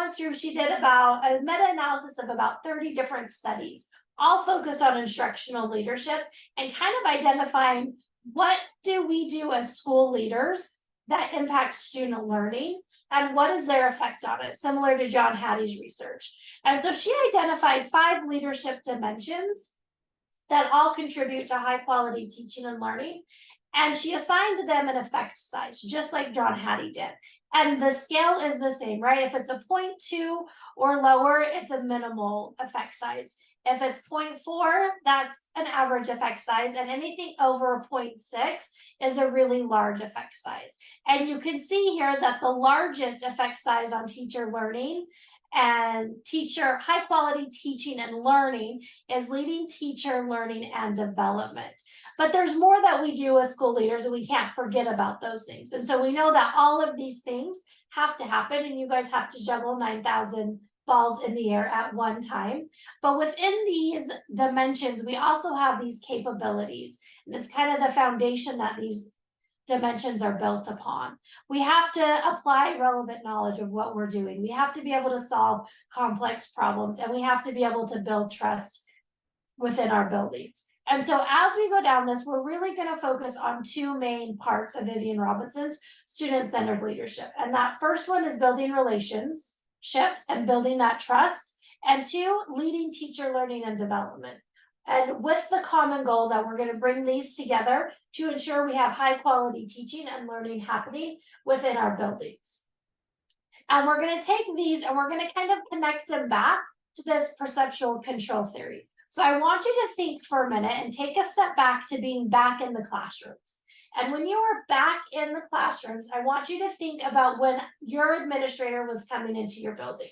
did about a meta-analysis of about 30 different studies, all focused on instructional leadership and kind of identifying what do we do as school leaders that impact student learning and what is their effect on it, similar to John Hattie's research. And so she identified 5 leadership dimensions that all contribute to high quality teaching and learning. And she assigned them an effect size, just like John Hattie did. And the scale is the same, right? If it's a 0.2 or lower, it's a minimal effect size. If it's 0.4, that's an average effect size, and anything over 0.6 is a really large effect size. And you can see here that the largest effect size on teacher learning and high quality teaching and learning is leading teacher learning and development. But there's more that we do as school leaders, and we can't forget about those things. And so we know that all of these things have to happen, and you guys have to juggle 9,000 balls in the air at one time. But within these dimensions, we also have these capabilities. And it's kind of the foundation that these dimensions are built upon. We have to apply relevant knowledge of what we're doing. We have to be able to solve complex problems, and we have to be able to build trust within our buildings. And so as we go down this, we're really going to focus on 2 main parts of Vivian Robinson's student-centered leadership. And that first one is building relationships and building that trust. And 2, leading teacher learning and development. And with the common goal that we're going to bring these together to ensure we have high quality teaching and learning happening within our buildings. And we're going to take these and we're going to kind of connect them back to this perceptual control theory. So I want you to think for a minute and take a step back to being back in the classrooms. And when you are back in the classrooms, I want you to think about when your administrator was coming into your building,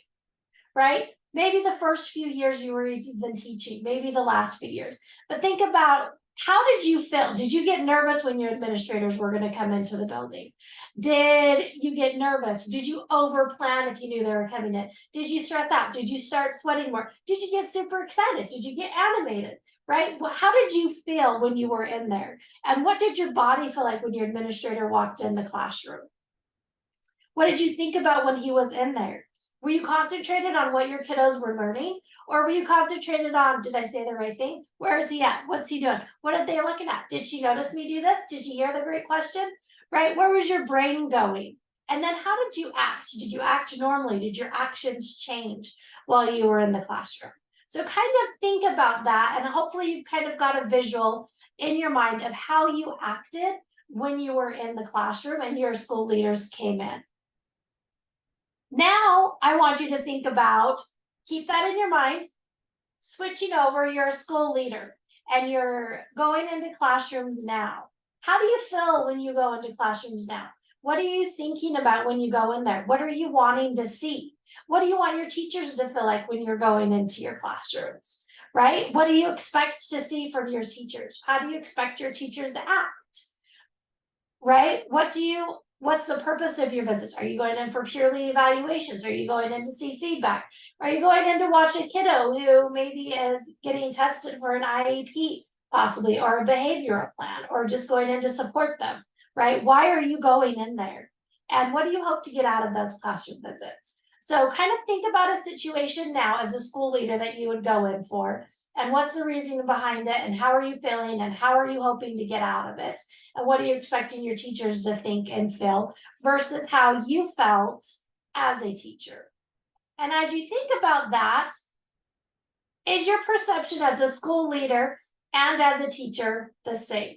right? Maybe the first few years you were even teaching, maybe the last few years. But think about, how did you feel? Did you get nervous when your administrators were going to come into the building? Did you get nervous? Did you overplan if you knew they were coming in? Did you stress out? Did you start sweating more? Did you get super excited? Did you get animated? Right? How did you feel when you were in there? And what did your body feel like when your administrator walked in the classroom? What did you think about when he was in there? Were you concentrated on what your kiddos were learning? Or were you concentrated on, did I say the right thing? Where is he at? What's he doing? What are they looking at? Did she notice me do this? Did she hear the great question? Right? Where was your brain going? And then how did you act? Did you act normally? Did your actions change while you were in the classroom? So kind of think about that, and hopefully you kind of got a visual in your mind of how you acted when you were in the classroom and your school leaders came in. Now, I want you to think about, keep that in your mind, switching over, you're a school leader and you're going into classrooms now. How do you feel when you go into classrooms now? What are you thinking about when you go in there? What are you wanting to see? What do you want your teachers to feel like when you're going into your classrooms, right? What do you expect to see from your teachers? How do you expect your teachers to act, right? What's the purpose of your visits? Are you going in for purely evaluations? Are you going in to see feedback? Are you going in to watch a kiddo who maybe is getting tested for an IEP, possibly, or a behavioral plan, or just going in to support them, right? Why are you going in there? And what do you hope to get out of those classroom visits? So kind of think about a situation now as a school leader that you would go in for, and what's the reason behind it, and how are you feeling, and how are you hoping to get out of it, and what are you expecting your teachers to think and feel versus how you felt as a teacher. And as you think about that, is your perception as a school leader and as a teacher the same?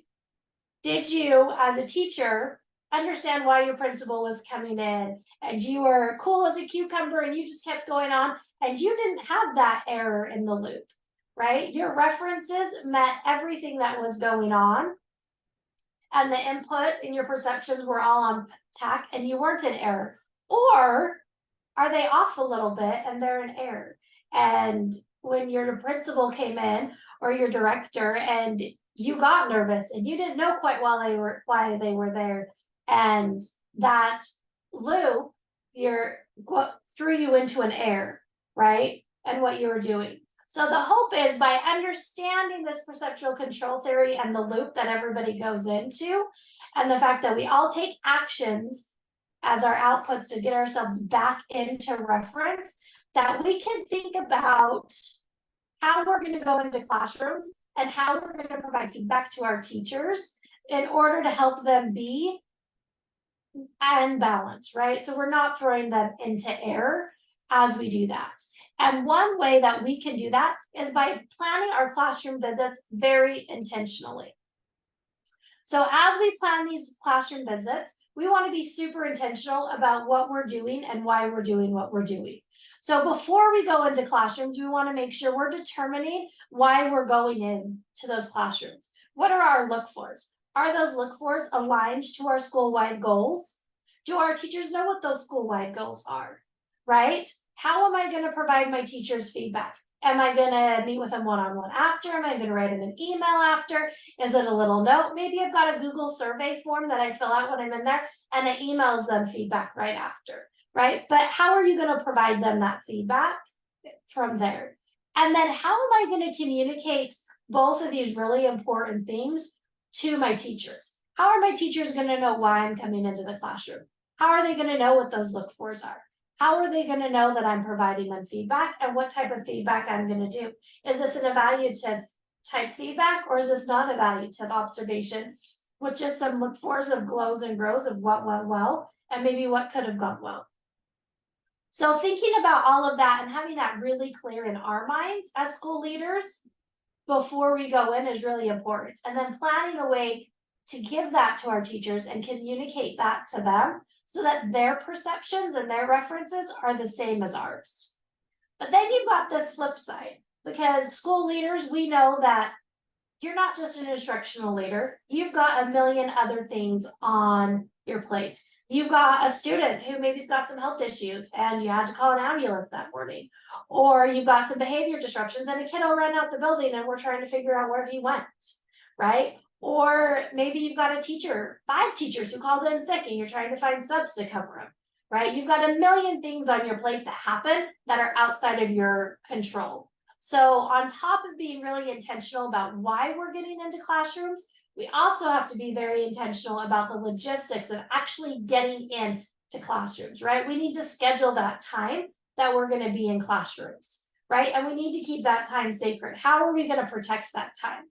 Did you, as a teacher, understand why your principal was coming in and you were cool as a cucumber and you just kept going on and you didn't have that error in the loop, right? Your references met everything that was going on and the input and your perceptions were all on tack and you weren't in error? Or are they off a little bit and they're in error? And when your principal came in or your director and you got nervous and you didn't know quite why they were there, and that loop threw you into an error, right? And what you were doing. So the hope is by understanding this perceptual control theory and the loop that everybody goes into, and the fact that we all take actions as our outputs to get ourselves back into reference, that we can think about how we're going to go into classrooms and how we're going to provide feedback to our teachers in order to help them be in balance, right? So we're not throwing them into error as we do that. And one way that we can do that is by planning our classroom visits very intentionally. So as we plan these classroom visits, we want to be super intentional about what we're doing and why we're doing what we're doing. So before we go into classrooms, we want to make sure we're determining why we're going into those classrooms. What are our look-fors? Are those look-fors aligned to our school-wide goals? Do our teachers know what those school-wide goals are, right? How am I going to provide my teachers feedback? Am I going to meet with them one-on-one after? Am I going to write them an email after? Is it a little note? Maybe I've got a Google survey form that I fill out when I'm in there and it emails them feedback right after, right? But how are you going to provide them that feedback from there? And then how am I going to communicate both of these really important things to my teachers? How are my teachers going to know why I'm coming into the classroom? How are they going to know what those look-fors are? How are they going to know that I'm providing them feedback and what type of feedback I'm going to do? Is this an evaluative type feedback or is this not evaluative observation with just some look-fors of glows and grows of what went well and maybe what could have gone well? So thinking about all of that and having that really clear in our minds as school leaders before we go in is really important. And then planning a way to give that to our teachers and communicate that to them so that their perceptions and their references are the same as ours. But then you've got this flip side, because school leaders, we know that you're not just an instructional leader, you've got a million other things on your plate. You've got a student who maybe's got some health issues and you had to call an ambulance that morning, or you've got some behavior disruptions and a kiddo ran out the building and we're trying to figure out where he went, right? Or maybe you've got a teacher, 5 teachers who called in sick and you're trying to find subs to cover them, right? You've got a million things on your plate that happen that are outside of your control. So on top of being really intentional about why we're getting into classrooms, we also have to be very intentional about the logistics of actually getting into classrooms, right? We need to schedule that time that we're going to be in classrooms, right? And we need to keep that time sacred. How are we going to protect that time?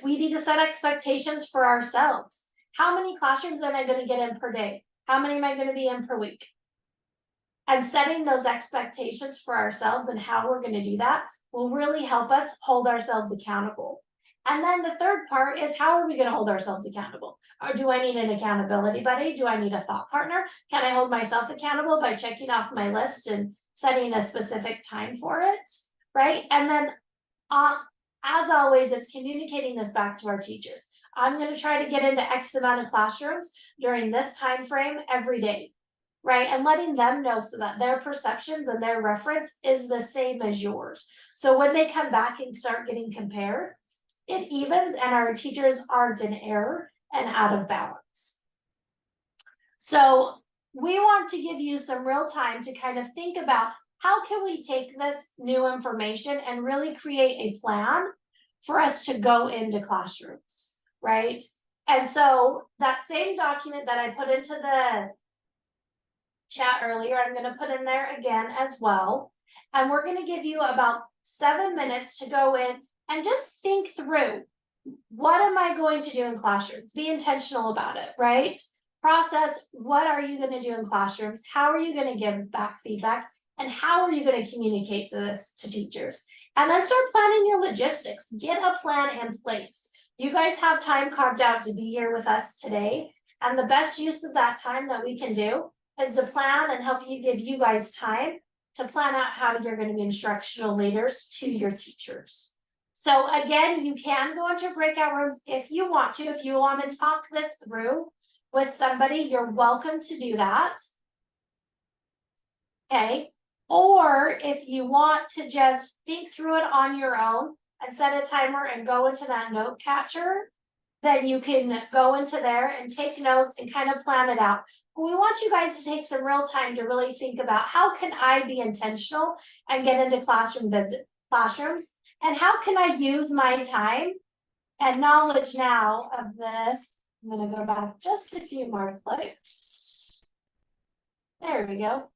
We need to set expectations for ourselves. How many classrooms am I going to get in per day? How many am I going to be in per week? And setting those expectations for ourselves and how we're going to do that will really help us hold ourselves accountable. And then the third part is, how are we going to hold ourselves accountable? Or do I need an accountability buddy? Do I need a thought partner? Can I hold myself accountable by checking off my list and setting a specific time for it, right? And then as always, it's communicating this back to our teachers. I'm going to try to get into X amount of classrooms during this time frame every day, right? And letting them know so that their perceptions and their reference is the same as yours. So when they come back and start getting compared, it evens and our teachers aren't in error and out of balance. So we want to give you some real time to kind of think about how can we take this new information and really create a plan for us to go into classrooms, right? And so that same document that I put into the chat earlier, I'm going to put in there again as well. And we're going to give you about 7 minutes to go in and just think through, what am I going to do in classrooms? Be intentional about it, right? Process, what are you gonna do in classrooms? How are you gonna give back feedback? And how are you gonna communicate this to teachers? And then start planning your logistics. Get a plan in place. You guys have time carved out to be here with us today. And the best use of that time that we can do is to plan and help you give you guys time to plan out how you're gonna be instructional leaders to your teachers. So again, you can go into breakout rooms if you want to. If you want to talk this through with somebody, you're welcome to do that. Okay. Or if you want to just think through it on your own and set a timer and go into that note catcher, then you can go into there and take notes and kind of plan it out. But we want you guys to take some real time to really think about how can I be intentional and get into classrooms, and how can I use my time and knowledge now of this. I'm gonna go back just a few more clicks. There we go.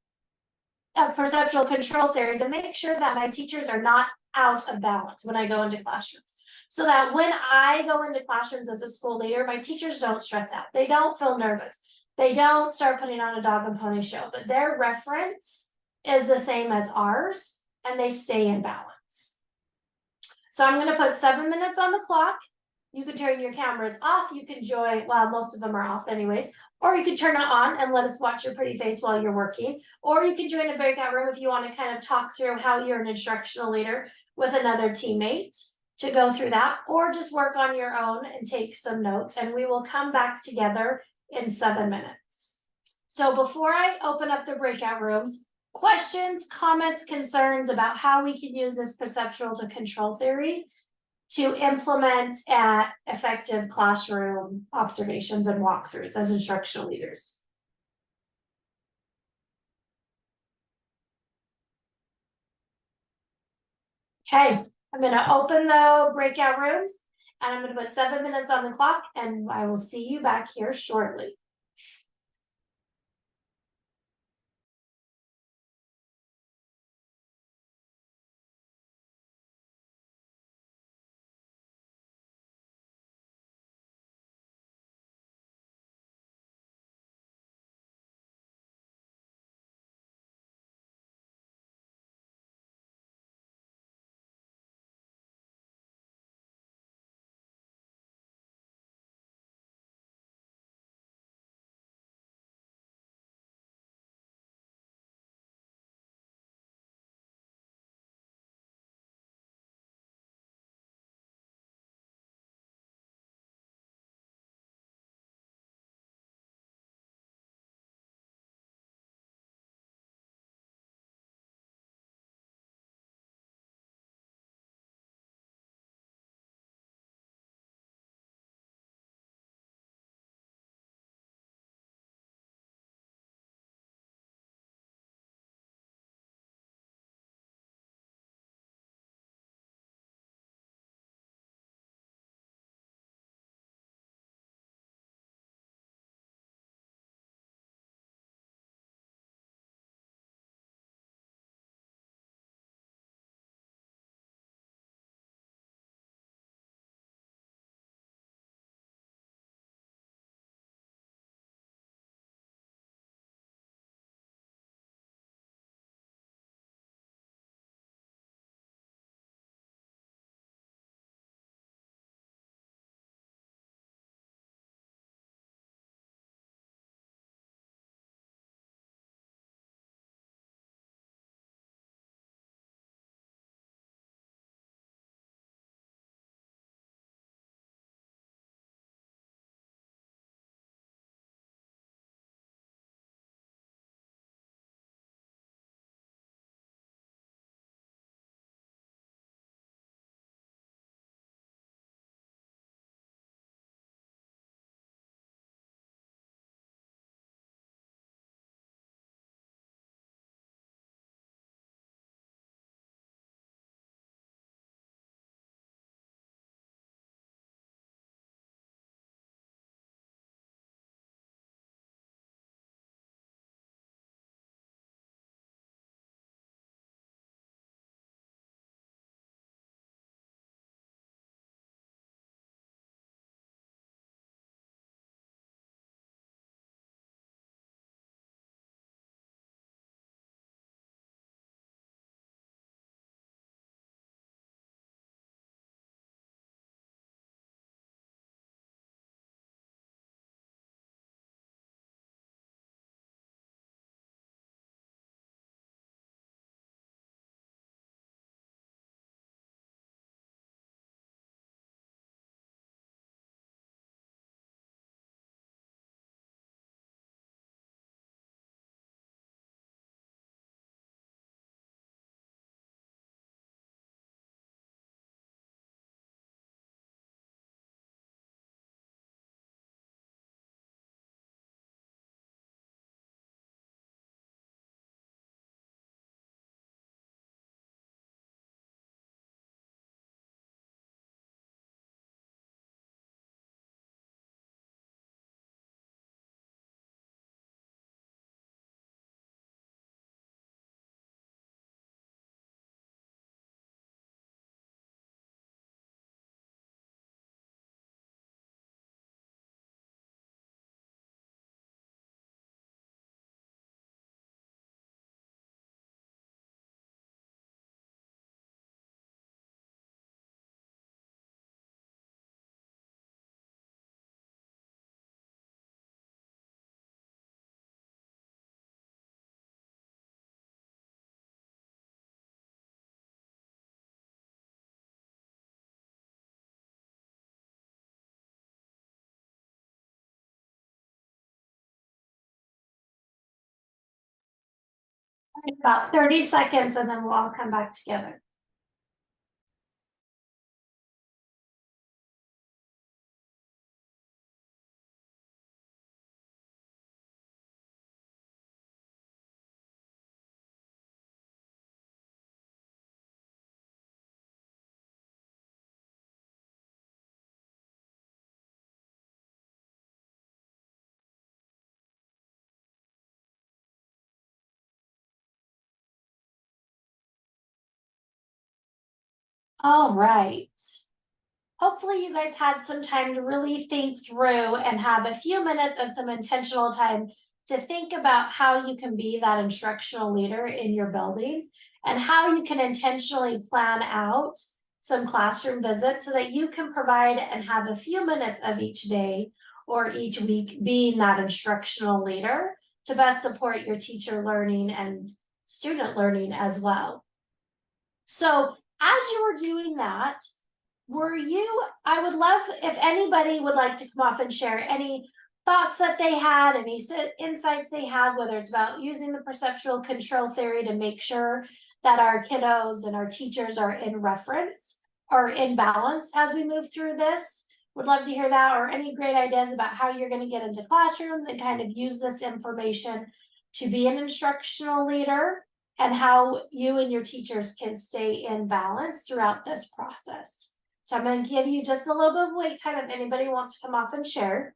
Of perceptual control theory to make sure that my teachers are not out of balance when I go into classrooms. So that when I go into classrooms as a school leader, my teachers don't stress out. They don't feel nervous. They don't start putting on a dog and pony show, but their reference is the same as ours and they stay in balance. So I'm gonna put 7 minutes on the clock. You can turn your cameras off. You can join, well, most of them are off anyways, or you can turn it on and let us watch your pretty face while you're working. Or you can join a breakout room if you want to kind of talk through how you're an instructional leader with another teammate to go through that, or just work on your own and take some notes, and we will come back together in 7 minutes. So before I open up the breakout rooms, questions, comments, concerns about how we can use this perceptual to control theory to implement at effective classroom observations and walkthroughs as instructional leaders. Okay, I'm gonna open the breakout rooms and I'm gonna put 7 minutes on the clock and I will see you back here shortly. About 30 seconds and then we'll all come back together. All right. Hopefully you guys had some time to really think through and have a few minutes of some intentional time to think about how you can be that instructional leader in your building and how you can intentionally plan out some classroom visits so that you can provide and have a few minutes of each day or each week being that instructional leader to best support your teacher learning and student learning as well. So as you were doing that, I would love if anybody would like to come off and share any thoughts that they had, any insights they had, whether it's about using the perceptual control theory to make sure that our kiddos and our teachers are in reference or in balance as we move through this. Would love to hear that, or any great ideas about how you're going to get into classrooms and kind of use this information to be an instructional leader, and how you and your teachers can stay in balance throughout this process. So I'm going to give you just a little bit of wait time if anybody wants to come off and share.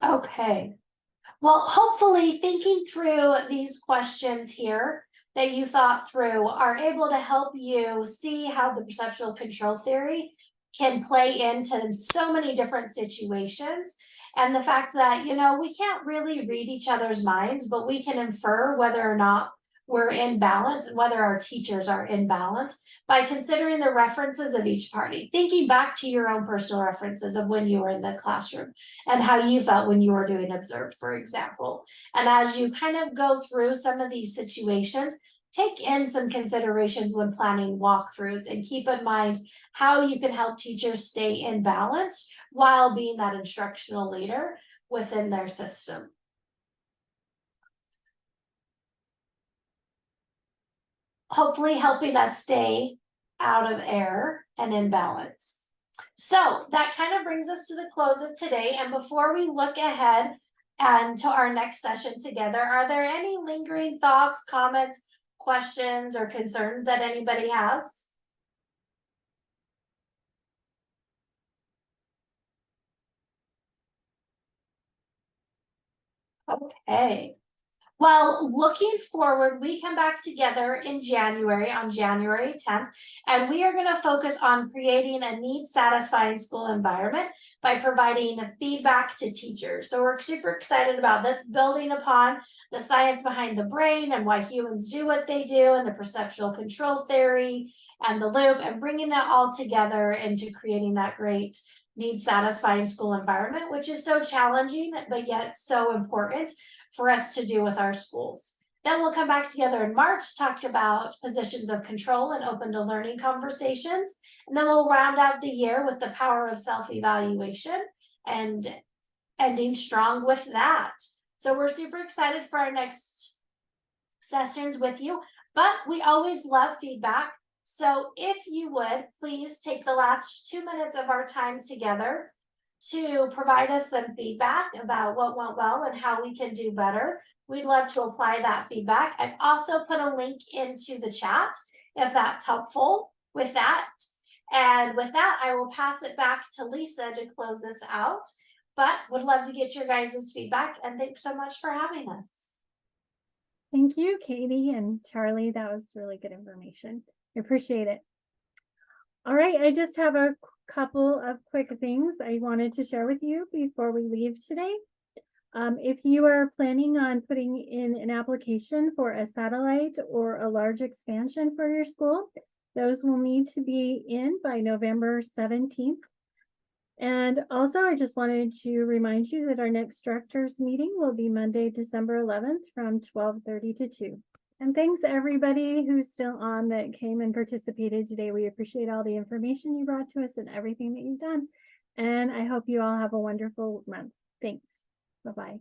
Okay. Well, hopefully thinking through these questions here that you thought through are able to help you see how the perceptual control theory can play into so many different situations. And the fact that, you know, we can't really read each other's minds, but we can infer whether or not we're in balance and whether our teachers are in balance by considering the references of each party, thinking back to your own personal references of when you were in the classroom and how you felt when you were doing observed, for example. And as you kind of go through some of these situations, take in some considerations when planning walkthroughs and keep in mind how you can help teachers stay in balance while being that instructional leader within their system. Hopefully helping us stay out of error and in balance. So that kind of brings us to the close of today. And before we look ahead and to our next session together, are there any lingering thoughts, comments, questions, or concerns that anybody has? Okay. Well, looking forward, we come back together in January, on January 10th, and we are going to focus on creating a needs-satisfying school environment by providing feedback to teachers. So we're super excited about this, building upon the science behind the brain and why humans do what they do, and the perceptual control theory and the loop, and bringing it all together into creating that great needs-satisfying school environment, which is so challenging, but yet so important for us to do with our schools. Then we'll come back together in March, talk about positions of control and open to learning conversations. And then we'll round out the year with the power of self-evaluation and ending strong with that. So we're super excited for our next sessions with you, but we always love feedback. So if you would, please take the last 2 minutes of our time together to provide us some feedback about what went well and how we can do better. We'd love to apply that feedback. I've also put a link into the chat if that's helpful with that. And with that, I will pass it back to Lisa to close this out, but would love to get your guys' feedback, and thanks so much for having us. Thank you, Katie and Charlie. That was really good information. I appreciate it. All right, I just have a couple of quick things I wanted to share with you before we leave today. If you are planning on putting in an application for a satellite or a large expansion for your school, those will need to be in by November 17th. And also, I just wanted to remind you that our next directors meeting will be Monday, December 11th from 12:30 to 2. And thanks everybody who's still on that came and participated today. We appreciate all the information you brought to us and everything that you've done. And I hope you all have a wonderful month. Thanks. Bye-bye.